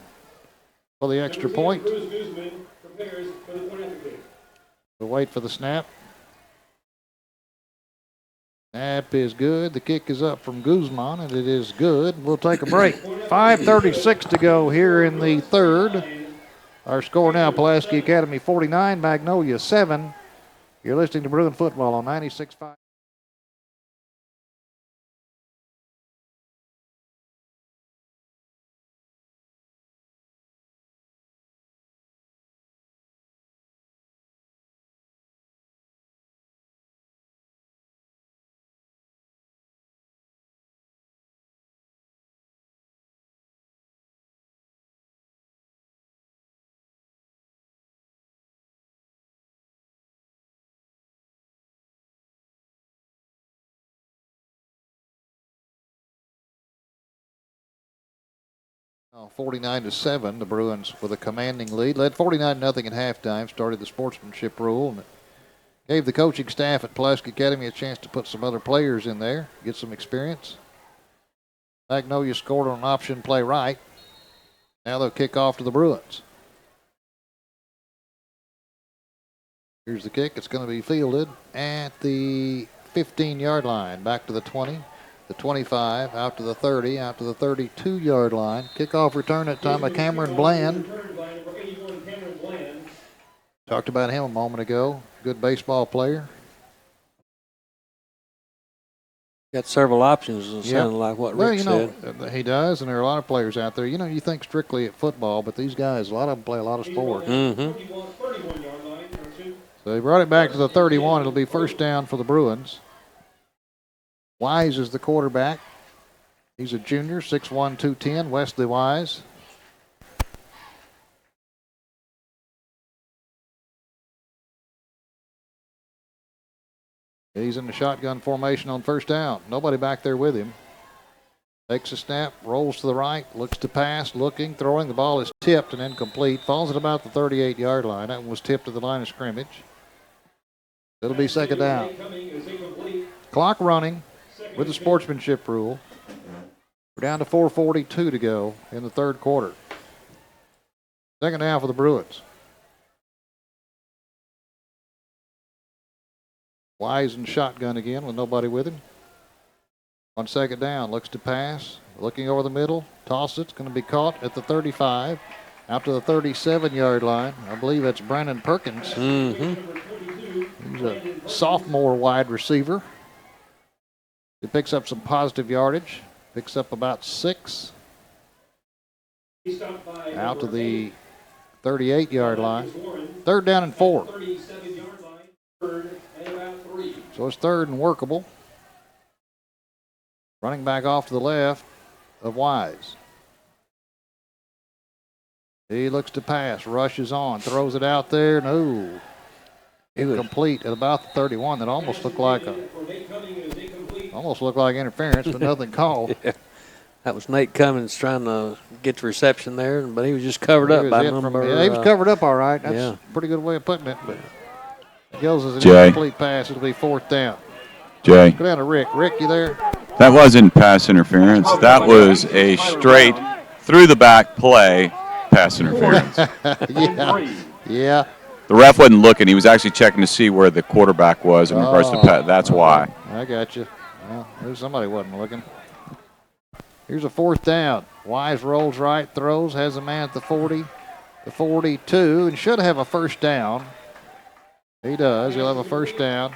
for the extra point. We'll wait for the snap. Snap is good. The kick is up from Guzman, and it is good. We'll take a break. 5:36 to go here in the third. Our score now, Pulaski Academy 49, Magnolia 7. You're listening to Bruin Football on 96.5. Oh, 49-7, the Bruins with a commanding lead. Led 49-0 at halftime, started the sportsmanship rule, and gave the coaching staff at Pulaski Academy a chance to put some other players in there, get some experience. Magnolia scored on an option play right. Now they'll kick off to the Bruins. Here's the kick. It's going to be fielded at the 15-yard line, back to the 20. The 25, out to the 30, out to the 32-yard line. Kickoff return that time by Cameron Bland. Talked about him a moment ago. Good baseball player.
got several options. It sounded like what Rick said.
He does, and there are a lot of players out there. You know, you think strictly at football, but these guys, a lot of them play a lot of sports.
Mm-hmm.
So they brought it back to the 31. It'll be first down for the Bruins. Wise is the quarterback. He's a junior, 6'1", 210, Wesley Wise. He's in the shotgun formation on first down. Nobody back there with him. Takes a snap, rolls to the right, looks to pass, looking, throwing. The ball is tipped and incomplete. Falls at about the 38-yard line. That one was tipped to the line of scrimmage. It'll be second down. Clock running with the sportsmanship rule. We're down to 4:42 to go in the third quarter. Second down for the Bruins. Wise in shotgun again with nobody with him. On second down, looks to pass, looking over the middle, toss it. It's going to be caught at the 35, out to the 37-yard line. I believe that's Brandon Perkins.
Mm-hmm.
He's a sophomore wide receiver. He picks up some positive yardage. Picks up about 6. Out to the 38-yard line. Third down and 4. So it's third and workable. Running back off to the left of Wise. He looks to pass, rushes on, throws it out there. No. Incomplete at about the 31. That almost looked like interference, but nothing called.
Yeah. That was Nate Cummins trying to get the reception there, but he was just covered up by number.
He was covered up all right. That's
yeah.
a pretty good way of putting it. But it goes as an incomplete pass. It'll be fourth down.
Jay.
Go down to Rick. Rick, you there?
That wasn't pass interference. That was a straight through the back play pass interference.
Yeah.
The ref wasn't looking. He was actually checking to see where the quarterback was in regards to pass. That's why.
I got you. Well, there's somebody wasn't looking. Here's a fourth down. Wise rolls right, throws, has a man at the 40, the 42, and should have a first down. He does. He'll have a first down.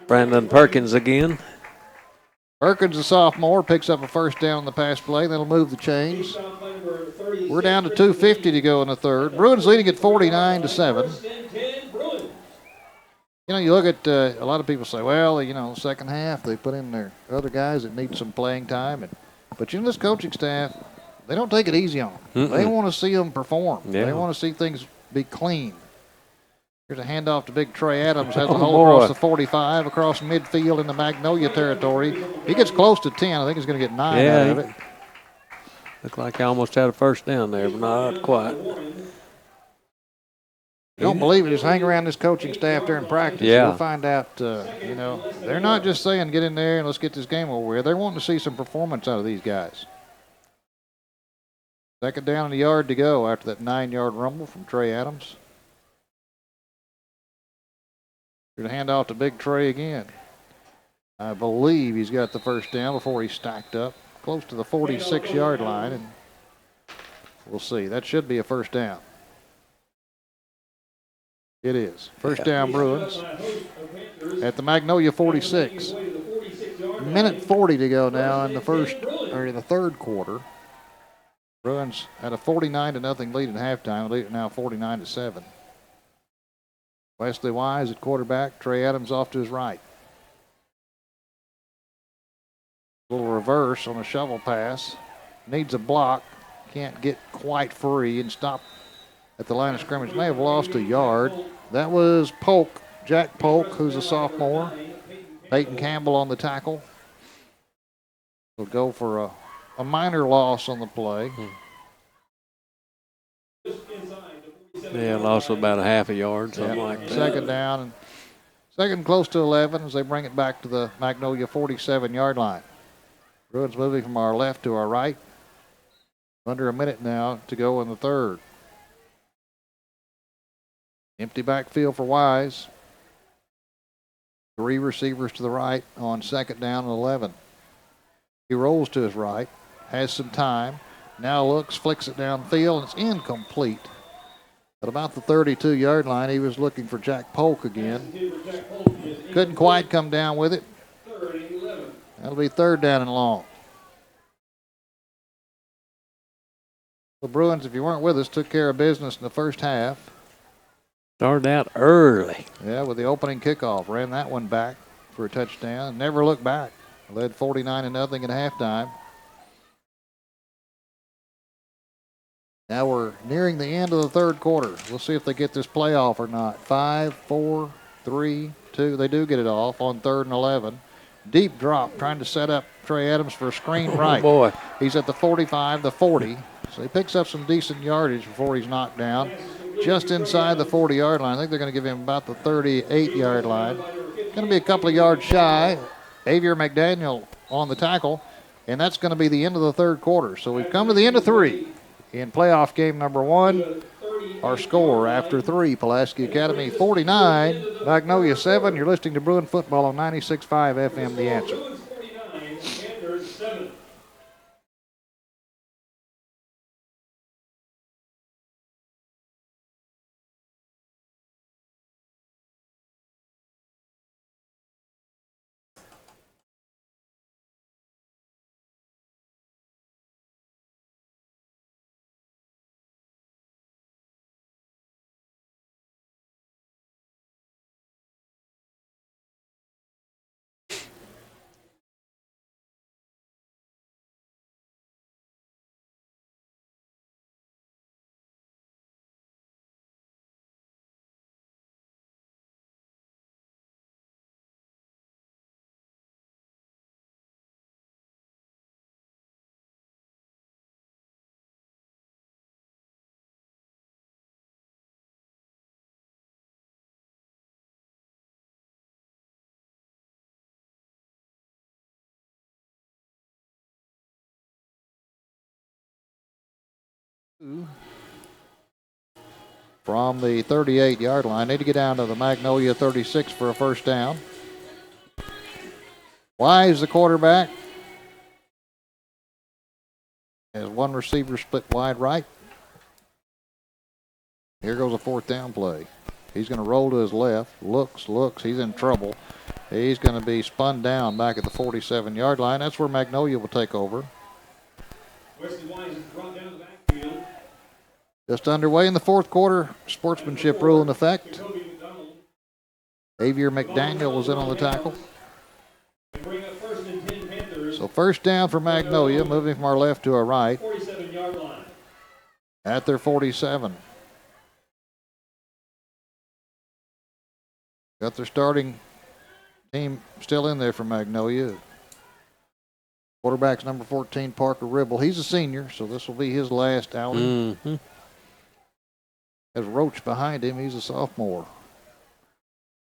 Brandon Perkins again.
Perkins, a sophomore, picks up a first down on the pass play. That'll move the chains. We're down to 2:50 to go in the third. Bruins leading at 49-7. You know, you look at a lot of people say, well, you know, second half they put in their other guys that need some playing time, but you know, this coaching staff, they don't take it easy on them. They want to see them perform.
Yeah.
They want to see things be clean. Here's a handoff to big Trey Adams, has the hole across the 45, across midfield in the Magnolia territory. He gets close to 10. I think he's going to get 9 out of it.
Looked like I almost had a first down there, but not quite.
You don't believe it, just hang around this coaching staff during practice.
Yeah.
You'll find out, you know, they're not just saying get in there and let's get this game over with. They're wanting to see some performance out of these guys. Second down in the yard to go after that 9-yard rumble from Trey Adams. Here's a handoff to big Trey again. I believe he's got the first down before he stacked up close to the 46-yard line, and we'll see. That should be a first down. It is. First down, Bruins at the Magnolia 46. Minute 40 to go now in the third quarter. Bruins had a 49-0 lead at halftime. Lead it now 49-7. Wesley Wise at quarterback. Trey Adams off to his right. Little reverse on a shovel pass. Needs a block. Can't get quite free and stop at the line of scrimmage. May have lost a yard. That was Polk, Jack Polk, who's a sophomore. Peyton Campbell on the tackle. Will go for a minor loss on the play.
Yeah, lost about a half a yard, something like that.
Second down and second close to 11 as they bring it back to the Magnolia 47-yard line. Bruins moving from our left to our right. Under a minute now to go in the third. Empty backfield for Wise. 3 receivers to the right on second down and 11. He rolls to his right, has some time, now looks, flicks it downfield, and it's incomplete. At about the 32-yard line, he was looking for Jack Polk again. Couldn't quite come down with it. That'll be third down and long. The Bruins, if you weren't with us, took care of business in the first half.
Started out early.
Yeah, with the opening kickoff. Ran that one back for a touchdown. Never looked back. Led 49-0 at halftime. Now we're nearing the end of the third quarter. We'll see if they get this playoff or not. 5, 4, 3, 2. They do get it off on 3rd and 11. Deep drop, trying to set up Trey Adams for a screen right.
Boy.
He's at the 45, the 40. So he picks up some decent yardage before he's knocked down. Just inside the 40-yard line. I think they're going to give him about the 38-yard line. Going to be a couple of yards shy. Xavier McDaniel on the tackle. And that's going to be the end of the third quarter. So we've come to the end of 3 in playoff game number 1. Our score after 3, Pulaski Academy 49, Magnolia 7. You're listening to Bruin Football on 96.5 FM, The Answer. From the 38-yard line. Need to get down to the Magnolia 36 for a first down. Wise, the quarterback. Has one receiver split wide right. Here goes a fourth down play. He's going to roll to his left. Looks. He's in trouble. He's going to be spun down back at the 47-yard line. That's where Magnolia will take over.
Wesley Wise is brought down to the backfield.
Just underway in the fourth quarter. Sportsmanship rule in effect. Xavier McDaniel was in on the tackle. So first down for Magnolia, moving from our left to our right.
47-yard line.
At their 47. Got their starting team still in there for Magnolia. Quarterback's number 14, Parker Ribble. He's a senior, so this will be his last outing.
Mm-hmm.
Has Roach behind him. He's a sophomore.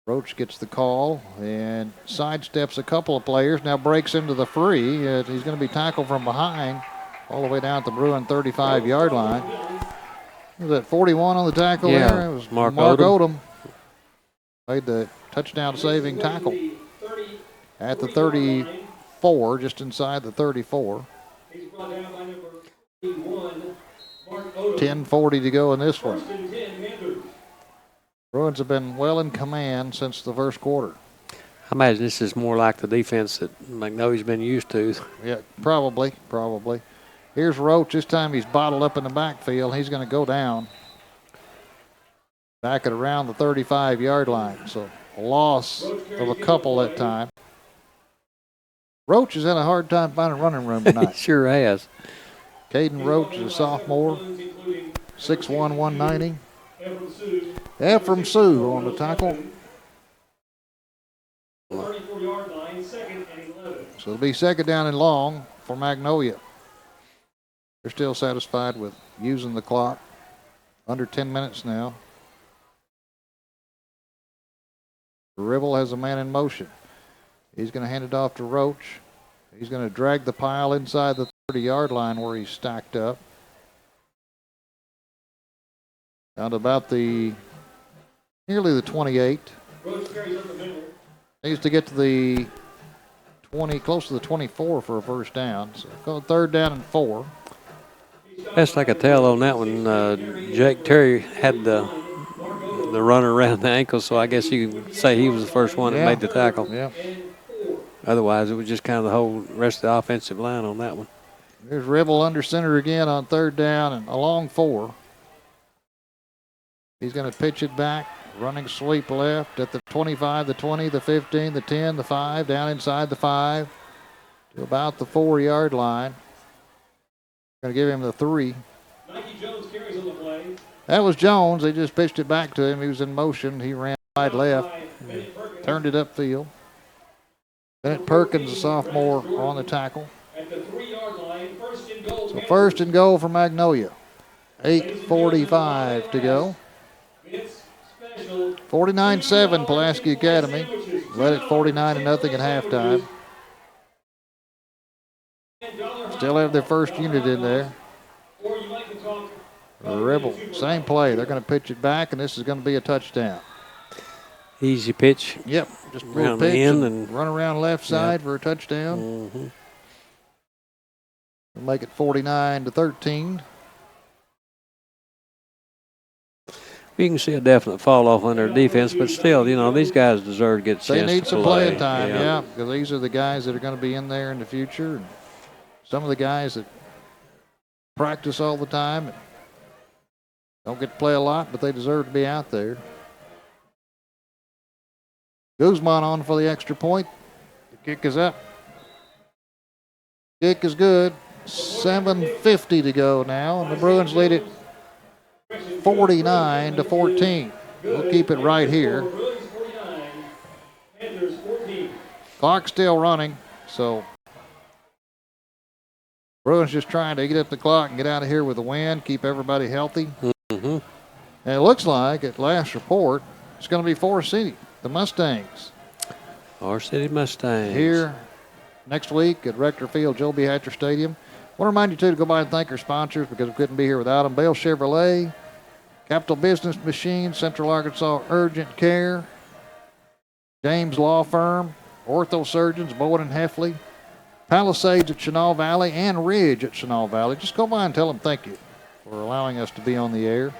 Roach gets the call and sidesteps a couple of players. Now breaks into the free. He's going to be tackled from behind all the way down at the Bruin 35-yard line. Was that 41 on the tackle there? It was Mark Odom. Made the touchdown-saving tackle at the 34, just inside the 34. 10:40 to go in this one. Bruins have been well in command since the first quarter.
I imagine this is more like the defense that Magnolia's been used to.
Yeah, probably. Here's Roach. This time he's bottled up in the backfield. He's going to go down back at around the 35-yard line. So a loss of a couple that time. Roach has had a hard time finding running room tonight.
Sure has.
Caden Roach is a sophomore, 6'1", 190. Ephraim Sue on the tackle.
34-yard line, second and 11.
So it'll be second down and long for Magnolia. They're still satisfied with using the clock. Under 10 minutes now. Ribble has a man in motion. He's going to hand it off to Roach. He's going to drag the pile inside the 30-yard line where he's stacked up. Down to about nearly the 28. Needs to get to the 20, close to the 24 for a first down. So go third down and 4.
Best I could tell on that one, Jake Terry had the runner around the ankle, so I guess you could say he was the first one that made the tackle.
Yeah.
Otherwise, it was just kind of the whole rest of the offensive line on that one.
There's Ribble under center again on third down and a long 4. He's going to pitch it back, running sweep left at the 25, the 20, the 15, the 10, the 5, down inside the 5 to about the 4-yard line. Going to give him the 3.
Mikey Jones carries on the play.
That was Jones. They just pitched it back to him. He was in motion. He ran wide left, turned it upfield. Bennett Perkins, a sophomore, on the tackle.
At the 3-yard line, first and goal.
So first and goal for Magnolia. 8:45 to go. 49-7 Pulaski Academy. Led at 49-0 at halftime. Still have their first unit in there. Rebel, same play. They're going to pitch it back, and this is going to be a touchdown.
Easy pitch.
Yep, just a little
Around the
pitch
end
and run around left side for a touchdown.
Mm-hmm.
We'll make it 49-13.
You can see a definite fall off on their defense, but still, you know, these guys deserve to get a chance.
They need
to
some
play.
playing time, yeah, because these are the guys that are going to be in there in the future. And some of the guys that practice all the time and don't get to play a lot, but they deserve to be out there. Guzman on for the extra point. The kick is up. Kick is good. 7:50 to go now, and the Bruins lead it 49-14. We'll keep it right here. Clock's still running, so Bruins just trying to get up the clock and get out of here with a win, keep everybody healthy.
Mm-hmm.
And it looks like, at last report, it's going to be Forest City, the Mustangs.
Forest City Mustangs.
Here next week at Rector Field, Joe B. Hatcher Stadium. I want to remind you, too, to go by and thank our sponsors because we couldn't be here without them. Bale Chevrolet, Capital Business Machine, Central Arkansas Urgent Care, James Law Firm, Ortho Surgeons, Bowen and Heffley, Palisades at Chenal Valley, and Ridge at Chenal Valley. Just go by and tell them thank you for allowing us to be on the air.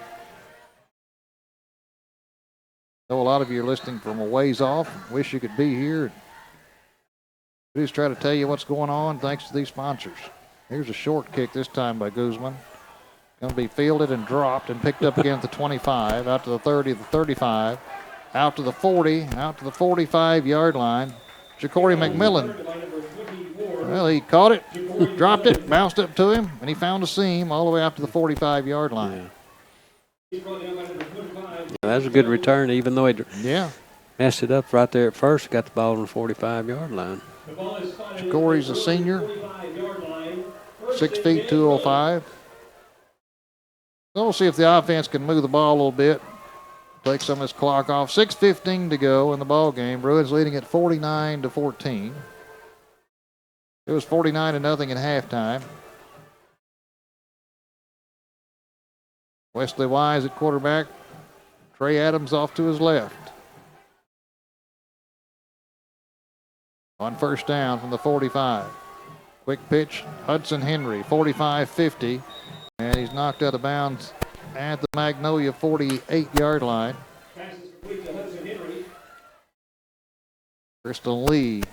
I know a lot of you are listening from a ways off. Wish you could be here. We just try to tell you what's going on thanks to these sponsors. Here's a short kick this time by Guzman. Going to be fielded and dropped and picked up again at the 25, out to the 30, the 35. out to the 40, out to the 45-yard line. Ja'Cory McMillan. Well, he caught it, dropped it, bounced up to him, and he found a seam all the way out to the 45-yard line.
That was a good return, even though he messed it up right there at first. Got the ball on the 45-yard line.
Ja'Cory's a senior, 6 feet, 205. So we'll see if the offense can move the ball a little bit, take some of this clock off. 6:15 to go in the ball game. Bruins leading at 49-14. It was 49-0 at halftime. Wesley Wise at quarterback. Trey Adams off to his left. On first down from the 45. Quick pitch, Hudson Henry, 45-50. And he's knocked out of bounds at the Magnolia 48-yard line. Kristen Lee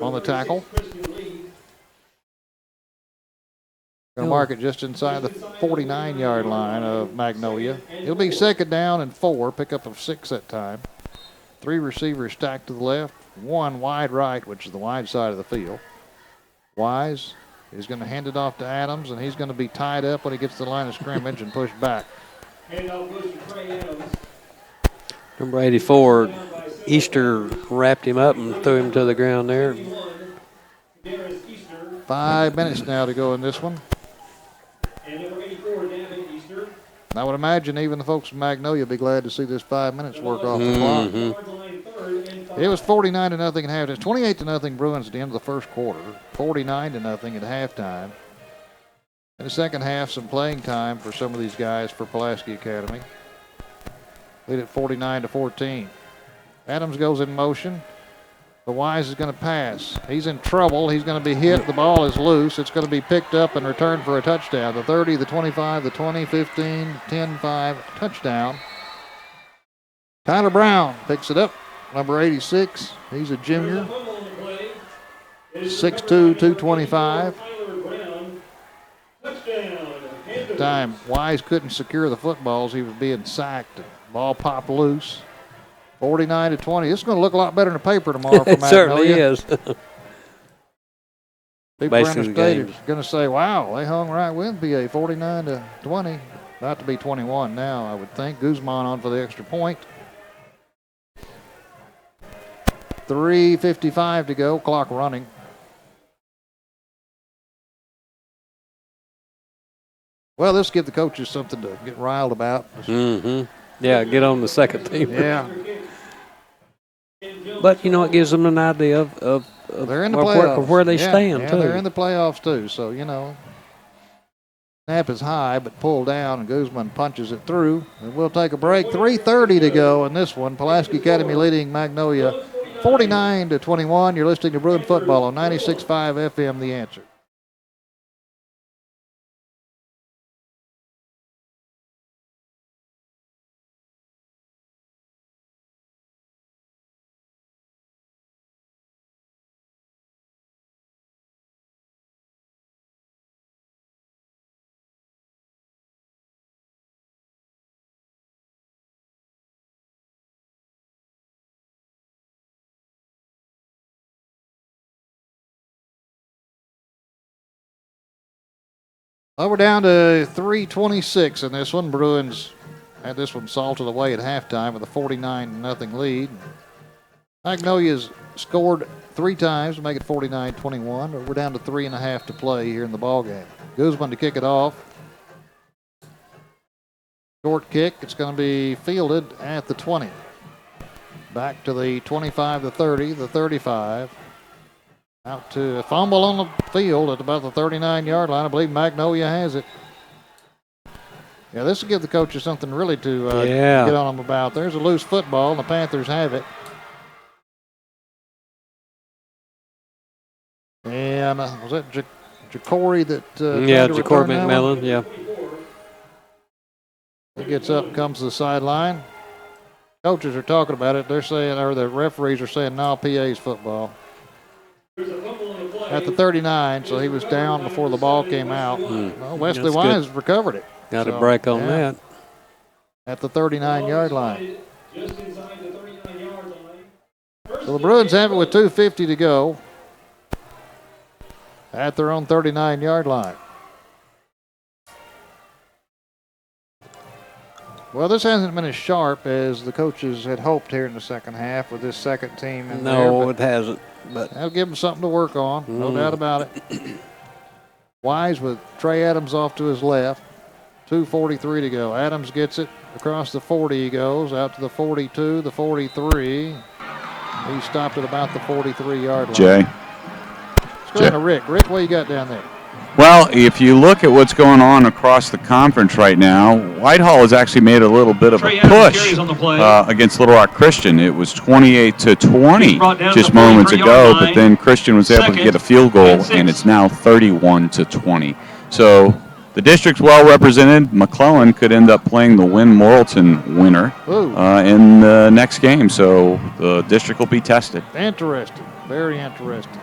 on the tackle. Going to mark it just inside the 49-yard line of Magnolia. It'll be second down and 4, pickup of 6 that time. 3 receivers stacked to the left, 1 wide right, which is the wide side of the field. Wise is going to hand it off to Adams, and he's going to be tied up when he gets to the line of scrimmage and pushed back.
Number 84, Easter wrapped him up and threw him to the ground there.
5 minutes now to go in this one. I would imagine even the folks from Magnolia will be glad to see this 5 minutes work off the clock. It was 49-0 at halftime. 28-0 Bruins at the end of the first quarter. 49-0 at halftime. In the second half, some playing time for some of these guys for Pulaski Academy. Lead at 49-14. Adams goes in motion. The Wise is going to pass. He's in trouble. He's going to be hit. The ball is loose. It's going to be picked up and returned for a touchdown. The 30, the 25, the 20, 15, 10-5, touchdown. Tyler Brown picks it up. Number 86. He's a junior. 6'2", 225. At the time, Wise couldn't secure the footballs. He was being sacked. Ball popped loose. 49-20. This is going to look a lot better in the paper tomorrow for Magnolia.
It certainly is.
People around the state are going to say, wow, they hung right with PA, 49-20. About to be 21 now, I would think. Guzman on for the extra point. 3:55 to go, clock running. Well, this will give the coaches something to get riled about.
Yeah, get on the second team.
Yeah.
But, you know, it gives them an idea of
they're in the playoffs.
where they stand, too.
They're in the playoffs, too. So, you know, snap is high, but pulled down, and Guzman punches it through. And we'll take a break. 3:30 to go in this one. Pulaski Academy leading Magnolia 49-21. You're listening to Bruin Football on 96.5 FM, The Answer. Well, we're down to 3:26 in this one. Bruins had this one salted away at halftime with a 49-0 lead. Magnolia's scored 3 times to make it 49-21, but we're down to 3.5 to play here in the ballgame. Guzman to kick it off. Short kick. It's going to be fielded at the 20. Back to the 25, the 30, the 35. Out to a fumble on the field at about the 39-yard line. I believe Magnolia has it. Yeah, this will give the coaches something really to get on them about. There's a loose football, and the Panthers have it. And was that Ja'Cory that
Ja'Cory McMillan, yeah.
He gets up and comes to the sideline. Coaches are talking about it. They're saying, or the referees are saying, no, PA's football. At the 39, so he was down before the ball came out. Well, Wesley Wise recovered it.
Got a break on that.
At the 39-yard line. So the Bruins have it with 2:50 to go at their own 39-yard line. Well, this hasn't been as sharp as the coaches had hoped here in the second half with this second team in there.
No, it hasn't. But
that'll give them something to work on, no doubt about it. Wise with Trey Adams off to his left. 2:43 to go. Adams gets it across the 40. He goes out to the 42, the 43. He stopped at about the 43-yard line.
Jay.
Let's go down to Rick. Rick, what you got down there?
Well, if you look at what's going on across the conference right now, Whitehall has actually made a little bit of a push against Little Rock Christian. It was 28-20 just moments ago, but then Christian was able to get a field goal, and it's now 31-20. So the district's well represented. McClellan could end up playing the Wynn-Morrilton winner in the next game, so the district will be tested.
Interesting. Very interesting.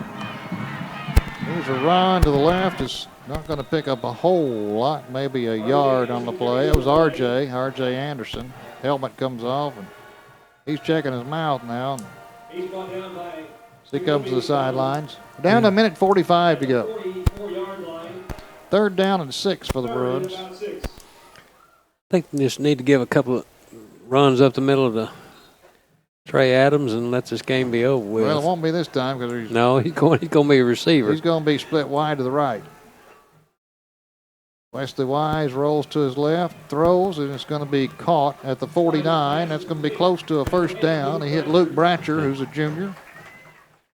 Here's a run to the left. Is not going to pick up a whole lot, maybe a yard on the play. It was R.J. Anderson. Helmet comes off, and he's checking his mouth now. So he comes to the sidelines. Down to a minute 45 to go. 3rd down and 6 for the Bruins.
I think they just need to give a couple of runs up the middle of the Trey Adams and let this game be over with.
Well, it won't be this time because he's
going to be a receiver.
He's going to be split wide to the right. Wesley Wise rolls to his left, throws, and it's going to be caught at the 49. That's going to be close to a first down. He hit Luke Bratcher, who's a junior.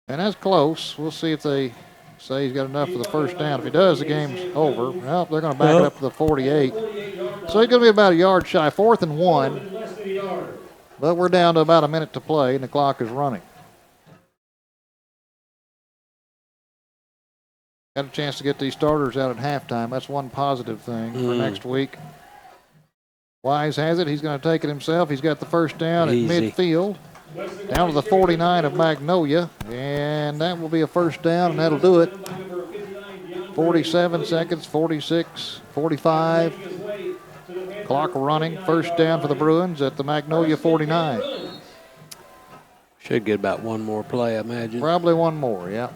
And that's close. We'll see if they say he's got enough for the first down. If he does, the game's over. Well, they're going to back it up to the 48. So he's going to be about a yard shy. 4th and 1. But we're down to about a minute to play, and the clock is running. Got a chance to get these starters out at halftime. That's one positive thing for next week. Wise has it. He's going to take it himself. He's got the first down at midfield. Down to the 49 of Magnolia. And that will be a first down, and that'll do it. 47 seconds, 46, 45. Clock running. First down for the Bruins at the Magnolia 49.
Should get about one more play, I imagine.
Probably one more, yeah.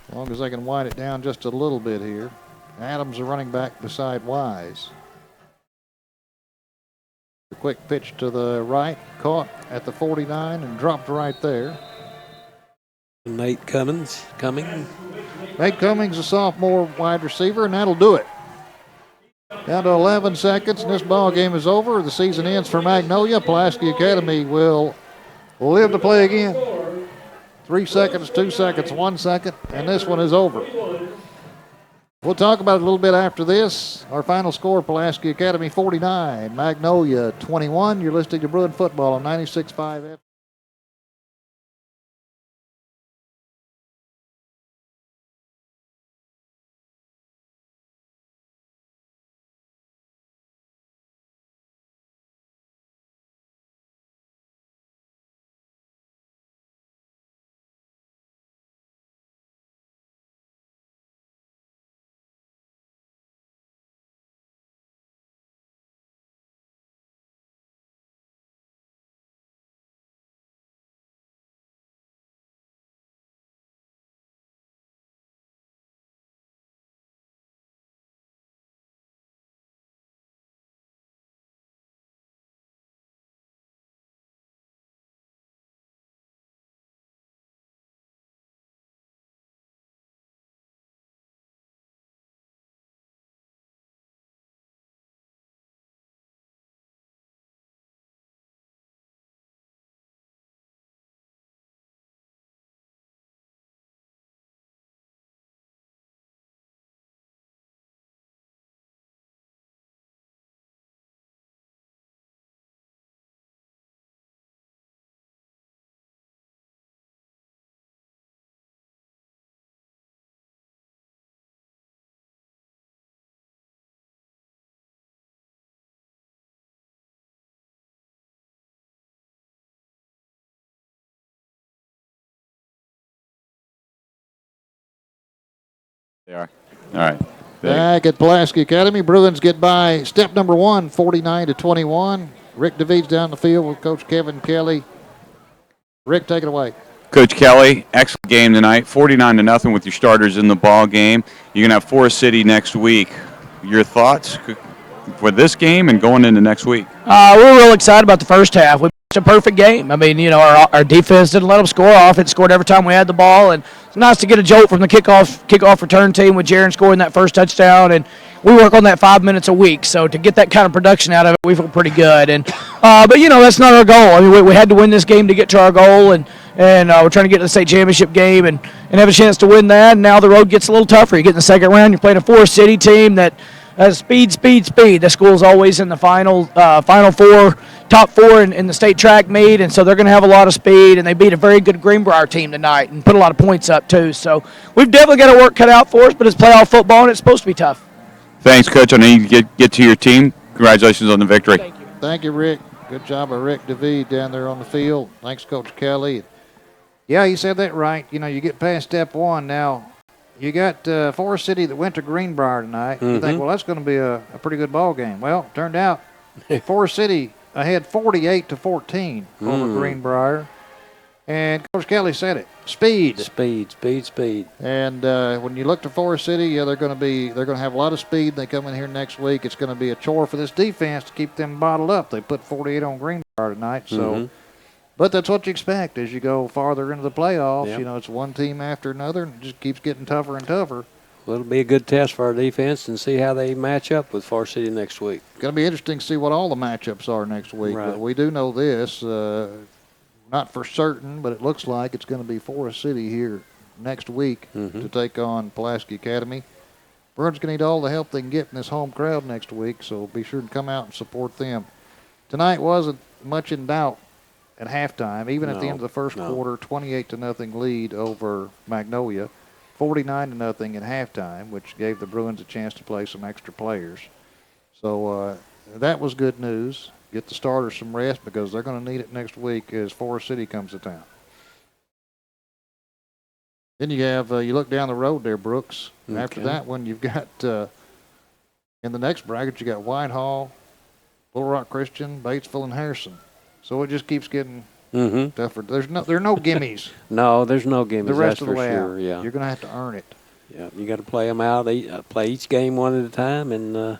As long as they can wind it down just a little bit here. Adams, a running back beside Wise. A quick pitch to the right, caught at the 49 and dropped right there.
Nate Cummings coming.
Nate Cummings, a sophomore wide receiver, and that'll do it. Down to 11 seconds, and this ball game is over. The season ends for Magnolia. Pulaski Academy will live to play again. 3 seconds, 2 seconds, 1 second, and this one is over. We'll talk about it a little bit after this. Our final score, Pulaski Academy 49, Magnolia 21. You're listening to Bruin Football on 96.5 FM.
They are. All right.
Back at Pulaski Academy, Bruins get by step number 1, 49-21. Rick DeVee's down the field with Coach Kevin Kelly. Rick, take it away.
Coach Kelly, excellent game tonight, 49-0 with your starters in the ball game. You're gonna have Forest City next week. Your thoughts for this game and going into next week?
We're real excited about the first half. We pitched a perfect game. I mean, our defense didn't let them score off. It scored every time we had the ball, and it's nice to get a jolt from the kickoff return team with Jaron scoring that first touchdown. And we work on that 5 minutes a week, so to get that kind of production out of it, we feel pretty good. And but that's not our goal. I mean, we had to win this game to get to our goal, and we're trying to get to the state championship game and have a chance to win that. And now the road gets a little tougher. You get in the second round, you're playing a Forest City team that has speed. The school's always in the final four, top four in the state track meet, and so they're going to have a lot of speed. And they beat a very good Greenbrier team tonight and put a lot of points up too. So we've definitely got our work cut out for us, but it's playoff football and it's supposed to be tough.
Thanks, Coach. I need to get to your team. Congratulations on the victory.
Thank you.
Thank you, Rick. Good job of Rick DeVee down there on the field. Thanks, Coach Kelly. Yeah, you said that right. You get past step 1 now. You got Forest City that went to Greenbrier tonight. You think, well, that's going to be a pretty good ball game. Well, turned out Forest City ahead 48-14 over Greenbrier. And Coach Kelly said it: speed. And when you look to Forest City, yeah, they're going to have a lot of speed. They come in here next week. It's going to be a chore for this defense to keep them bottled up. They put 48 on Greenbrier tonight, so. But that's what you expect as you go farther into the playoffs.
Yep.
It's one team after another, and it just keeps getting tougher and tougher.
Well, it'll be a good test for our defense and see how they match up with Forest City next week.
It's going to be interesting to see what all the matchups are next week.
Right.
But we do know this, not for certain, but it looks like it's going to be Forest City here next week to take on Pulaski Academy. Bruins going to need all the help they can get from this home crowd next week, so be sure to come out and support them. Tonight wasn't much in doubt at halftime, even at the end of the first quarter, 28-0 lead over Magnolia, 49-0 at halftime, which gave the Bruins a chance to play some extra players. So that was good news. Get the starters some rest because they're going to need it next week as Forest City comes to town. Then you have you look down the road there, Brooks. Okay. After that one, you've got in the next bracket you got Whitehall, Little Rock Christian, Batesville, and Harrison. So it just keeps getting tougher. There are no gimmies.
No, there's no gimmies.
The rest
that's
of the
for
way
sure.
out.
Yeah,
You're going to have to earn it.
Yeah, you got to play them out. Play each game one at a time and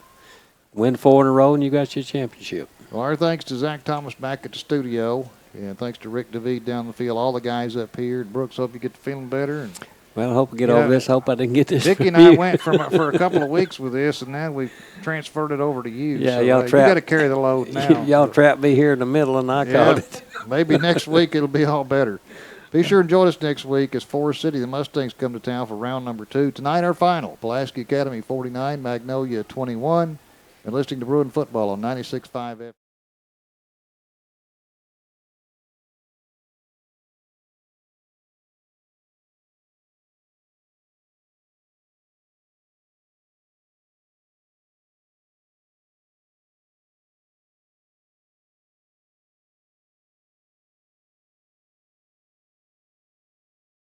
win 4 in a row, and you got your championship.
Well, our thanks to Zach Thomas back at the studio, and thanks to Rick DeVee down the field, all the guys up here. Brooks, hope you get to feeling better. And
well, I hope we get over this. Hope I didn't get this.
Dickie and I went for a couple of weeks with this, and now we've transferred it over to you.
Yeah,
so,
y'all
you got to carry the load now.
Y'all trapped me here in the middle, and I caught it.
Maybe next week it'll be all better. Be sure and join us next week as Forest City, the Mustangs, come to town for round number 2. Tonight, our final, Pulaski Academy 49, Magnolia 21. And listening to Bruin football on 96.5 FM.